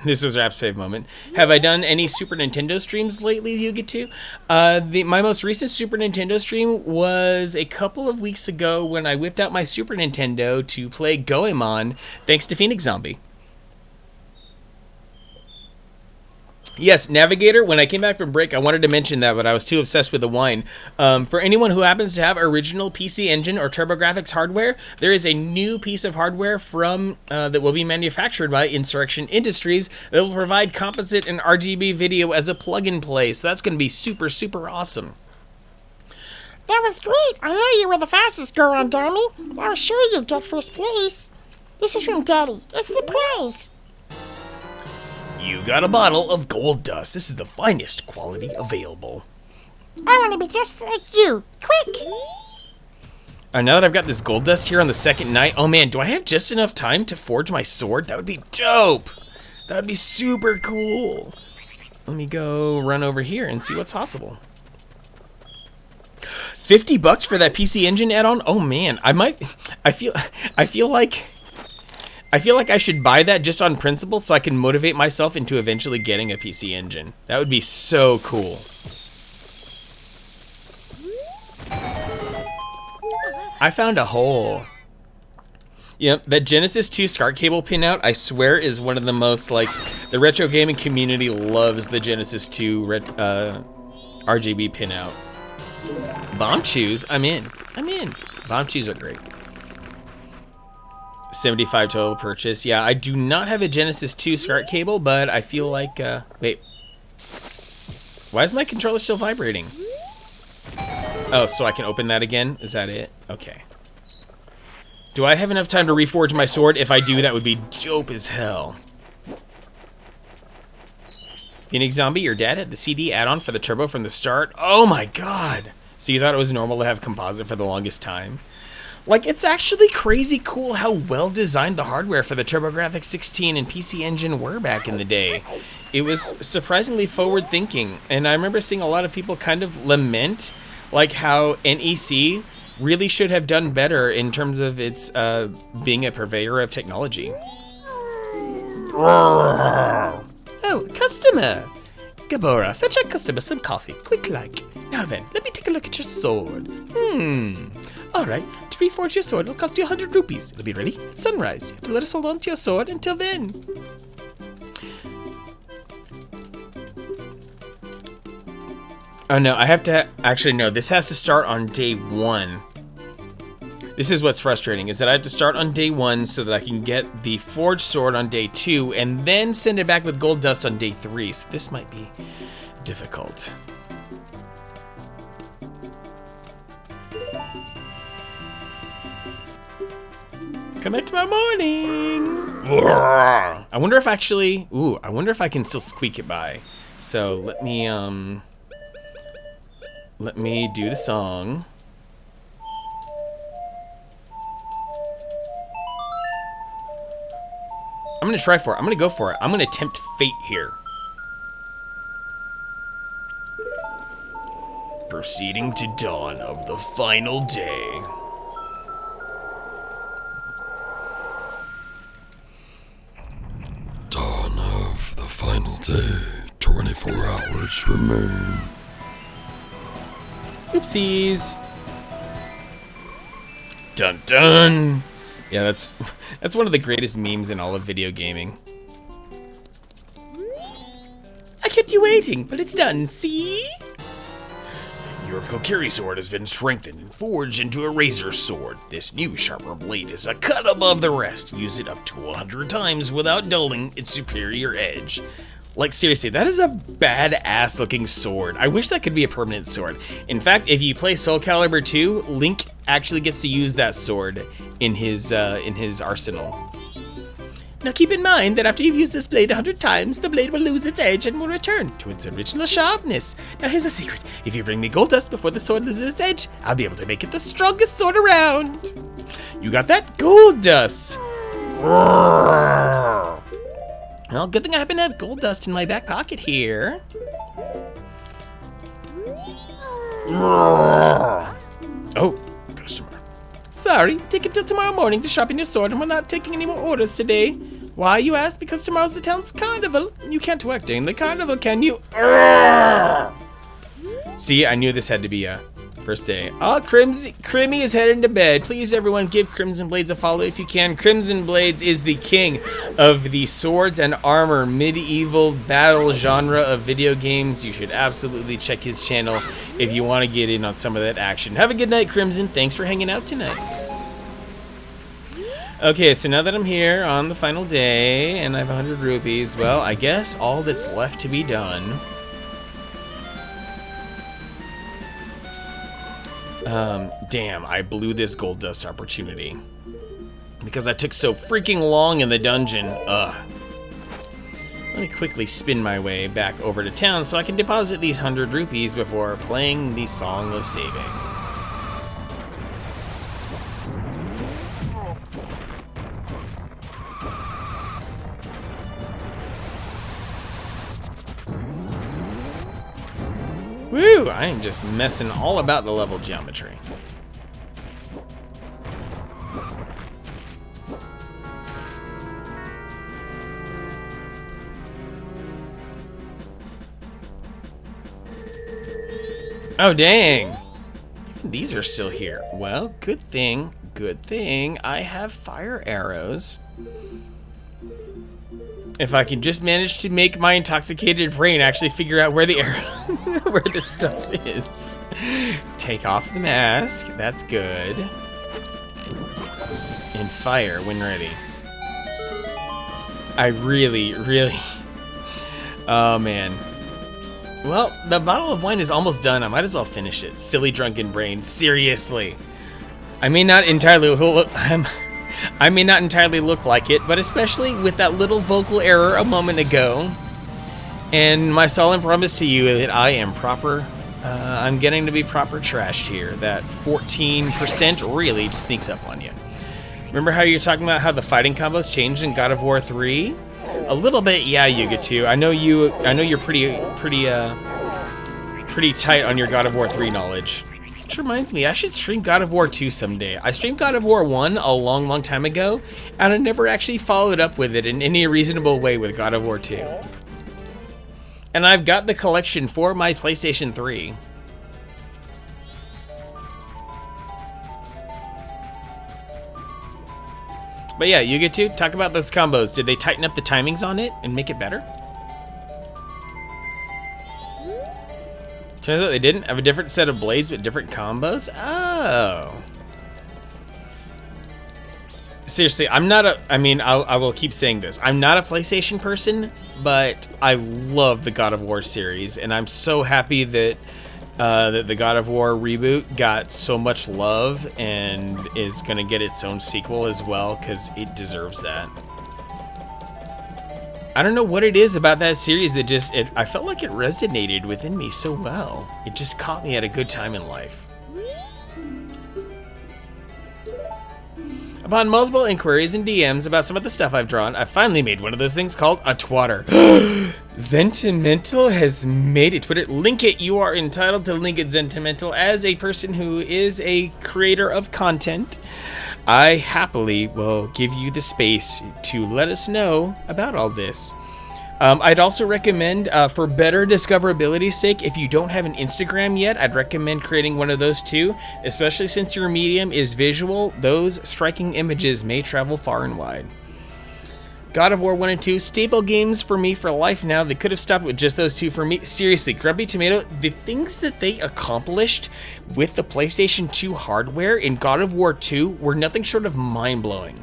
This is Rap Save moment. Have I done any Super Nintendo streams lately you get to? My most recent Super Nintendo stream was a couple of weeks ago when I whipped out my Super Nintendo to play Goemon, thanks to Phoenix Zombie. Yes, Navigator, when I came back from break, I wanted to mention that, but I was too obsessed with the wine. For anyone who happens to have original PC Engine or TurboGrafx hardware, there is a new piece of hardware from that will be manufactured by Insurrection Industries that will provide composite and RGB video as a plug-and-play. So that's going to be super, super awesome. That was great. I know you were the fastest girl on Dummy. I was sure you'd get first place. This is from Daddy. It's the prize. You got a bottle of gold dust. This is the finest quality available. I want to be just like you. Quick! Now that I've got this gold dust here on the second night, oh man, do I have just enough time to forge my sword? That would be dope. That would be super cool. Let me go run over here and see what's possible. $50 for that PC Engine add-on? Oh man, I feel like I should buy that just on principle so I can motivate myself into eventually getting a PC Engine. That would be so cool. I found a hole. Yep, that Genesis 2 SCART cable pinout, I swear, is one of the most, like, the retro gaming community loves the Genesis 2 RGB pinout. Bomb shoes, I'm in. Bomb shoes are great. 75 total purchase. Yeah, I do not have a Genesis 2 SCART cable, but I feel like, wait. Why is my controller still vibrating? Oh, so I can open that again? Is that it? Okay. Do I have enough time to reforge my sword? If I do, that would be dope as hell. Phoenix Zombie, your dad had the CD add-on for the turbo from the start? Oh my god! So you thought it was normal to have composite for the longest time? Like, it's actually crazy cool how well designed the hardware for the TurboGrafx 16 and PC Engine were back in the day. It was surprisingly forward-thinking, and I remember seeing a lot of people kind of lament, like, how NEC really should have done better in terms of its being a purveyor of technology. Oh, customer! Gabora, fetch a customer some coffee, quick like. Now then, let me take a look at your sword. Alright, to reforge your sword, it'll cost you 100 rupees. It'll be ready at sunrise. You have to let us hold on to your sword until then. Oh no, I have to, actually no, this has to start on day 1. This is what's frustrating, is that I have to start on day 1 so that I can get the forged sword on day 2 and then send it back with gold dust on day 3. So this might be difficult. Come back tomorrow morning. I wonder if actually, I wonder if I can still squeak it by. So let me do the song. I'm gonna try for it. I'm gonna go for it. I'm gonna tempt fate here. Proceeding to dawn of the final day. Dawn of the final day. 24 hours remain. Oopsies. Dun dun. Yeah, that's one of the greatest memes in all of video gaming. I kept you waiting, but it's done, see? Your Kokiri sword has been strengthened and forged into a razor sword. This new sharper blade is a cut above the rest. Use it up to 100 times without dulling its superior edge. Like, seriously, that is a badass looking sword. I wish that could be a permanent sword. In fact, if you play Soul Calibur 2, Link actually gets to use that sword in his arsenal. Now keep in mind that after you've used this blade 100 times, the blade will lose its edge and will return to its original sharpness. Now here's a secret. If you bring me gold dust before the sword loses its edge, I'll be able to make it the strongest sword around. You got that? Gold dust. Well, good thing I happen to have gold dust in my back pocket here. Oh, customer. Sorry, take it till tomorrow morning to sharpen your sword, and we're not taking any more orders today. Why, you ask? Because tomorrow's the town's carnival. You can't work during the carnival, can you? See, I knew this had to be a first day. Oh, Crimmy is heading to bed. Please, everyone, give Crimson Blades a follow if you can. Crimson Blades is the king of the swords and armor medieval battle genre of video games. You should absolutely check his channel if you want to get in on some of that action. Have a good night, Crimson. Thanks for hanging out tonight. Okay, so now that I'm here on the final day and I have 100 rupees, well, I guess all that's left to be done damn, I blew this gold dust opportunity because I took so freaking long in the dungeon. Ugh. Let me quickly spin my way back over to town so I can deposit these 100 rupees before playing the Song of Saving. Woo! I am just messing all about the level geometry. Oh, dang. These are still here. Well, good thing I have fire arrows. If I can just manage to make my intoxicated brain actually figure out where the arrow, where the stuff is. Take off the mask. That's good. And fire when ready. I really... Oh, man. Well, the bottle of wine is almost done. I might as well finish it. Silly drunken brain. Seriously. I may not entirely look like it, but especially with that little vocal error a moment ago, and my solemn promise to you that I am proper, I'm getting to be proper trashed here. That 14% really sneaks up on you. Remember how you're talking about how the fighting combos changed in God of War 3? A little bit, yeah, Yuga 2. I know you're pretty tight on your God of War 3 knowledge. Which reminds me, I should stream God of War 2 someday. I streamed God of War 1 a long time ago, and I never actually followed up with it in any reasonable way with God of War 2. And I've got the collection for my PlayStation 3. But yeah, you get to talk about those combos. Did they tighten up the timings on it and make it better? Turns out they didn't. Have a different set of blades with different combos? Oh. Seriously, I will keep saying this. I'm not a PlayStation person, but I love the God of War series, and I'm so happy that that the God of War reboot got so much love and is going to get its own sequel as well, because it deserves that. I don't know what it is about that series that I felt like it resonated within me so well. It just caught me at a good time in life. Upon multiple inquiries and DMs about some of the stuff I've drawn, I finally made one of those things called a twatter. Zentimental has made a Twitter. Link it. You are entitled to link it, Zentimental. As a person who is a creator of content, I happily will give you the space to let us know about all this. I'd also recommend, for better discoverability's sake, if you don't have an Instagram yet, I'd recommend creating one of those too, especially since your medium is visual. Those striking images may travel far and wide. God of War 1 and 2, staple games for me for life now. They could have stopped with just those two for me. Seriously, Grumpy Tomato, the things that they accomplished with the PlayStation 2 hardware in God of War 2 were nothing short of mind-blowing.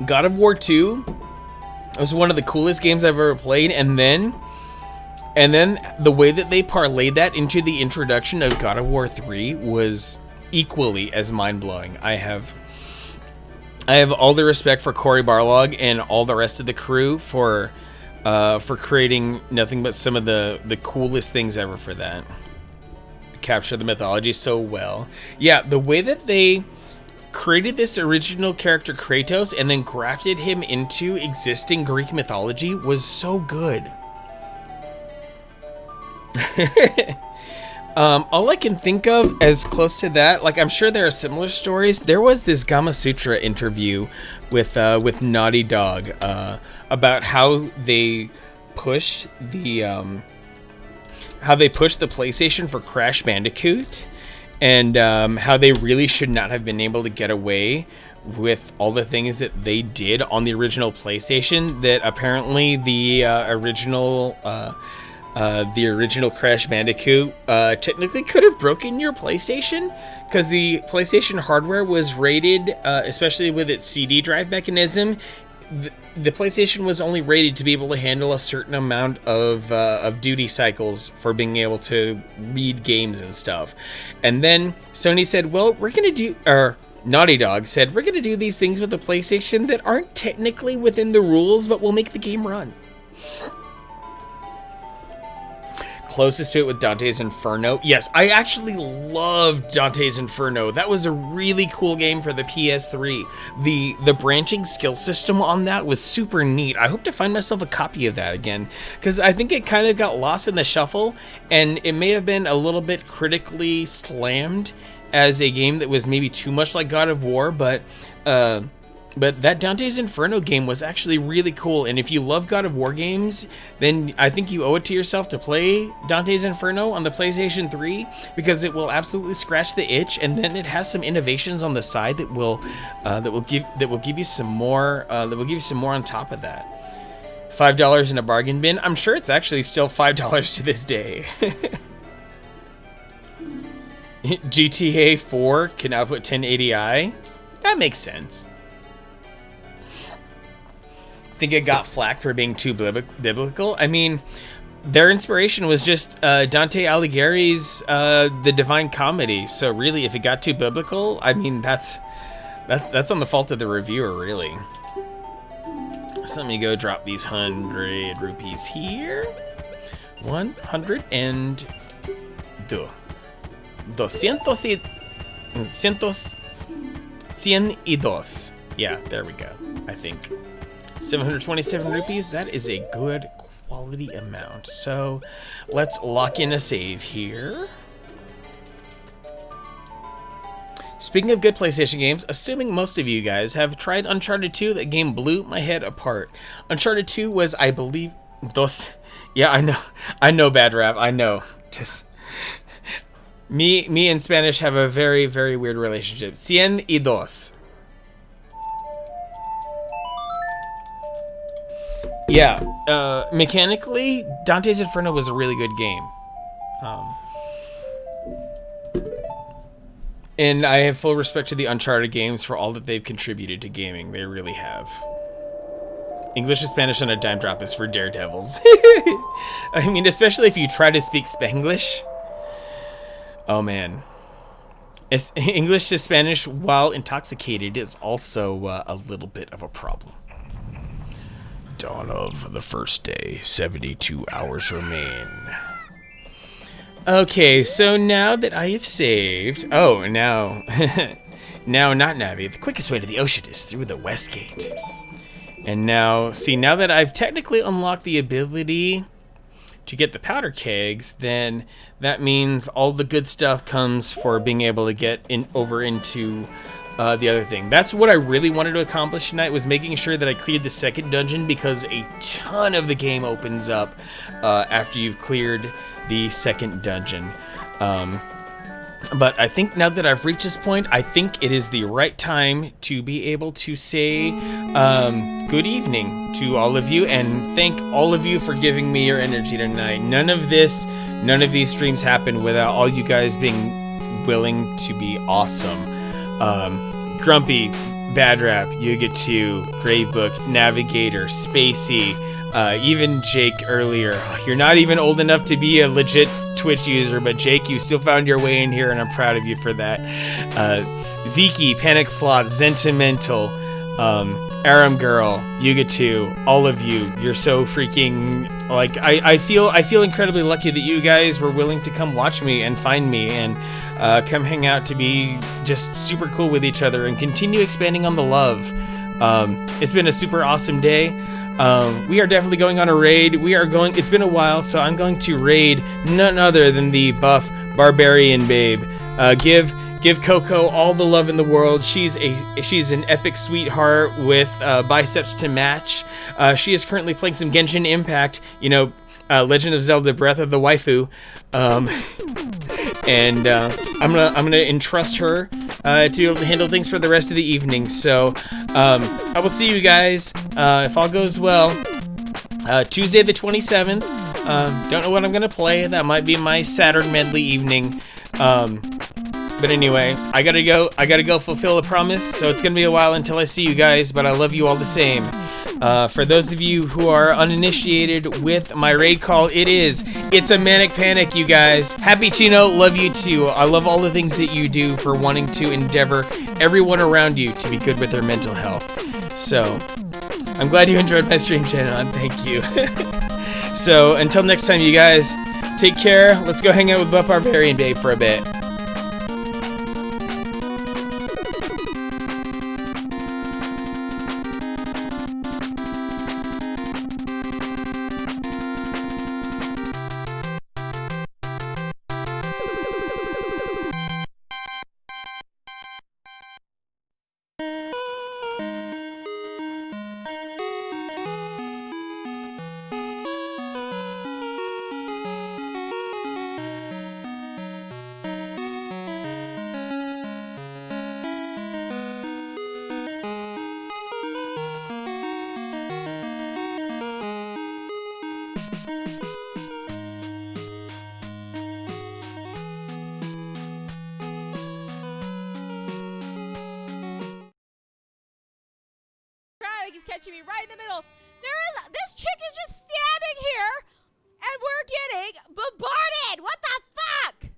God of War 2 was one of the coolest games I've ever played, and then the way that they parlayed that into the introduction of God of War 3 was equally as mind-blowing. I have all the respect for Cory Barlog and all the rest of the crew for creating nothing but some of the coolest things ever for that. Capture the mythology so well. Yeah, the way that they created this original character Kratos and then grafted him into existing Greek mythology was so good. All I can think of as close to that, like I'm sure there are similar stories. There was this Gama Sutra interview with Naughty Dog about how they pushed the PlayStation for Crash Bandicoot. And how they really should not have been able to get away with all the things that they did on the original PlayStation. That apparently the original Crash Bandicoot technically could have broken your PlayStation, because the PlayStation hardware was rated, especially with its CD drive mechanism. The PlayStation was only rated to be able to handle a certain amount of duty cycles for being able to read games and stuff. And then Sony said, well, Naughty Dog said, we're going to do these things with the PlayStation that aren't technically within the rules, but will make the game run. Closest to it with Dante's Inferno. Yes, I actually loved Dante's Inferno. That was a really cool game for the PS3. The branching skill system on that was super neat. I hope to find myself a copy of that again, because I think it kind of got lost in the shuffle, and it may have been a little bit critically slammed as a game that was maybe too much like God of War, but that Dante's Inferno game was actually really cool, and if you love God of War games, then I think you owe it to yourself to play Dante's Inferno on the PlayStation 3, because it will absolutely scratch the itch, and then it has some innovations on the side that will give you some more on top of that. $5 in a bargain bin. I'm sure it's actually still $5 to this day. GTA 4 can output 1080i. That makes sense. Think it got flack for being too biblical. I mean, their inspiration was just Dante Alighieri's The Divine Comedy. So really, if it got too biblical, I mean, that's on the fault of the reviewer, really. So let me go drop these 100 rupees here. 100 and 200 102. Yeah, there we go. I think 727 rupees. That is a good quality amount. So let's lock in a save here. Speaking of good PlayStation games, assuming most of you guys have tried Uncharted 2, that game blew my head apart. Uncharted 2 was, I believe, yeah, I know bad rap, I know. Just me and Spanish have a very, very weird relationship. 102. Yeah, mechanically, Dante's Inferno was a really good game. And I have full respect to the Uncharted games for all that they've contributed to gaming. They really have. English and Spanish on a dime drop is for daredevils. I mean, especially if you try to speak Spanglish. Oh, man. English to Spanish while intoxicated is also a little bit of a problem. Dawn of the first day, 72 hours remain. Okay, so now that I have saved... Oh, now... now, not Navi. The quickest way to the ocean is through the West Gate. And now... See, now that I've technically unlocked the ability to get the powder kegs, then that means all the good stuff comes for being able to get over into the other thing. That's what I really wanted to accomplish tonight, was making sure that I cleared the second dungeon, because a ton of the game opens up after you've cleared the second dungeon. But I think now that I've reached this point, I think it is the right time to be able to say good evening to all of you, and thank all of you for giving me your energy tonight. None of these streams happen without all you guys being willing to be awesome. Grumpy, Bad Rap, Yuga 2, Gravebook, Navigator, Spacey, even Jake earlier. You're not even old enough to be a legit Twitch user, but Jake, you still found your way in here, and I'm proud of you for that. Zeke, Panic Sloth, Zentimental, Aram Girl, Yuga 2, all of you, you're so freaking, like, I feel incredibly lucky that you guys were willing to come watch me and find me and come hang out to be just super cool with each other and continue expanding on the love. It's been a super awesome day. We are definitely going on a raid. It's been a while, so I'm going to raid none other than the buff Barbarian Babe. Give Coco all the love in the world. She's an epic sweetheart with biceps to match. She is currently playing some Genshin Impact, Legend of Zelda Breath of the Waifu. And I'm gonna entrust her to handle things for the rest of the evening. So I will see you guys if all goes well. Tuesday the 27th. Don't know what I'm gonna play. That might be my Saturn medley evening. But anyway, I gotta go fulfill a promise. So it's gonna be a while until I see you guys, but I love you all the same. For those of you who are uninitiated with my raid call, it's a manic panic, you guys. Happy Chino, love you too. I love all the things that you do for wanting to endeavor everyone around you to be good with their mental health. So, I'm glad you enjoyed my stream, channel, and thank you. So, until next time, you guys, take care. Let's go hang out with Buff Barbarian Babe for a bit. He's catching me right in the middle. This chick is just standing here, and we're getting bombarded. What the fuck?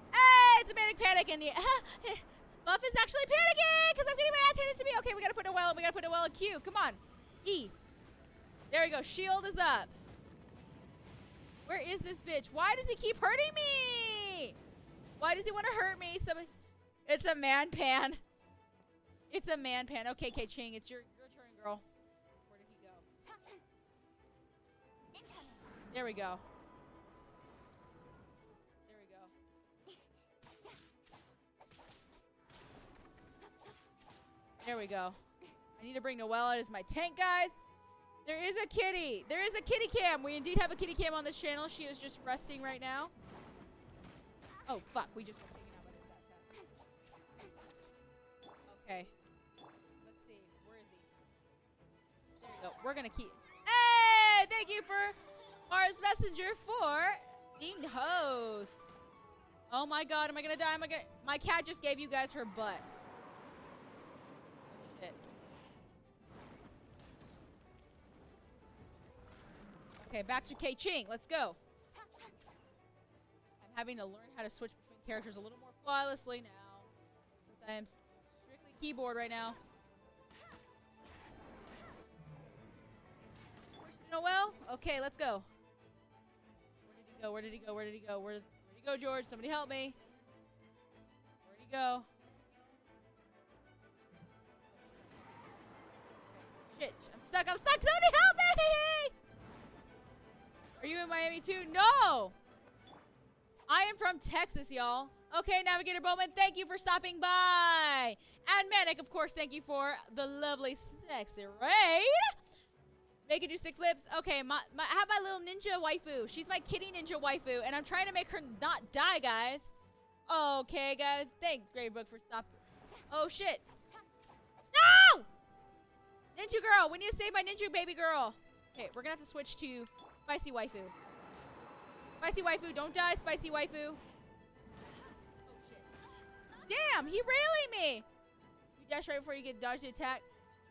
Hey, it's a manic panic, and Buff is actually panicking because I'm getting my ass handed to me. Okay, we gotta put Noelle. We gotta put Noelle in Q. Come on, E. There we go. Shield is up. Where is this bitch? Why does he keep hurting me? Why does he want to hurt me? It's a man pan. It's a man pan. Okay, Ching, it's your turn, girl. Where did he go? There we go. There we go. There we go. I need to bring Noelle out as my tank, guys. There is a kitty. There is a kitty cam. We indeed have a kitty cam on this channel. She is just resting right now. Oh, fuck. We just got taken out by this asshole. Okay. We're gonna keep. Hey, thank you for Mars Messenger for being host. Oh my god, am I gonna die? My cat just gave you guys her butt. Oh shit. Okay, back to Ching. Let's go. I'm having to learn how to switch between characters a little more flawlessly now, since I am strictly keyboard right now. Noelle? Okay, let's go. Where did he go? Where did he go? Where did he go? Where'd he go, George? Somebody help me. Where'd he go? Shit, I'm stuck. Somebody help me! Are you in Miami too? No! I am from Texas, y'all. Okay, Navigator Bowman, thank you for stopping by. And Manic, of course, thank you for the lovely, sexy raid. Make it do stick flips. Okay, I have my little ninja waifu. She's my kitty ninja waifu, and I'm trying to make her not die, guys. Okay, guys. Thanks, Gradebook, for stopping. Oh, shit. No! Ninja girl. We need to save my ninja baby girl. Okay, we're going to have to switch to spicy waifu. Spicy waifu, don't die, spicy waifu. Oh, shit. Damn, he rallied me. You dash right before you get dodged the attack.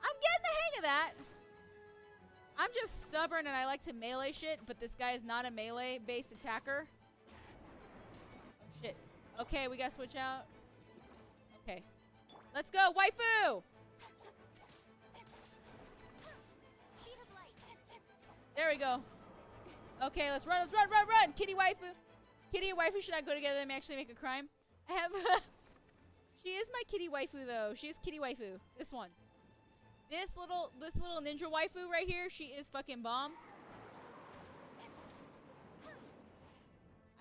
I'm getting the hang of that. I'm just stubborn and I like to melee shit, but this guy is not a melee-based attacker. Oh, shit. Okay, we gotta switch out. Okay. Let's go, waifu! There we go. Okay, let's run, run! Kitty waifu. Kitty and waifu should not go together and actually make a crime. I have... She is my kitty waifu, though. She is kitty waifu. This one. This little ninja waifu right here, she is fucking bomb.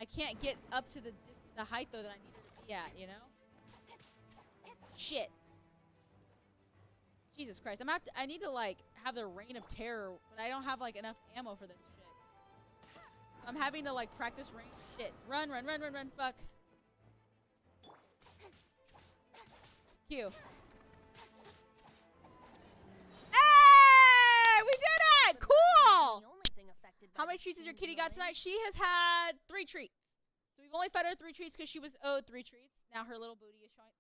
I can't get up to the height, though, that I need to be at, you know? Shit. Jesus Christ. I need to, like, have the reign of terror, but I don't have, like, enough ammo for this shit. So I'm having to, like, practice range shit. Run, fuck. Q. Hey! We did it! Cool! How many treats has your kitty got tonight? She has had 3 treats. So we've only fed her 3 treats because she was owed 3 treats. Now her little booty is showing.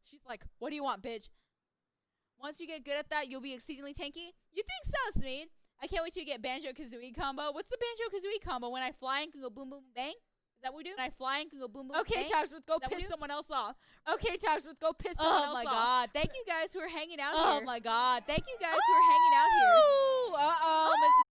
She's like, what do you want, bitch? Once you get good at that, you'll be exceedingly tanky? You think so, Smeed? I can't wait till you get Banjo-Kazooie combo. What's the Banjo-Kazooie combo? When I fly and can go boom, boom, bang? Is that what we do? When I fly and can go boom, boom, bang? Okay, Togsworth, go piss someone else off. Okay, Togsworth, go piss someone else off. Oh, my God. Thank you guys who are hanging out here. Oh, my God. Thank you guys who are hanging out here. Uh-oh, Miss